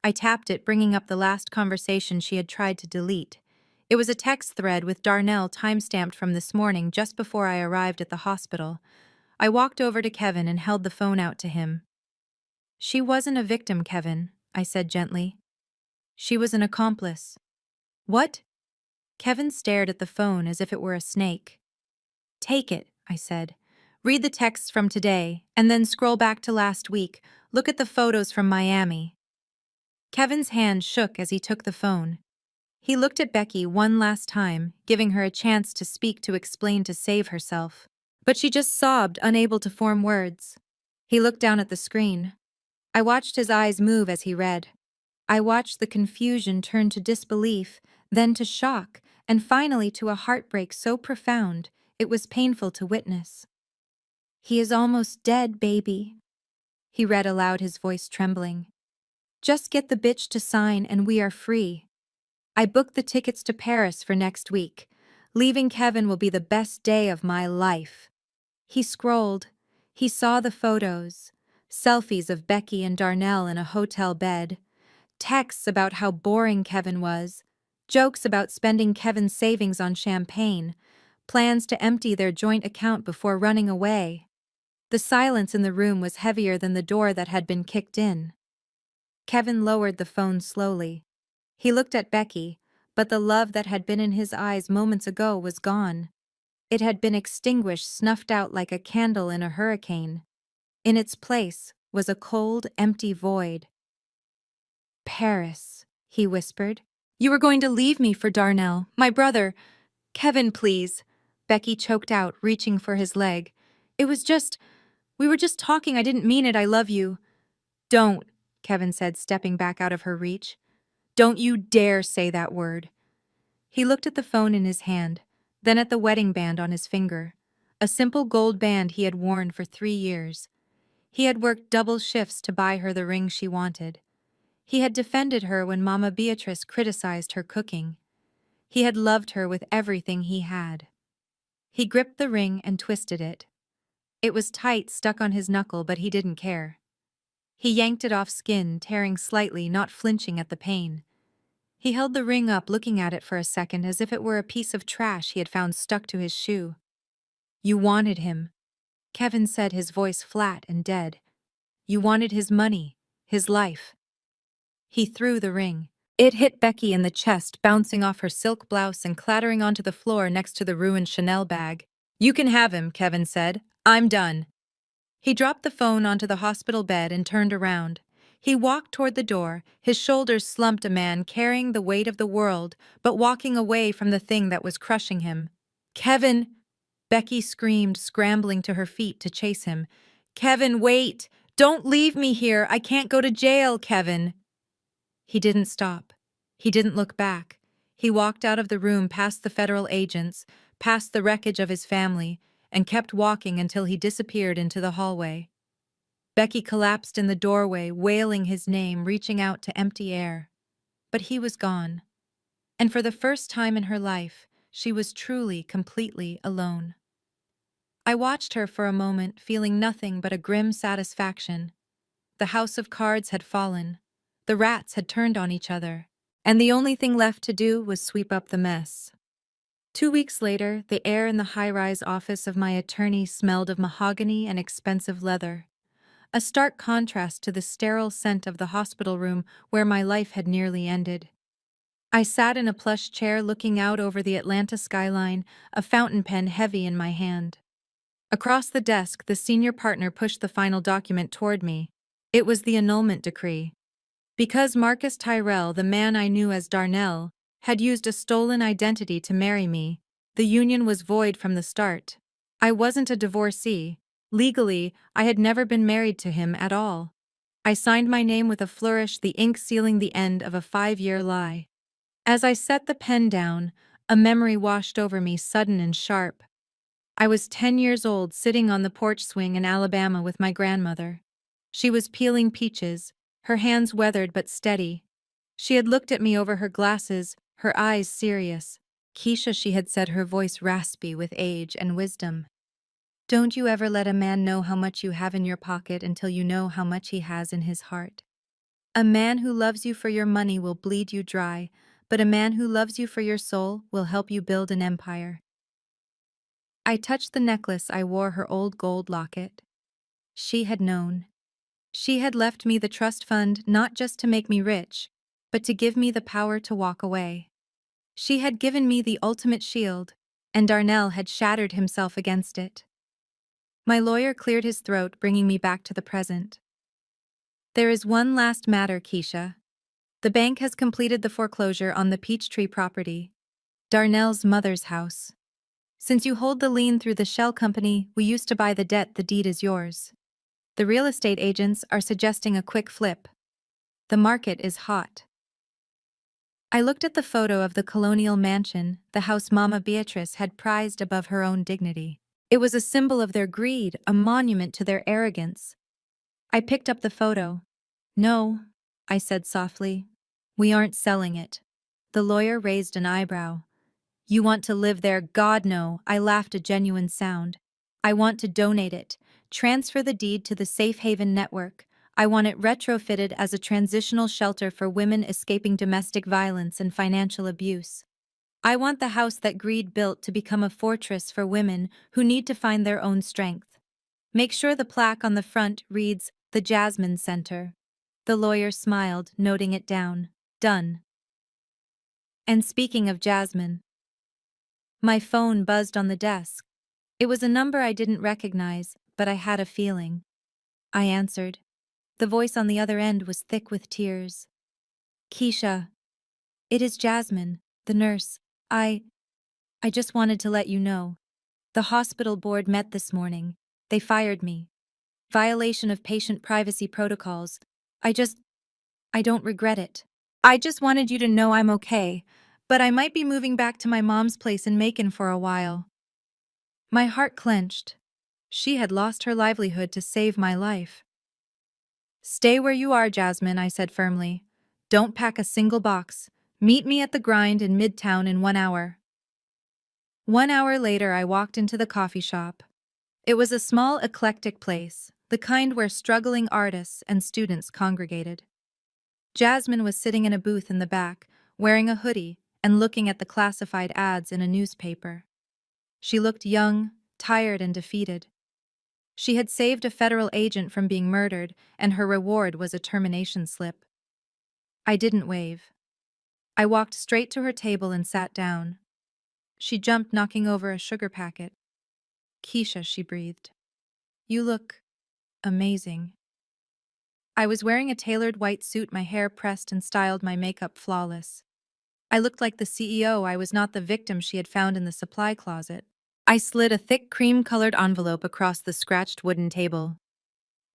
Speaker 1: I tapped it, bringing up the last conversation she had tried to delete. It was a text thread with Darnell timestamped from this morning, just before I arrived at the hospital. I walked over to Kevin and held the phone out to him. "She wasn't a victim, Kevin," I said gently. "She was an accomplice." "What?" Kevin stared at the phone as if it were a snake. "Take it," I said. "Read the texts from today, and then scroll back to last week. Look at the photos from Miami." Kevin's hand shook as he took the phone. He looked at Becky one last time, giving her a chance to speak, to explain, to save herself. But she just sobbed, unable to form words. He looked down at the screen. I watched his eyes move as he read. I watched the confusion turn to disbelief, then to shock, and finally to a heartbreak so profound it was painful to witness. "He is almost dead, baby," he read aloud, his voice trembling. "Just get the bitch to sign and we are free. I booked the tickets to Paris for next week. Leaving Kevin will be the best day of my life." He scrolled. He saw the photos. Selfies of Becky and Darnell in a hotel bed. Texts about how boring Kevin was. Jokes about spending Kevin's savings on champagne. Plans to empty their joint account before running away. The silence in the room was heavier than the door that had been kicked in. Kevin lowered the phone slowly. He looked at Becky, but the love that had been in his eyes moments ago was gone. It had been extinguished, snuffed out like a candle in a hurricane. In its place was a cold, empty void. "Paris," he whispered. "You were going to leave me for Darnell, my brother. Kevin, please." Becky choked out, reaching for his leg. We were just talking, I didn't mean it, I love you." "Don't," Kevin said, stepping back out of her reach. "Don't you dare say that word." He looked at the phone in his hand, then at the wedding band on his finger, a simple gold band he had worn for 3 years. He had worked double shifts to buy her the ring she wanted. He had defended her when Mama Beatrice criticized her cooking. He had loved her with everything he had. He gripped the ring and twisted it. It was tight, stuck on his knuckle, but he didn't care. He yanked it off skin, tearing slightly, not flinching at the pain. He held the ring up, looking at it for a second as if it were a piece of trash he had found stuck to his shoe. "You wanted him," Kevin said, his voice flat and dead. "You wanted his money, his life." He threw the ring. It hit Becky in the chest, bouncing off her silk blouse and clattering onto the floor next to the ruined Chanel bag. "You can have him," Kevin said. "I'm done." He dropped the phone onto the hospital bed and turned around. He walked toward the door, his shoulders slumped, a man carrying the weight of the world, but walking away from the thing that was crushing him. "Kevin!" Becky screamed, scrambling to her feet to chase him. "Kevin, wait! Don't leave me here! I can't go to jail, Kevin!" He didn't stop. He didn't look back. He walked out of the room, past the federal agents, past the wreckage of his family, and kept walking until he disappeared into the hallway. Becky collapsed in the doorway, wailing his name, reaching out to empty air. But he was gone. And for the first time in her life, she was truly, completely alone. I watched her for a moment, feeling nothing but a grim satisfaction. The house of cards had fallen. The rats had turned on each other. And the only thing left to do was sweep up the mess. 2 weeks later, the air in the high-rise office of my attorney smelled of mahogany and expensive leather, a stark contrast to the sterile scent of the hospital room where my life had nearly ended. I sat in a plush chair looking out over the Atlanta skyline, a fountain pen heavy in my hand. Across the desk, the senior partner pushed the final document toward me. It was the annulment decree. Because Marcus Tyrell, the man I knew as Darnell, had used a stolen identity to marry me, the union was void from the start. I wasn't a divorcee. Legally, I had never been married to him at all. I signed my name with a flourish, the ink sealing the end of a 5-year lie. As I set the pen down, a memory washed over me, sudden and sharp. I was 10 years old, sitting on the porch swing in Alabama with my grandmother. She was peeling peaches, her hands weathered but steady. She had looked at me over her glasses, her eyes serious. "Keisha," she had said, her voice raspy with age and wisdom. "Don't you ever let a man know how much you have in your pocket until you know how much he has in his heart. A man who loves you for your money will bleed you dry, but a man who loves you for your soul will help you build an empire." I touched the necklace I wore, her old gold locket. She had known. She had left me the trust fund not just to make me rich, but to give me the power to walk away. She had given me the ultimate shield, and Darnell had shattered himself against it. My lawyer cleared his throat, bringing me back to the present. "There is one last matter, Keisha. The bank has completed the foreclosure on the Peachtree property, Darnell's mother's house. Since you hold the lien through the shell company we used to buy the debt, the deed is yours. The real estate agents are suggesting a quick flip. The market is hot." I looked at the photo of the colonial mansion, the house Mama Beatrice had prized above her own dignity. It was a symbol of their greed, a monument to their arrogance. I picked up the photo. "No," I said softly. "We aren't selling it." The lawyer raised an eyebrow. "You want to live there?" "God, no," I laughed, a genuine sound. "I want to donate it, transfer the deed to the Safe Haven Network. I want it retrofitted as a transitional shelter for women escaping domestic violence and financial abuse. I want the house that greed built to become a fortress for women who need to find their own strength." Make sure the plaque on the front reads, The Jasmine Center. The lawyer smiled, noting it down. Done. And speaking of Jasmine, my phone buzzed on the desk. It was a number I didn't recognize, but I had a feeling. I answered. The voice on the other end was thick with tears. Keisha, it is Jasmine, the nurse. I just wanted to let you know. The hospital board met this morning. They fired me. Violation of patient privacy protocols. I don't regret it. I just wanted you to know I'm okay, but I might be moving back to my mom's place in Macon for a while. My heart clenched. She had lost her livelihood to save my life. Stay where you are, Jasmine, I said firmly. Don't pack a single box. Meet me at the Grind in Midtown in 1 hour. 1 hour later, I walked into the coffee shop. It was a small, eclectic place, the kind where struggling artists and students congregated. Jasmine was sitting in a booth in the back, wearing a hoodie and looking at the classified ads in a newspaper. She looked young, tired, and defeated. She had saved a federal agent from being murdered, and her reward was a termination slip. I didn't wave. I walked straight to her table and sat down. She jumped, knocking over a sugar packet. Keisha, she breathed. You look amazing. I was wearing a tailored white suit, my hair pressed and styled, my makeup flawless. I looked like the CEO. I was not the victim she had found in the supply closet. I slid a thick cream-colored envelope across the scratched wooden table.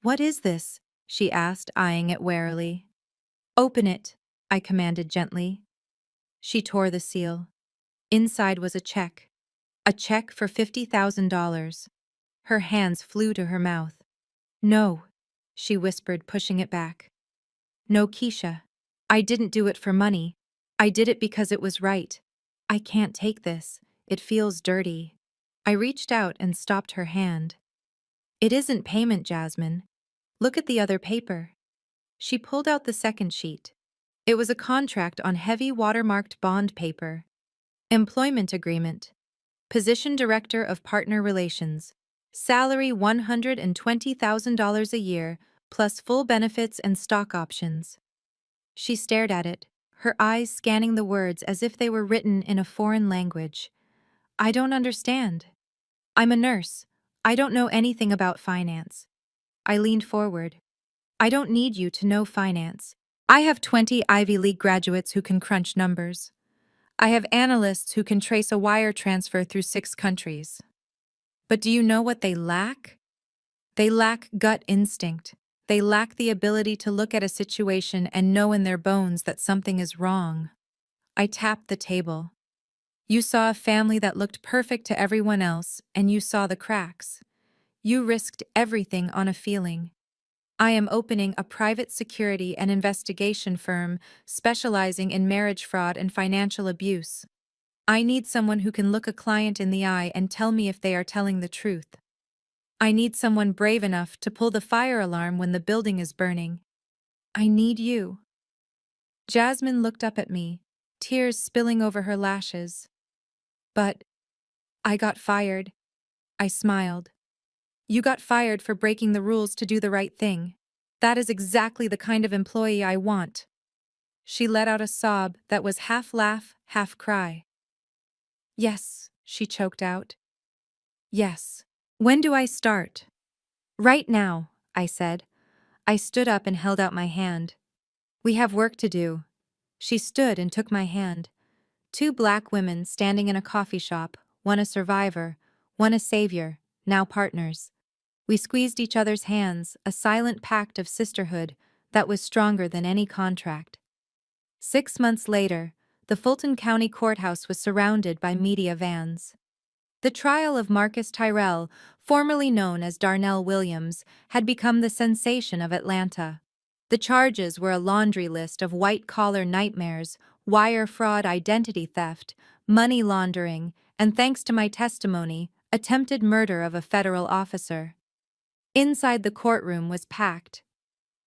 Speaker 1: What is this? She asked, eyeing it warily. Open it, I commanded gently. She tore the seal. Inside was a check for $50,000. Her hands flew to her mouth. No, she whispered, pushing it back. No, Keisha. I didn't do it for money. I did it because it was right. I can't take this. It feels dirty. I reached out and stopped her hand. It isn't payment, Jasmine. Look at the other paper. She pulled out the second sheet. It was a contract on heavy watermarked bond paper. Employment agreement. Position Director of Partner Relations. Salary $120,000 a year, plus full benefits and stock options. She stared at it, her eyes scanning the words as if they were written in a foreign language. I don't understand. I'm a nurse. I don't know anything about finance. I leaned forward. I don't need you to know finance. I have 20 Ivy League graduates who can crunch numbers. I have analysts who can trace a wire transfer through 6 countries. But do you know what they lack? They lack gut instinct. They lack the ability to look at a situation and know in their bones that something is wrong. I tapped the table. You saw a family that looked perfect to everyone else, and you saw the cracks. You risked everything on a feeling. I am opening a private security and investigation firm specializing in marriage fraud and financial abuse. I need someone who can look a client in the eye and tell me if they are telling the truth. I need someone brave enough to pull the fire alarm when the building is burning. I need you. Jasmine looked up at me, tears spilling over her lashes. But I got fired. I smiled. You got fired for breaking the rules to do the right thing. That is exactly the kind of employee I want. She let out a sob that was half laugh, half cry. Yes, she choked out. Yes. When do I start? Right now, I said. I stood up and held out my hand. We have work to do. She stood and took my hand. 2 black women standing in a coffee shop, one a survivor, one a savior, now partners. We squeezed each other's hands, a silent pact of sisterhood that was stronger than any contract. 6 months later, the Fulton County Courthouse was surrounded by media vans. The trial of Marcus Tyrell, formerly known as Darnell Williams, had become the sensation of Atlanta. The charges were a laundry list of white-collar nightmares, wire fraud, identity theft, money laundering, and, thanks to my testimony, attempted murder of a federal officer. Inside the courtroom was packed.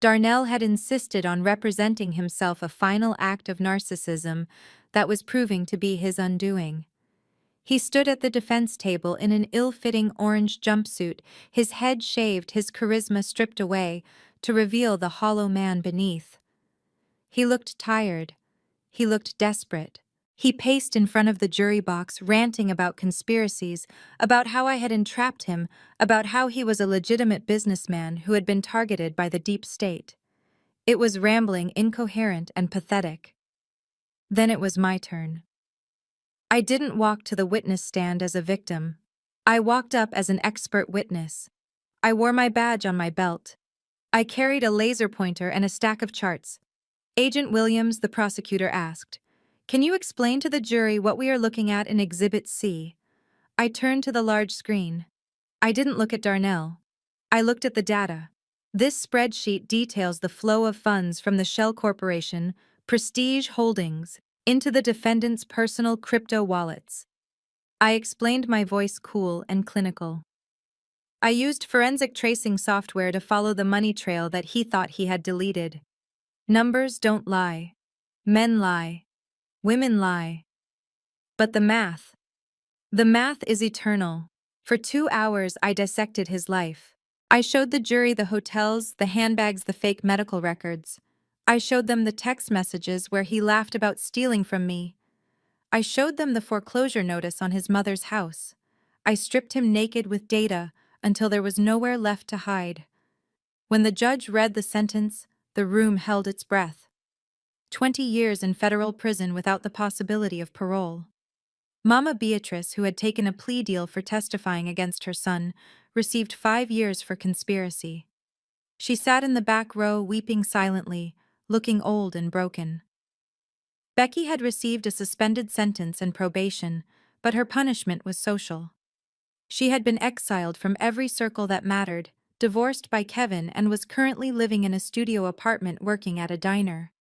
Speaker 1: Darnell had insisted on representing himself, a final act of narcissism that was proving to be his undoing. He stood at the defense table in an ill-fitting orange jumpsuit, his head shaved, his charisma stripped away, to reveal the hollow man beneath. He looked tired. He looked desperate. He paced in front of the jury box, ranting about conspiracies, about how I had entrapped him, about how he was a legitimate businessman who had been targeted by the deep state. It was rambling, incoherent, and pathetic. Then it was my turn. I didn't walk to the witness stand as a victim. I walked up as an expert witness. I wore my badge on my belt. I carried a laser pointer and a stack of charts. Agent Williams, the prosecutor asked, "Can you explain to the jury what we are looking at in Exhibit C?" I turned to the large screen. I didn't look at Darnell. I looked at the data. This spreadsheet details the flow of funds from the Shell Corporation, Prestige Holdings, into the defendant's personal crypto wallets. I explained, my voice cool and clinical. I used forensic tracing software to follow the money trail that he thought he had deleted. Numbers don't lie. Men lie. Women lie. But the math. The math is eternal. For 2 hours I dissected his life. I showed the jury the hotels, the handbags, the fake medical records. I showed them the text messages where he laughed about stealing from me. I showed them the foreclosure notice on his mother's house. I stripped him naked with data until there was nowhere left to hide. When the judge read the sentence, the room held its breath. 20 years in federal prison without the possibility of parole. Mama Beatrice, who had taken a plea deal for testifying against her son, received 5 years for conspiracy. She sat in the back row weeping silently, looking old and broken. Becky had received a suspended sentence and probation, but her punishment was social. She had been exiled from every circle that mattered, divorced by Kevin, and was currently living in a studio apartment working at a diner.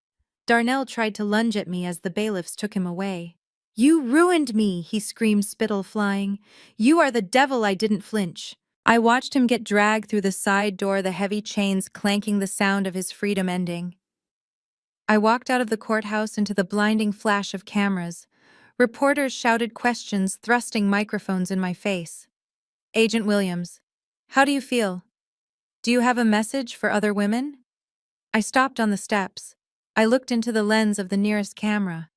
Speaker 1: Darnell tried to lunge at me as the bailiffs took him away. "You ruined me," he screamed, spittle flying. "You are the devil." I didn't flinch. I watched him get dragged through the side door, the heavy chains clanking, the sound of his freedom ending. I walked out of the courthouse into the blinding flash of cameras. Reporters shouted questions, thrusting microphones in my face. "Agent Williams, how do you feel? Do you have a message for other women?" I stopped on the steps. I looked into the lens of the nearest camera.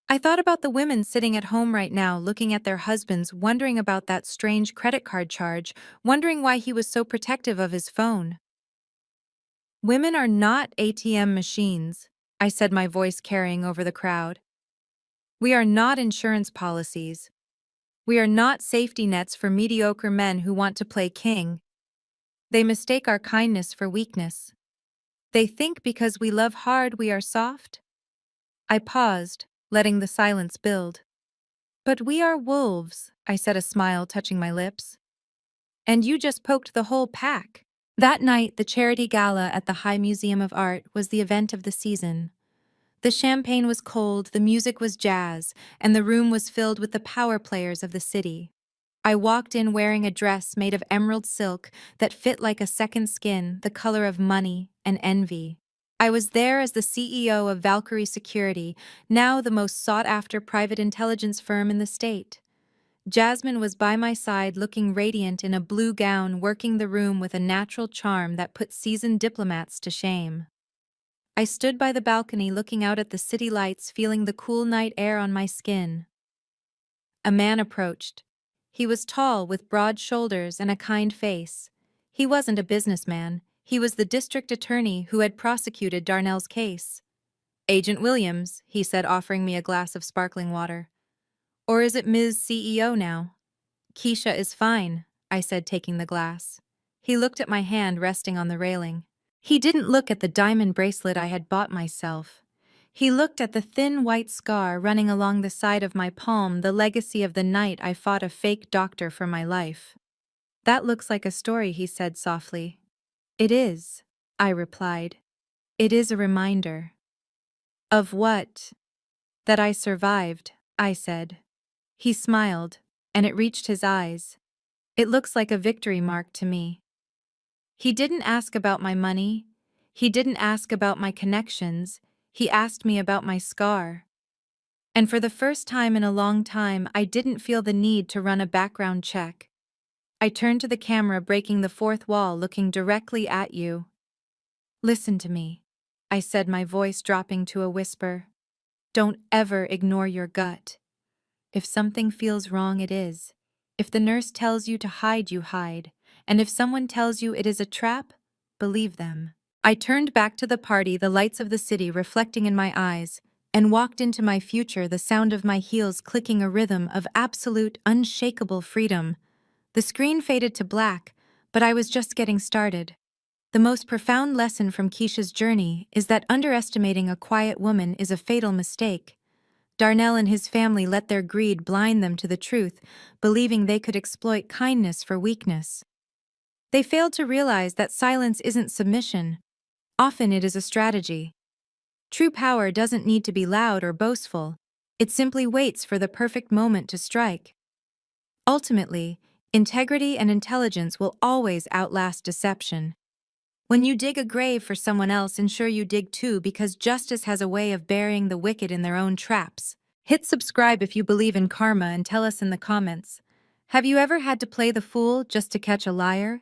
Speaker 1: I thought about the women sitting at home right now, looking at their husbands, wondering about that strange credit card charge, wondering why he was so protective of his phone. "Women are not ATM machines," I said, my voice carrying over the crowd. "We are not insurance policies. We are not safety nets for mediocre men who want to play king. They mistake our kindness for weakness. They think because we love hard we are soft." I paused, letting the silence build. "But we are wolves," I said, a smile touching my lips. "And you just poked the whole pack." That night, the charity gala at the High Museum of Art was the event of the season. The champagne was cold, the music was jazz, and the room was filled with the power players of the city. I walked in wearing a dress made of emerald silk that fit like a second skin, the color of money and envy. I was there as the CEO of Valkyrie Security, now the most sought-after private intelligence firm in the state. Jasmine was by my side, looking radiant in a blue gown, working the room with a natural charm that put seasoned diplomats to shame. I stood by the balcony looking out at the city lights, feeling the cool night air on my skin. A man approached. He was tall, with broad shoulders and a kind face. He wasn't a businessman. He was the district attorney who had prosecuted Darnell's case. "Agent Williams," he said, offering me a glass of sparkling water. "Or is it Ms. CEO now?" "Keisha is fine," I said, taking the glass. He looked at my hand resting on the railing. He didn't look at the diamond bracelet I had bought myself. He looked at the thin white scar running along the side of my palm, the legacy of the night I fought a fake doctor for my life. "That looks like a story," he said softly. "It is," I replied. "It is a reminder." "Of what?" "That I survived," I said. He smiled, and it reached his eyes. "It looks like a victory mark to me." He didn't ask about my money. He didn't ask about my connections. He asked me about my scar. And for the first time in a long time, I didn't feel the need to run a background check. I turned to the camera, breaking the fourth wall, looking directly at you. Listen to me, I said, my voice dropping to a whisper. Don't ever ignore your gut. If something feels wrong, it is. If the nurse tells you to hide, you hide. And if someone tells you it is a trap, believe them. I turned back to the party, the lights of the city reflecting in my eyes, and walked into my future, the sound of my heels clicking, a rhythm of absolute, unshakable freedom. The screen faded to black, but I was just getting started. The most profound lesson from Keisha's journey is that underestimating a quiet woman is a fatal mistake. Darnell and his family let their greed blind them to the truth, believing they could exploit kindness for weakness. They failed to realize that silence isn't submission. Often it is a strategy. True power doesn't need to be loud or boastful. It simply waits for the perfect moment to strike. Ultimately, integrity and intelligence will always outlast deception. When you dig a grave for someone else, ensure you dig too, because justice has a way of burying the wicked in their own traps. Hit subscribe if you believe in karma and tell us in the comments. Have you ever had to play the fool just to catch a liar?